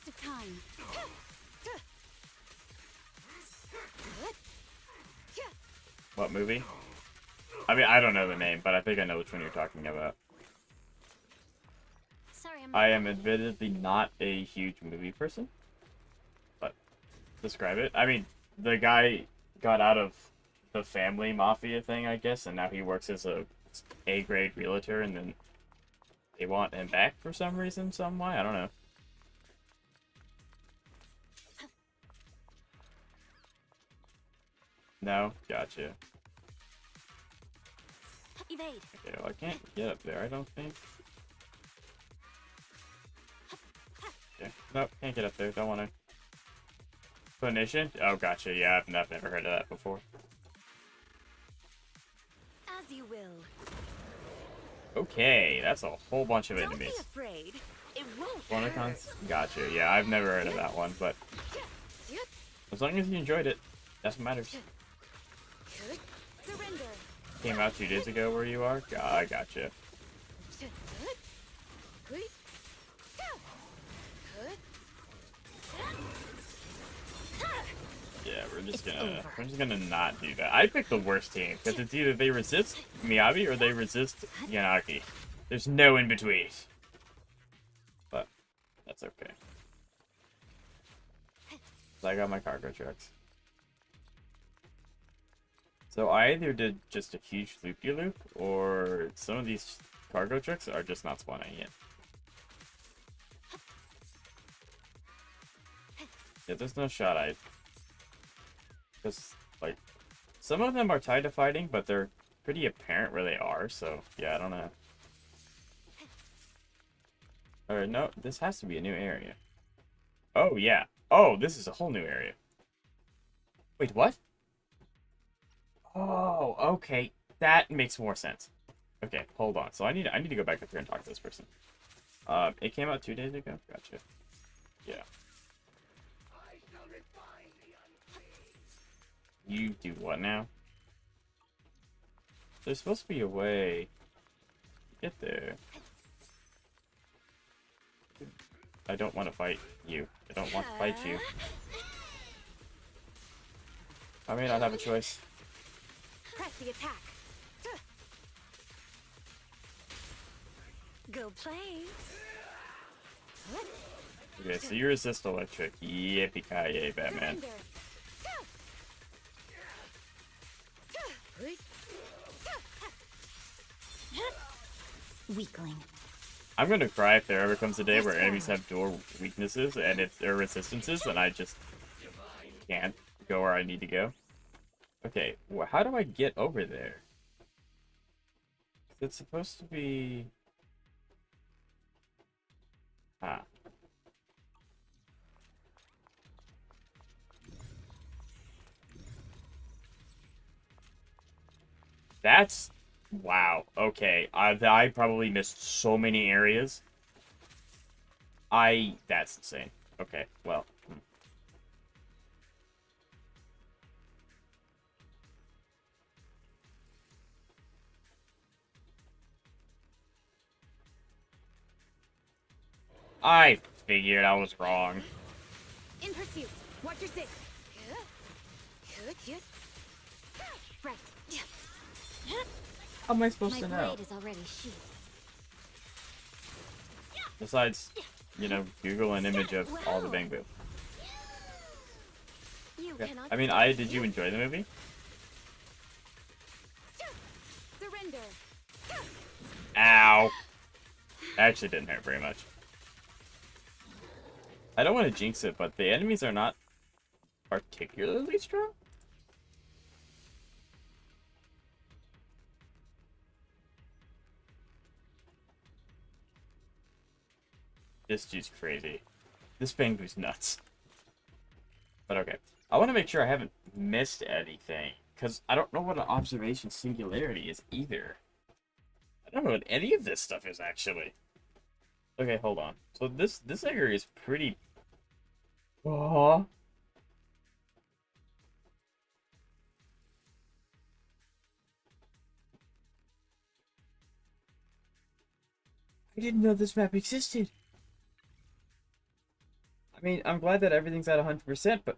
What movie? I mean, I don't know the name, but I think I know which one you're talking about. Sorry, I am admittedly not a huge movie person, but describe it. I mean, the guy got out of the family mafia thing, I guess, and now he works as a A-grade realtor, and then they want him back for some reason, some way. I don't know. No? Gotcha. Evade. Okay, well, I can't get up there, I don't think. Okay. Nope, can't get up there. Don't want to. Clinician? Oh, gotcha. Yeah, I've never heard of that before. As you will. Okay, that's a whole bunch of Don't enemies. be afraid. It won't Bonacons? hurt. Gotcha. Yeah, I've never heard of that one, but as long as you enjoyed it, that's what matters. Surrender. Came out 2 days ago where you are? I gotcha. Yeah, we're just gonna not do that. I picked the worst team, because it's either they resist Miyabi or they resist Yanagi. There's no in between. But that's okay. So I got my cargo trucks. So I either did just a huge loop-de-loop, or some of these cargo trucks are just not spawning yet. Yeah, there's no shot because, like, some of them are tied to fighting, but they're pretty apparent where they are, so, yeah, I don't know. Or, no, this has to be a new area. Oh, yeah. Oh, this is a whole new area. Wait, what? Oh, okay. That makes more sense. Okay, hold on. So I need to go back up here and talk to this person. It came out 2 days ago? Gotcha. Yeah. You do what now? There's supposed to be a way to get there. I don't want to fight you. I don't want to fight you. I may not have a choice. Press the attack. Go play. Okay, so you resist electric. Yippee-ki-yay, Batman. Weakling. I'm gonna cry if there ever comes a day where enemies have dual weaknesses and it's their resistances, and I just can't go where I need to go. Okay, well, how do I get over there? It's supposed to be... Ah. That's... Wow, okay. I probably missed so many areas. That's insane. Okay, well... I figured I was wrong. In pursuit. Watch your six. Right. How am I supposed to My know? blade is already sheathed. Besides, you know, Google an image of all the Bangbu. You Yeah. cannot I mean, stop did me. you enjoy the movie? Surrender. Ow! Actually didn't hurt very much. I don't want to jinx it, but the enemies are not particularly strong. This dude's crazy. This Bangbu's nuts. But okay. I want to make sure I haven't missed anything, because I don't know what an observation singularity is either. I don't know what any of this stuff is, actually. Okay, hold on. So this area is pretty... Oh. I didn't know this map existed. I mean, I'm glad that everything's at 100%, but...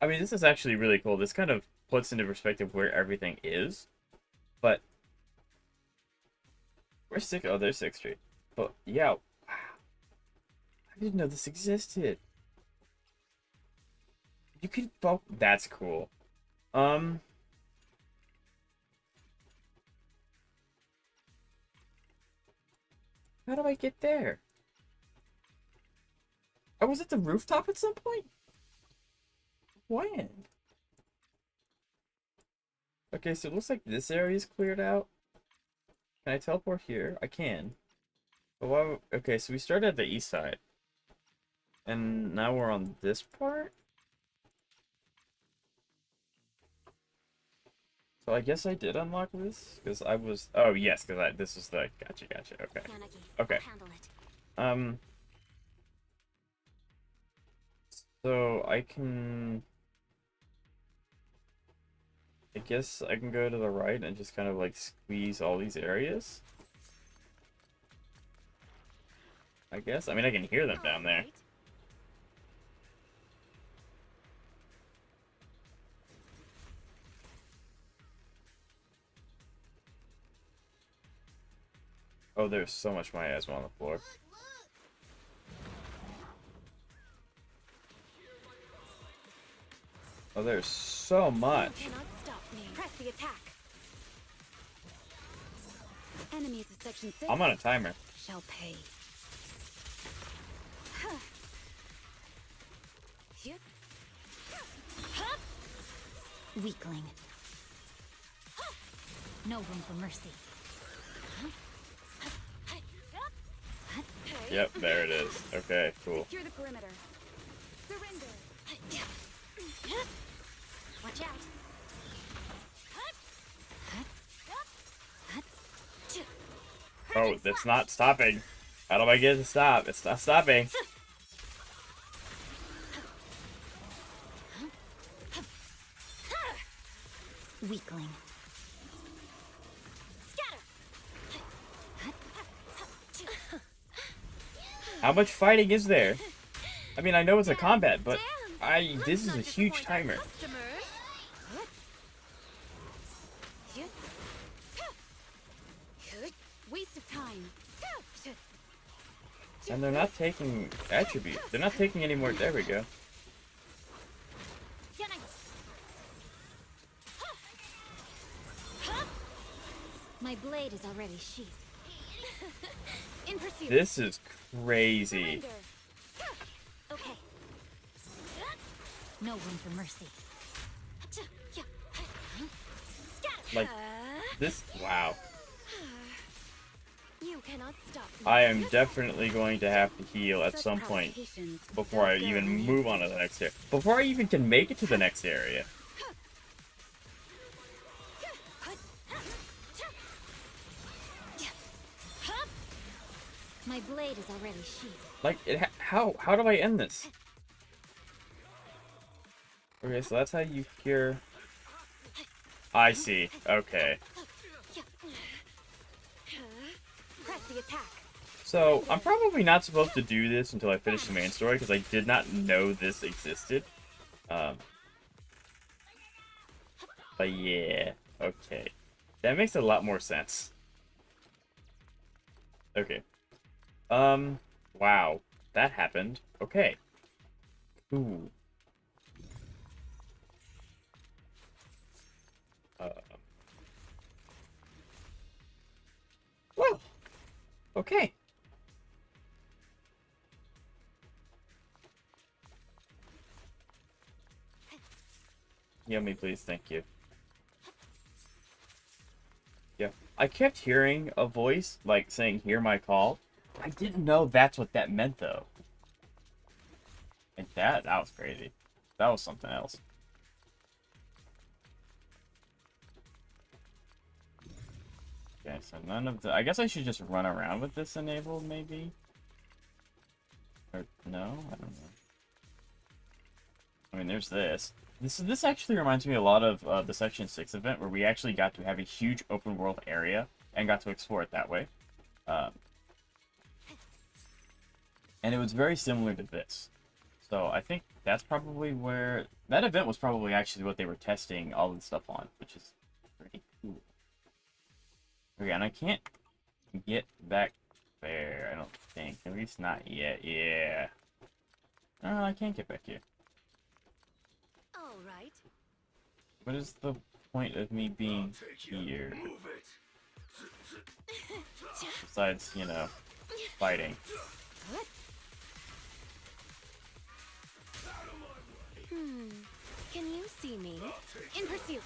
I mean, this is actually really cool. This kind of puts into perspective where everything is. But... Where's 6th? Oh, there's 6th Street. But, yeah. Wow. I didn't know this existed. You can... Oh, that's cool. How do I get there? I was at the rooftop at some point? When? Okay, so it looks like this area is cleared out. Can I teleport here? I can. But why? Okay, so we started at the east side. And now we're on this part? So I guess I did unlock this? Because I was... Oh, yes, because this is the... Gotcha. Okay. Okay. So I can... I guess I can go to the right and just kind of like squeeze all these areas. I guess. I mean, I can hear them down there. Oh, there's so much miasma on the floor. Oh, there's so much. You cannot stop me. Press the attack. Enemies of section 6 I'm on a timer. shall pay. Weakling. No room for mercy. Yep, there it is. Okay, cool. Secure the perimeter. Surrender. Watch out. Oh, that's not stopping. How do I get it to stop? It's not stopping. Weakling. How much fighting is there? I mean, I know it's a combat, but this is a huge timer. Waste of time. And they're not taking attributes. They're not taking any more. There we go. My blade is already sheathed. In pursuit. This is crazy. Surrender. Okay. No room for mercy. Like, this, wow. You cannot stop me. I am definitely going to have to heal at some point before I even move on to the next area. Before I even can make it to the next area. My blade is already sheathed. Like, how do I end this? Okay, so that's how you cure... I see. Okay. Press the attack. So, I'm probably not supposed to do this until I finish the main story, because I did not know this existed. But yeah, okay. That makes a lot more sense. Okay. Wow. That happened. Okay. Ooh. Well. Okay. Heal me, please. Thank you. Yeah. I kept hearing a voice, like, saying, hear my call. I didn't know that's what that meant, though. And that was crazy. That was something else. Okay, so none of the... I guess I should just run around with this enabled, maybe? Or, no? I don't know. I mean, there's this. This actually reminds me a lot of the Section 6 event, where we actually got to have a huge open world area, and got to explore it that way. And it was very similar to this. So I think that's probably where... That event was probably actually what they were testing all the stuff on, which is pretty cool. Okay, and I can't get back there, I don't think. At least not yet. Yeah. No, I can't get back here. All right. What is the point of me being here? Besides, you know, fighting. Can you see me? In pursuit.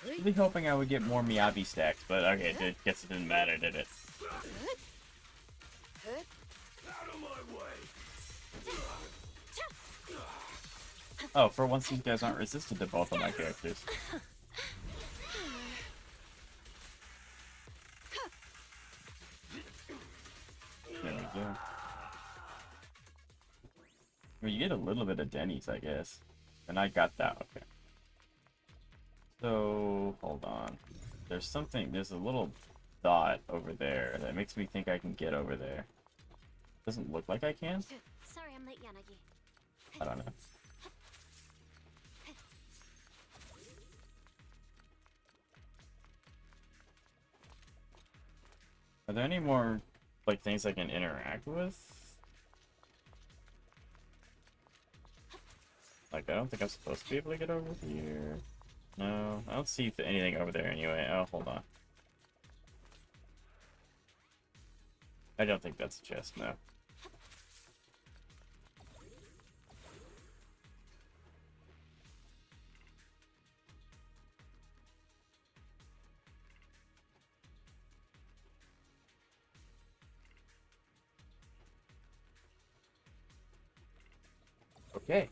Really hoping I would get more Miyabi stacks, but okay, guess it didn't matter, did it? Oh, for once these guys aren't resistant to both of my characters. There we go. Well, you get a little bit of Denny's, I guess. And I got that, okay. So, hold on. There's a little dot over there that makes me think I can get over there. Doesn't look like I can? Sorry, I'm late, Yanagi. I don't know. Are there any more, like, things I can interact with? Like, I don't think I'm supposed to be able to get over here. No, I don't see anything over there anyway. Oh, hold on. I don't think that's a chest, no. Okay.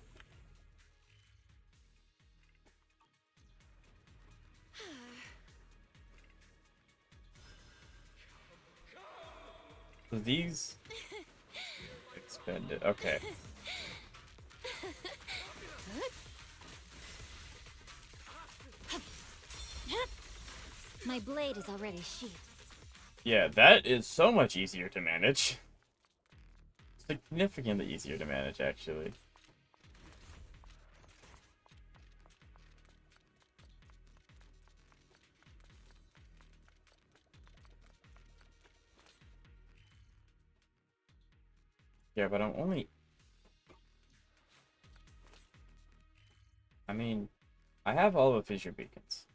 So these expended. Okay. My blade is already sheathed. Yeah, that is so much easier to manage. Significantly easier to manage, actually. Yeah, but I'm only... I mean, I have all the fissure beacons.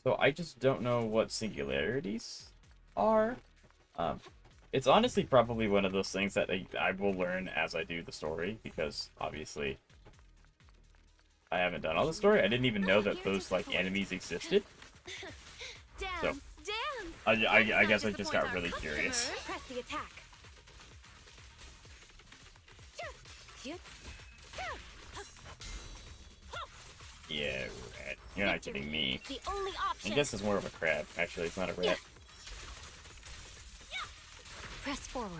So I just don't know what singularities are. It's honestly probably one of those things that I will learn as I do the story, because obviously I haven't done all the story. I didn't even know that those, like, enemies existed. So, I guess I just got really curious. Press the attack. Yeah, rat. You're not kidding me. The only option. I guess it's more of a crab. Actually, it's not a rat. Press forward.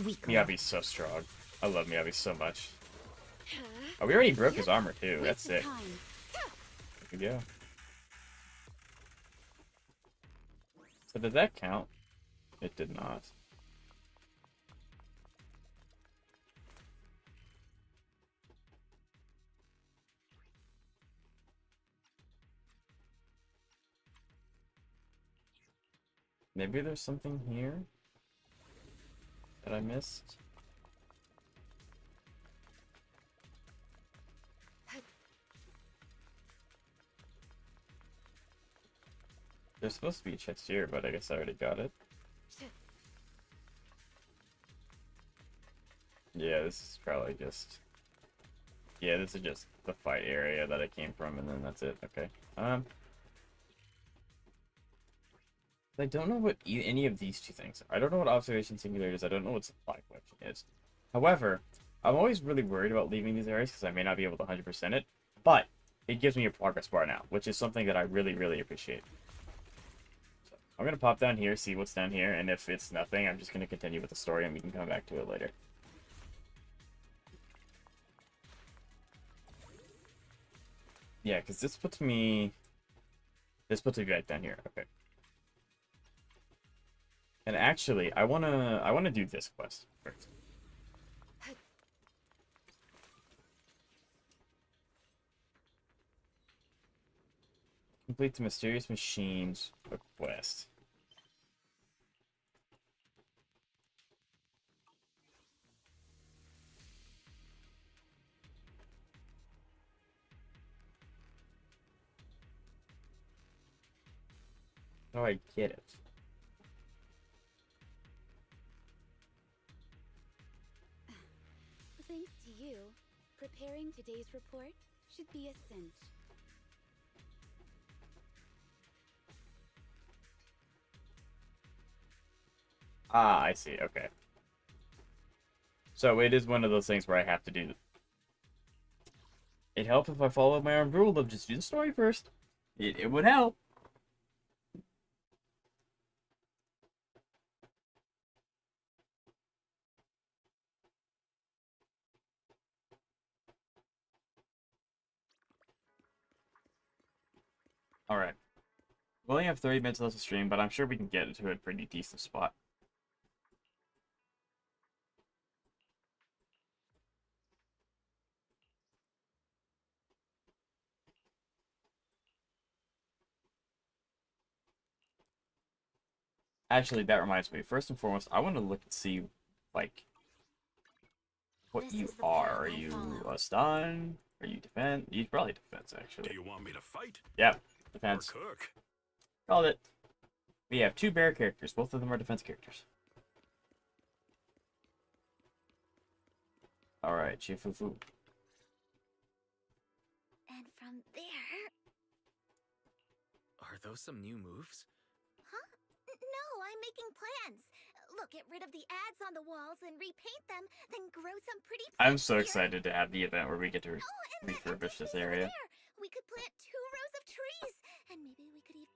Weak. Miyabi's so strong. I love Miyabi so much. Oh, we already broke his armor too. That's sick. There we go. So did that count? It did not. Maybe there's something here that I missed. There's supposed to be a chest here, but I guess I already got it. Yeah, this is probably just... Yeah, this is just the fight area that I came from, and then that's it. Okay. I don't know what any of these two things are. I don't know what observation singular is. I don't know what supply collection is. However, I'm always really worried about leaving these areas because I may not be able to 100% it, but it gives me a progress bar now, which is something that I really, really appreciate. So I'm going to pop down here, see what's down here, and if it's nothing, I'm just going to continue with the story and we can come back to it later. Yeah, because this puts me back down here. Okay. And actually, I wanna do this quest first. Complete the mysterious machines quest. How do I get it? Thanks to you, preparing today's report should be a cinch. Ah, I see. Okay. So it is one of those things where I have to do. It'd help if I followed my own rule of just do the story first. It would help. Alright. We only have 30 minutes left to stream, but I'm sure we can get it to a pretty decent spot. Actually, that reminds me. First and foremost, I want to look and see, like, what you are. Are you a stun? Are you defense? You're probably defense, actually. Do you want me to fight? Yep, defense. Or cook? Called it. We have 2 bear characters. Both of them are defense characters. Alright, Chifufu. And from there... Are those some new moves? Huh? No, I'm making plans. Look, get rid of the ads on the walls and repaint them, then grow some pretty plants. I'm so excited to have the event where we get to refurbish this area. We could plant 2 rows of trees, and maybe we could even...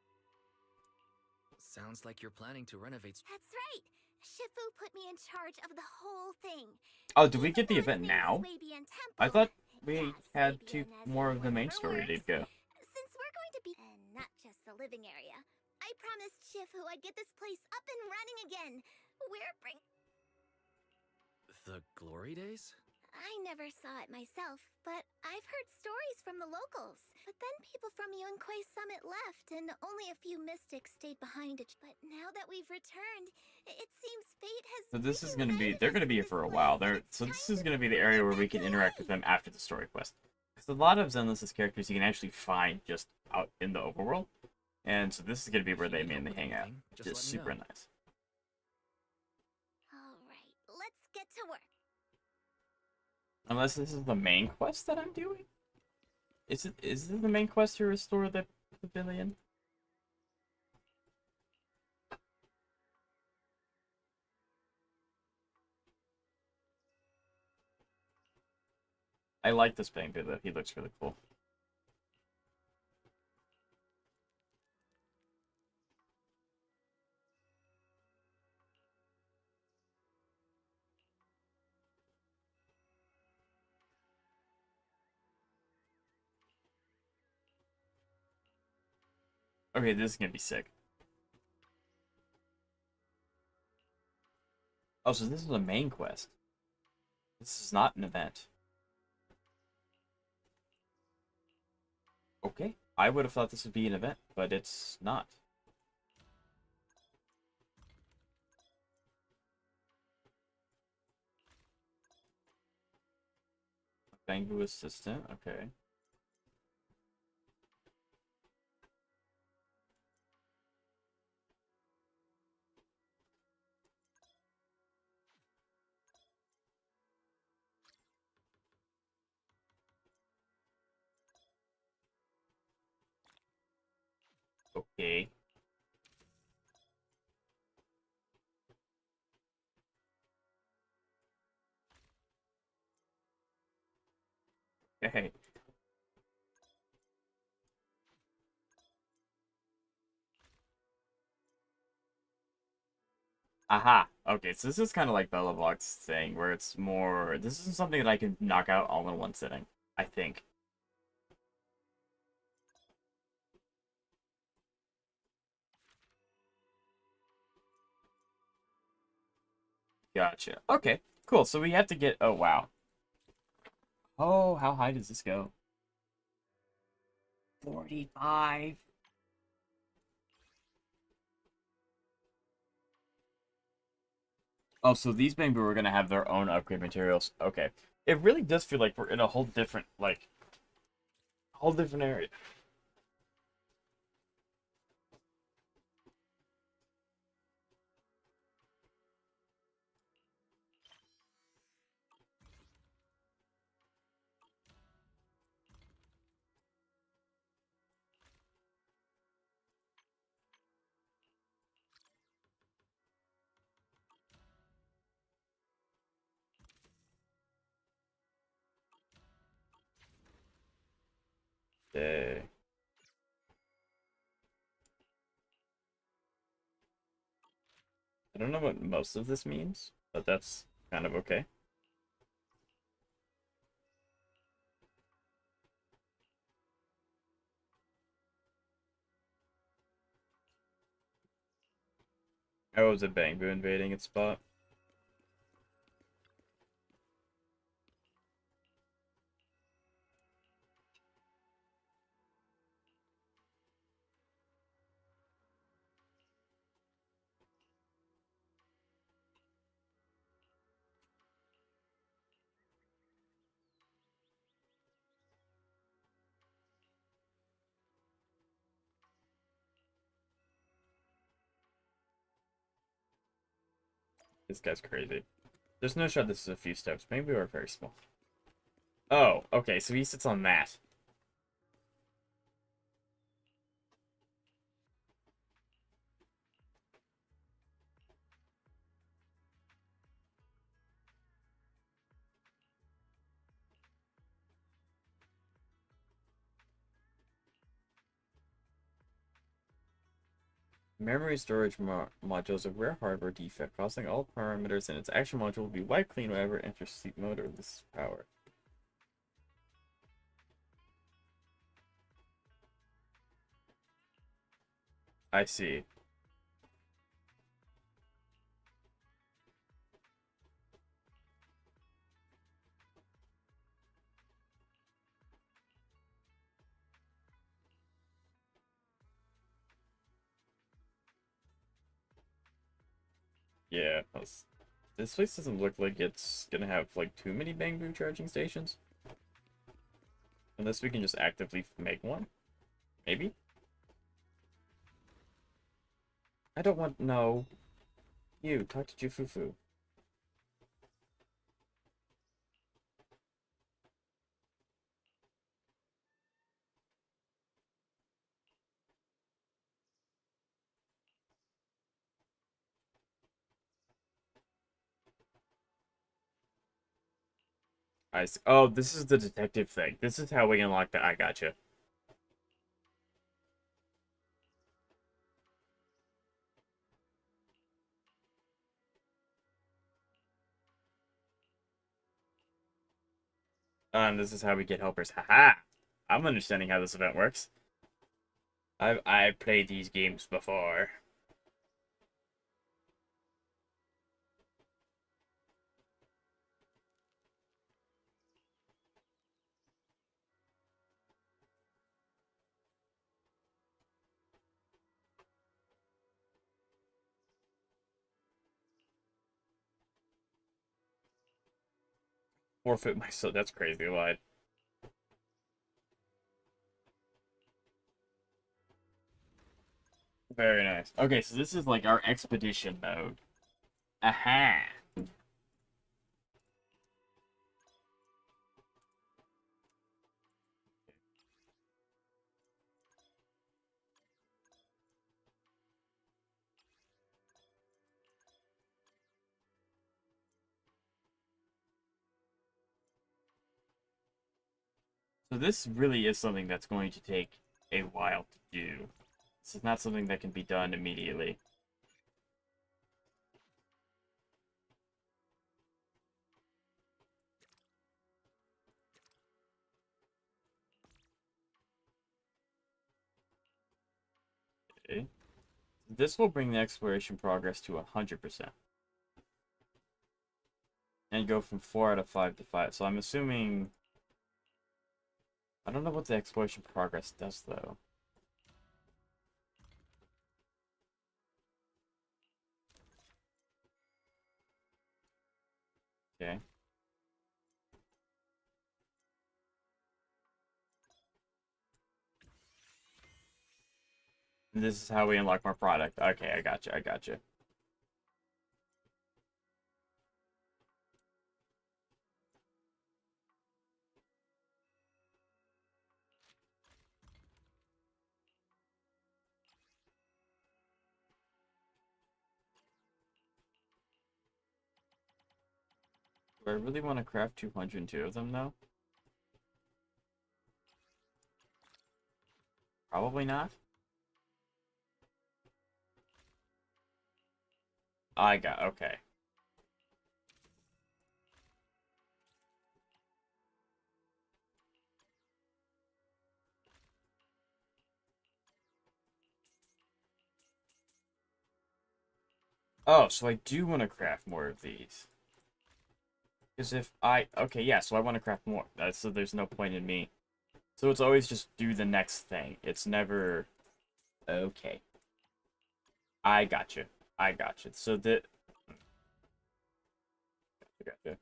Sounds like you're planning to renovate. That's right. Shifu put me in charge of the whole thing. Oh, do we get the event now? I thought we had 2 more of the main story to go. Since we're going to be... And not just the living area. I promised Shifu I'd get this place up and running again. The glory days? I never saw it myself, but I've heard stories from the locals. But then people from Yunquei Summit left, and only a few mystics stayed behind it. But now that we've returned, it seems fate has... So this is going to be... They're going to be here for a while. So this is going to be the area where we can interact with them after the story quest. Because a lot of Zenless's characters you can actually find just out in the overworld. And so this is going to be where they mainly hang out. Just super nice. Alright, let's get to work. Unless this is the main quest that I'm doing? Is it the main quest to restore the pavilion? I like this painter though, he looks really cool. Okay, this is gonna be sick. Oh, so this is a main quest. This is not an event. Okay. I would have thought this would be an event, but it's not. Bamboo assistant, okay. Okay. Hey. Aha. Okay, so this is kind of like Bellavoc's thing, where it's more... This isn't something that I can knock out all in one sitting, I think. Gotcha. Okay, cool. So we have to get... Oh, wow. Oh, how high does this go? 45. Oh, so these bamboo are gonna have their own upgrade materials. Okay. It really does feel like we're in a whole different, like, whole different area. I don't know what most of this means, but that's kind of okay. Oh, was it bamboo invading its spot? This guy's crazy. There's no shot this is a few steps. Maybe we're very small. Oh, okay, so he sits on that. Memory storage module is a rare hardware defect, causing all parameters in its action module will be wiped clean whenever it enters sleep mode or this power. I see. Yeah, this place doesn't look like it's gonna have like too many bamboo charging stations. Unless we can just actively make one. Maybe? I don't want... No. You, talk to Jufufu. I see. Oh, this is the detective thing. This is how we unlock that. I gotcha. And this is how we get helpers. Haha! I'm understanding how this event works. I've played these games before. Forfeit myself. That's crazy. Lied. Very nice. Okay, so this is like our expedition mode. Aha! So this really is something that's going to take a while to do. This is not something that can be done immediately. Okay. This will bring the exploration progress to 100%. And go from 4 out of 5 to 5. So I'm assuming... I don't know what the exploration progress does, though. Okay. And this is how we unlock more product. Okay, I got you. I got you. Do I really want to craft 202 of them, though? Probably not. I got... Okay. Oh, so I do want to craft more of these. Because if I... Okay, yeah, so I want to craft more. So there's no point in me. So it's always just do the next thing. It's never... Okay. I got you. I got you. So the... Gotcha.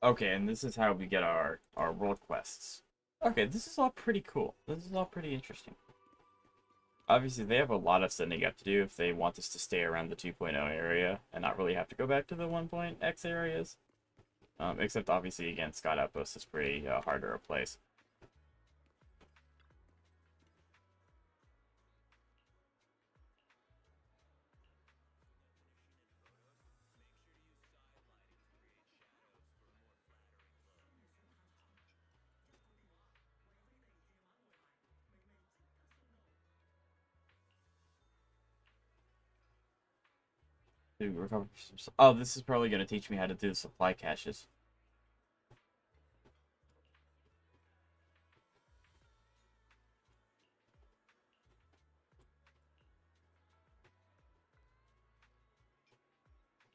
Okay, and this is how we get our world quests. Okay, this is all pretty cool. This is all pretty interesting. Obviously, they have a lot of setting up to do if they want us to stay around the 2.0 area and not really have to go back to the 1.x areas. Except, obviously, again, Scott Outpost is pretty hard to replace. To recover some... Oh, this is probably going to teach me how to do the supply caches.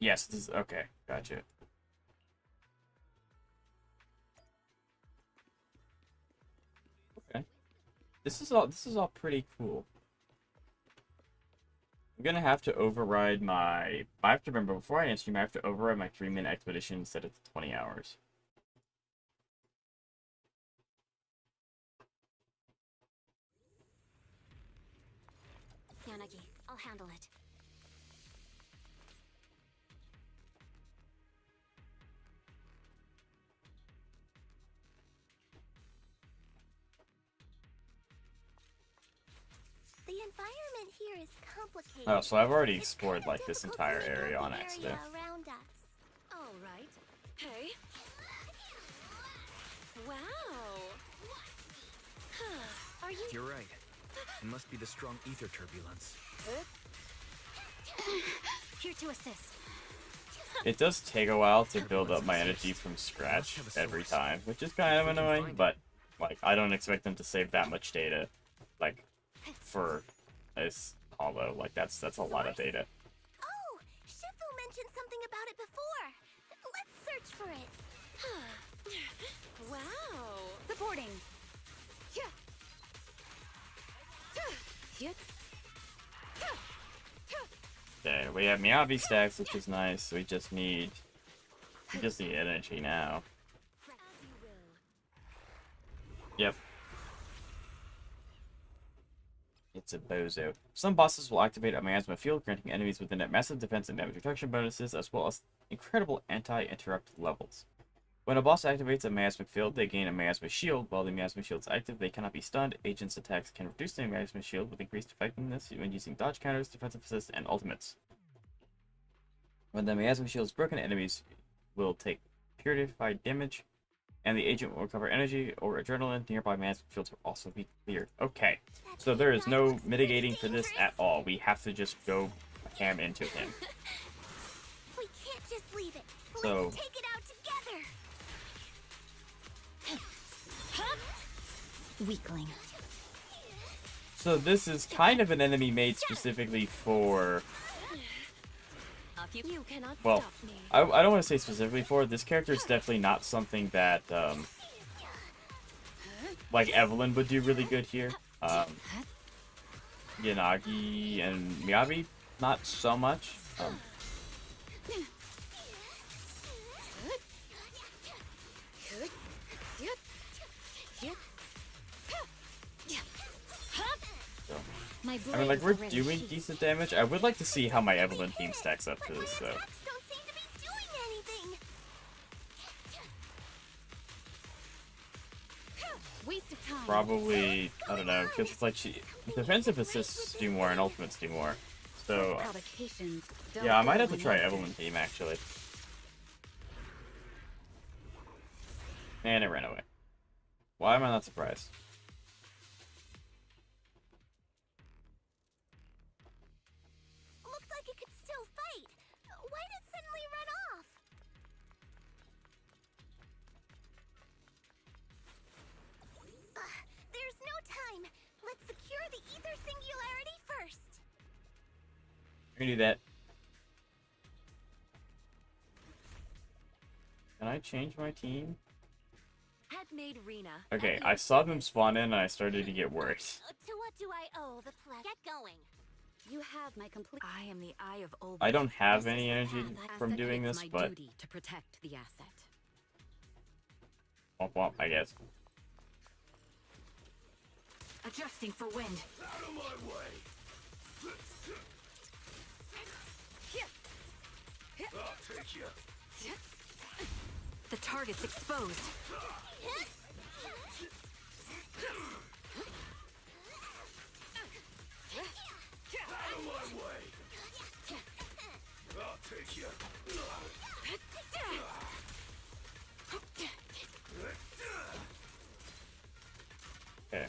Yes, this is... Okay, gotcha. Okay. This is all pretty cool. I'm gonna have to override my... I have to remember, before I answer you, I have to override my 3-minute expedition instead of 20 hours. Yanagi, I'll handle it. The environment here is complicated. Oh, so I've already explored, like, this entire area on accident. Around us. All right. Hey. Wow. Are you... You're right. It must be the strong ether turbulence. Here to assist. It does take a while to build up my energy from scratch every time, which is kind of annoying, but Like, I don't expect them to save that much data, like, for this hollow. Like, that's a lot of data. Oh, Shifu mentioned something about it before. Let's search for it. Wow. Supporting. Okay, we have Miyabi stacks, which is nice. We just need energy now. Yep. It's a bozo. Some bosses will activate a miasma field, granting enemies within it massive defense and damage reduction bonuses, as well as incredible anti-interrupt levels. When a boss activates a miasmic field, they gain a miasma shield. While the miasma shield is active, they cannot be stunned. Agents' attacks can reduce the miasma shield with increased effectiveness when using dodge counters, defensive assists, and ultimates. When the miasma shield is broken, enemies will take purified damage, and the agent will recover energy or adrenaline. Nearby miasma fields will also be cleared. Okay, so there is no mitigating for this at all. We have to just go ham into him. We can't just leave it. So, Let's take it out together. Weakling. So this is kind of an enemy made specifically for... You cannot Well, stop me. I don't want to say specifically for. This character is definitely not something that, like Evelyn would do really good here. Yanagi and Miyabi, not so much. My I mean, like, we're doing decent damage. I would like to see how my Evelyn team stacks up to this, though. Don't seem to be doing anything. Waste of time. Probably, I don't know, because it's like defensive assists do more and ultimates do more. So, yeah, I might have to try Evelyn team, actually. And it ran away. Why am I not surprised? Looked like it could still fight. Why did it suddenly run off? There's no time. Let's secure the ether singularity first. I can do that. Can I change my team? Had made Rena. Okay, I saw them spawn in and I started to get worried. To what do I owe the play? Get going. You have my complete. I am the eye of Obed. I don't have any energy from doing this, my but duty to protect the asset. womp womp, I guess. Adjusting for wind. Out of my way! I'll take you. The target's exposed. Out of my way! I'll take you. Okay.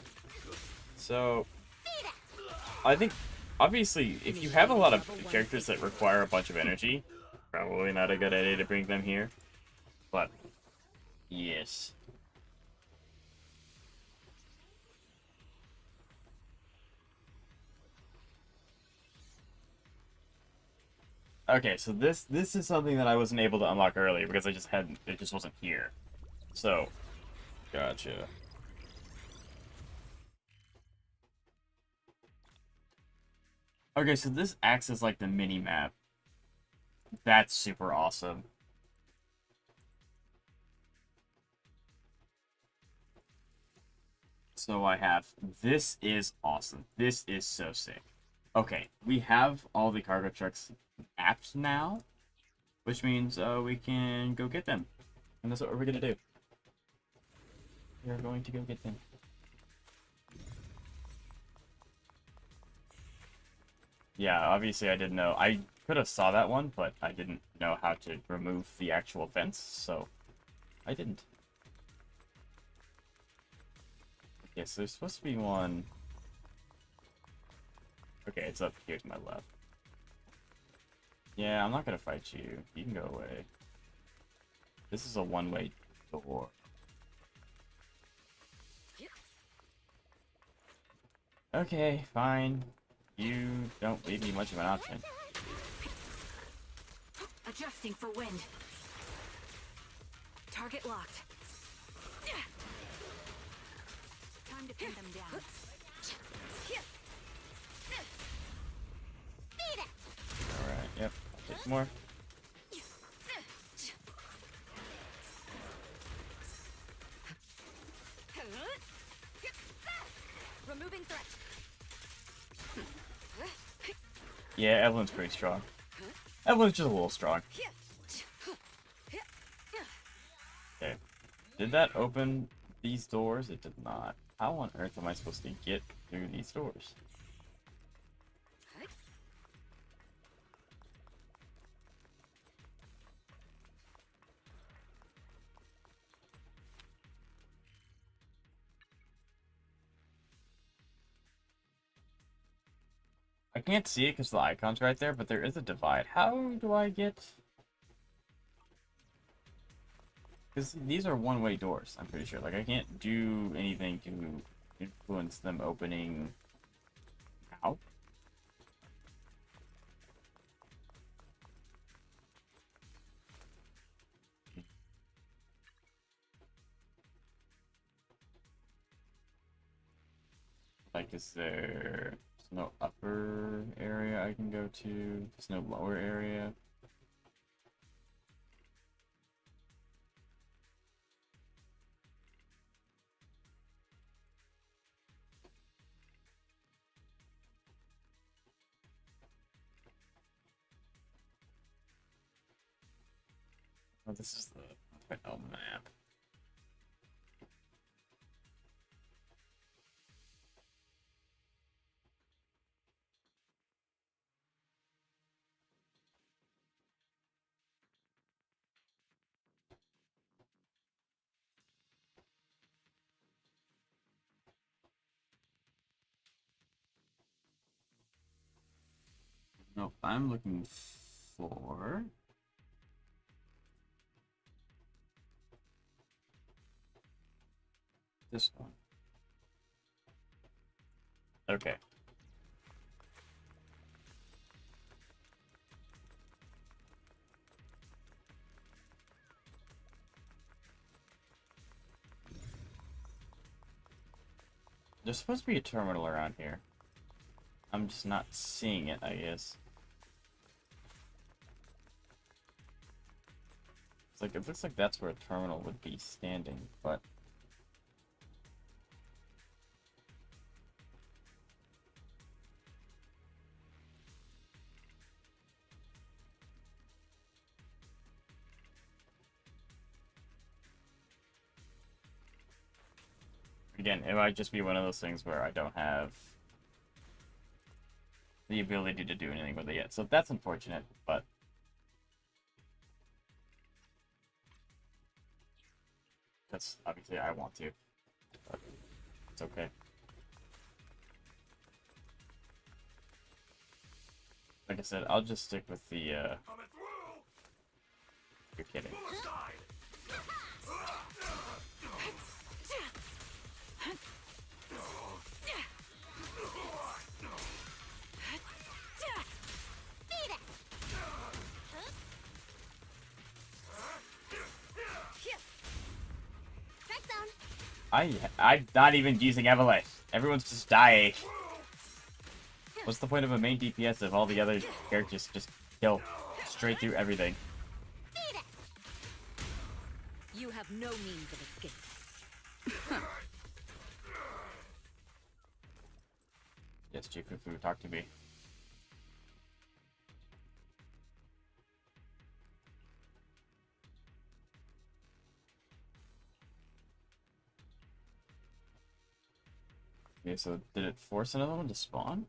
So, I think, obviously, if you have a lot of characters that require a bunch of energy, probably not a good idea to bring them here. But, yes. Okay, so this is something that I wasn't able to unlock earlier because it just wasn't here. So, gotcha. Okay, so this acts as like the mini map. That's super awesome. So I have, this is awesome. This is so sick. Okay, we have all the cargo trucks apps now, which means we can go get them. And that's what we're gonna do. We are going to go get them. Yeah, obviously I didn't know. I could have saw that one, but I didn't know how to remove the actual fence, so I didn't. Okay, so there's supposed to be one. Okay, it's up here to my left. Yeah, I'm not gonna fight you. You can go away. This is a one-way door. Okay, fine. You don't leave me much of an option. Adjusting for wind. Target locked. Time to pin them down. Alright, yep. I'll take more. Removing threat. Yeah, Evelyn's pretty strong. Evelyn's just a little strong. Okay. Did that open these doors? It did not. How on earth am I supposed to get through these doors? I can't see it because the icon's right there, but there is a divide. How do I get... Because these are one-way doors, I'm pretty sure. Like, I can't do anything to influence them opening out. Like, is there... There's no upper area I can go to? There's no lower area? Oh, this is the map. No, I'm looking for... this one. Okay. There's supposed to be a terminal around here. I'm just not seeing it, I guess. It's like, it looks like that's where a terminal would be standing, but... Again, it might just be one of those things where I don't have the ability to do anything with it yet. So that's unfortunate, but... That's obviously I want to, but it's okay. Like I said, I'll just stick with the, You're kidding. I'm not even using Evelyn. Everyone's just dying. What's the point of a main DPS if all the other characters just kill straight through everything? You have no means of escape. Yes, Chifufu, talk to me. Okay, so did it force another one to spawn?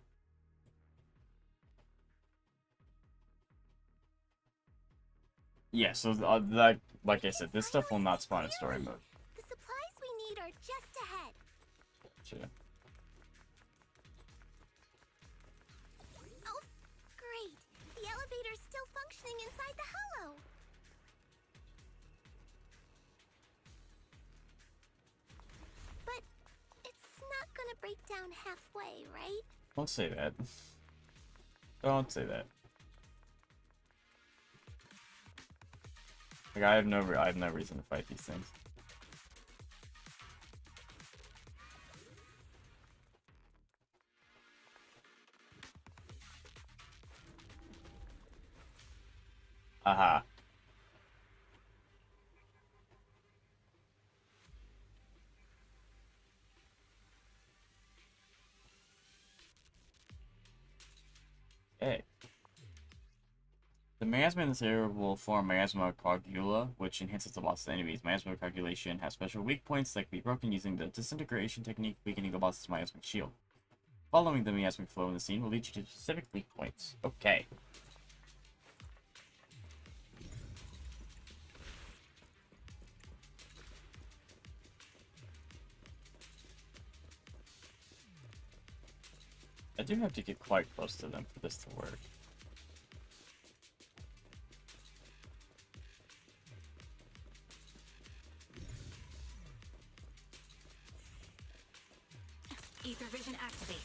Yeah, so like I said, this stuff will not spawn in story mode. The supplies we need are just ahead. Gotcha. Oh, great. The elevator's still functioning inside the hollow. But it's not gonna break down halfway, right? Don't say that. Don't say that. Like I have no reason to fight these things. Aha. Okay. The miasma in this area will form miasma coagula, which enhances the boss's enemies. Miasma coagulation has special weak points that can be broken using the disintegration technique, weakening the boss's miasmic shield. Following the miasmic flow in the scene will lead you to specific weak points. Okay. I do have to get quite close to them for this to work. Ether vision activate.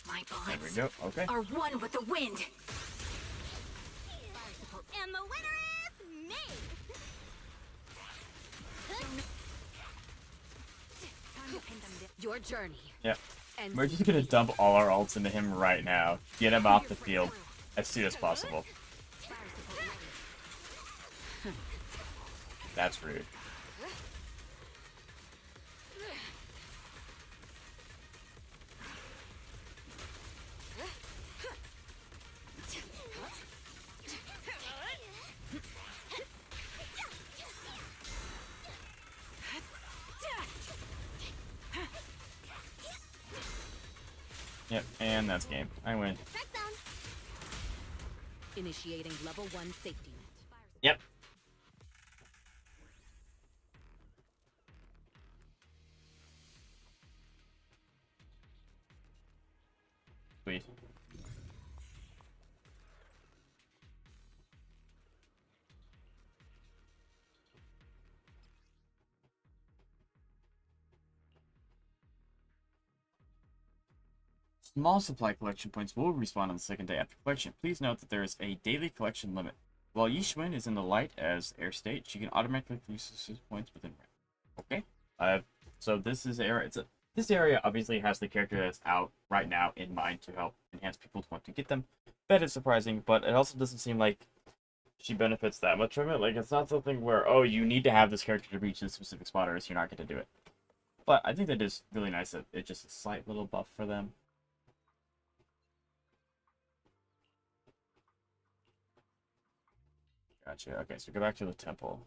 My There we bullets go. Okay. are one with the wind. And the winner is me! Your journey. Yep. We're just gonna dump all our ults into him right now. Get him off the field as soon as possible. That's rude. Yep, and that's game. I win. Initiating level 1 safety net. Yep. Sweet. Small supply collection points will respawn on the second day after collection. Please note that there is a daily collection limit. While Yixuan is in the light as air state, she can automatically use these points within range. Okay. So this is area. This area obviously has the character that's out right now in mind to help enhance people to want to get them. That is surprising, but it also doesn't seem like she benefits that much from it. Like it's not something where you need to have this character to reach this specific spot, or else you're not going to do it. But I think that is really nice that it's just a slight little buff for them. Gotcha. Okay, so go back to the temple.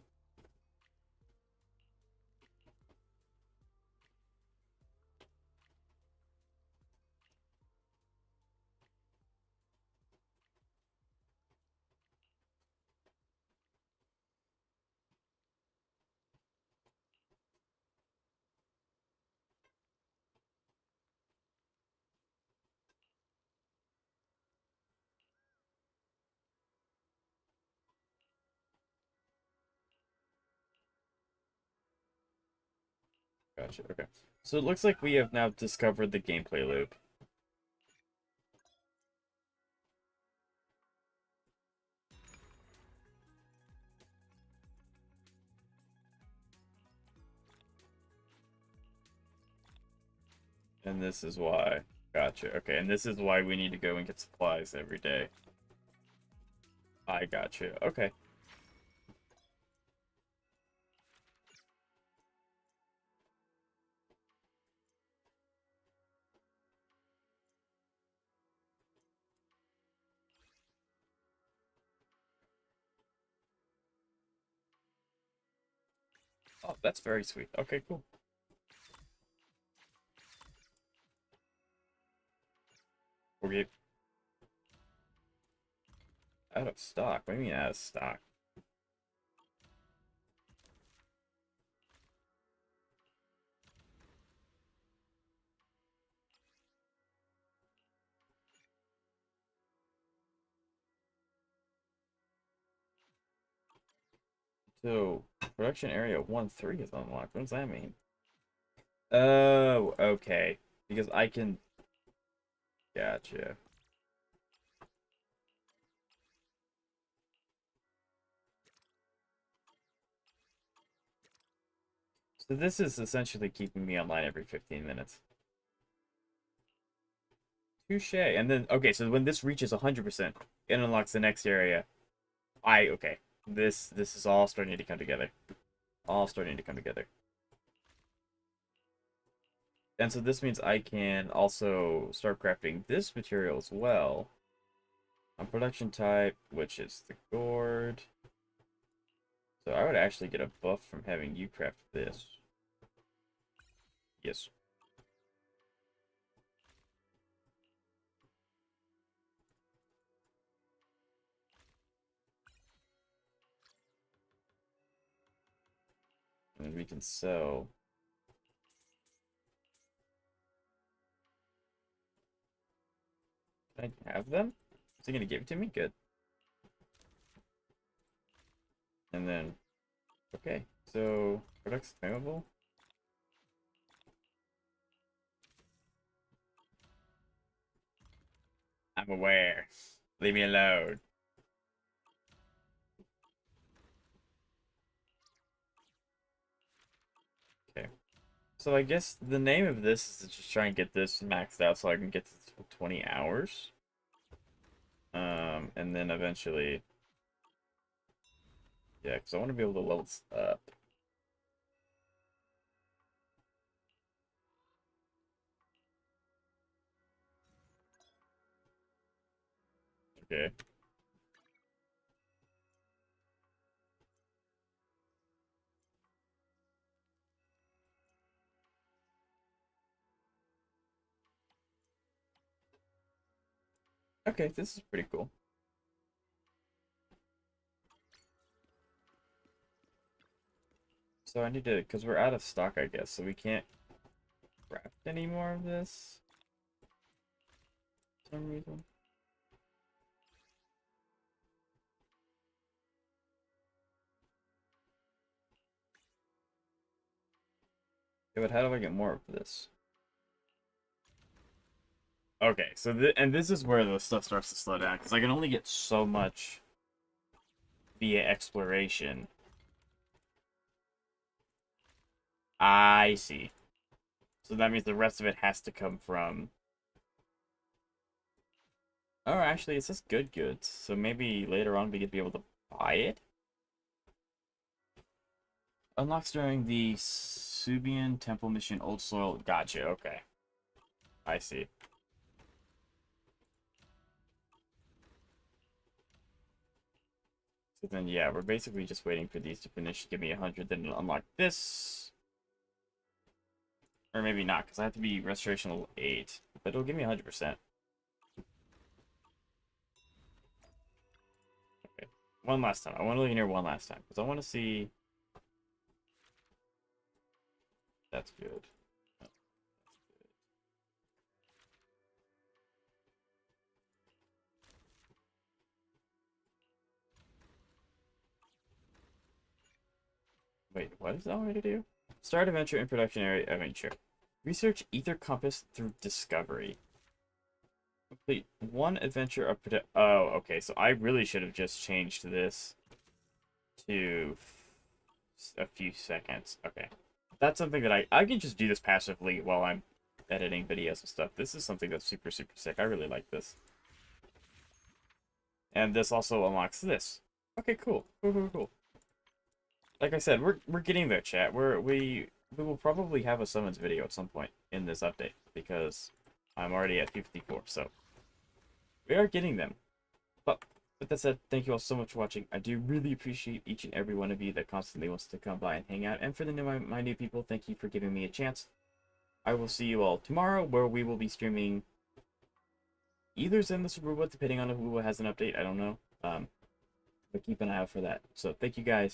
Gotcha, okay. So it looks like we have now discovered the gameplay loop. And this is why. Gotcha, okay. And this is why we need to go and get supplies every day. I gotcha, okay. Oh, that's very sweet. Okay, cool. Okay. Out of stock? What do you mean out of stock? So, production area 1-3 is unlocked. What does that mean? Oh, okay. Because I can... Gotcha. So this is essentially keeping me online every 15 minutes. Touche. And then, okay, so when this reaches 100%, it unlocks the next area. Okay. This is all starting to come together. All starting to come together. And so this means I can also start crafting this material as well. On production type, which is the gourd. So I would actually get a buff from having you craft this. Yes. And then we can sell. Can I have them? Is he gonna give it to me? Good. And then, okay. So, products available. I'm aware. Leave me alone. Okay. So I guess the name of this is to just try and get this maxed out so I can get to 20 hours. And then eventually... Yeah, because I want to be able to level this up. Okay. Okay, this is pretty cool. So I need to, because we're out of stock, I guess, so we can't craft any more of this. For some reason. Yeah, but how do I get more of this? Okay, so and this is where the stuff starts to slow down, because I can only get so much via exploration. I see. So that means the rest of it has to come from... Oh, actually, it says good goods, so maybe later on we could be able to buy it? Unlocks during the Subian Temple Mission Old Soil. Gotcha, okay. I see. So then, yeah, we're basically just waiting for these to finish. Give me 100, then it'll unlock this. Or maybe not, because I have to be Restoration level 8. But it'll give me 100%. Okay. One last time. I want to look in here one last time, because I want to see... That's good. Wait, what does that want me to do? Start adventure in production area adventure. Research ether compass through discovery. Complete one adventure of oh, okay, so I really should have just changed this to a few seconds. Okay. That's something that I can just do this passively while I'm editing videos and stuff. This is something that's super, super sick. I really like this. And this also unlocks this. Okay, cool. Cool, cool, cool. Like I said, we're getting there, chat. We will probably have a summons video at some point in this update because I'm already at 54, so we are getting them. But with that said, thank you all so much for watching. I do really appreciate each and every one of you that constantly wants to come by and hang out. And for my new people, thank you for giving me a chance. I will see you all tomorrow, where we will be streaming either Zenless Zone Zero, depending on who has an update. I don't know. But keep an eye out for that. So thank you guys.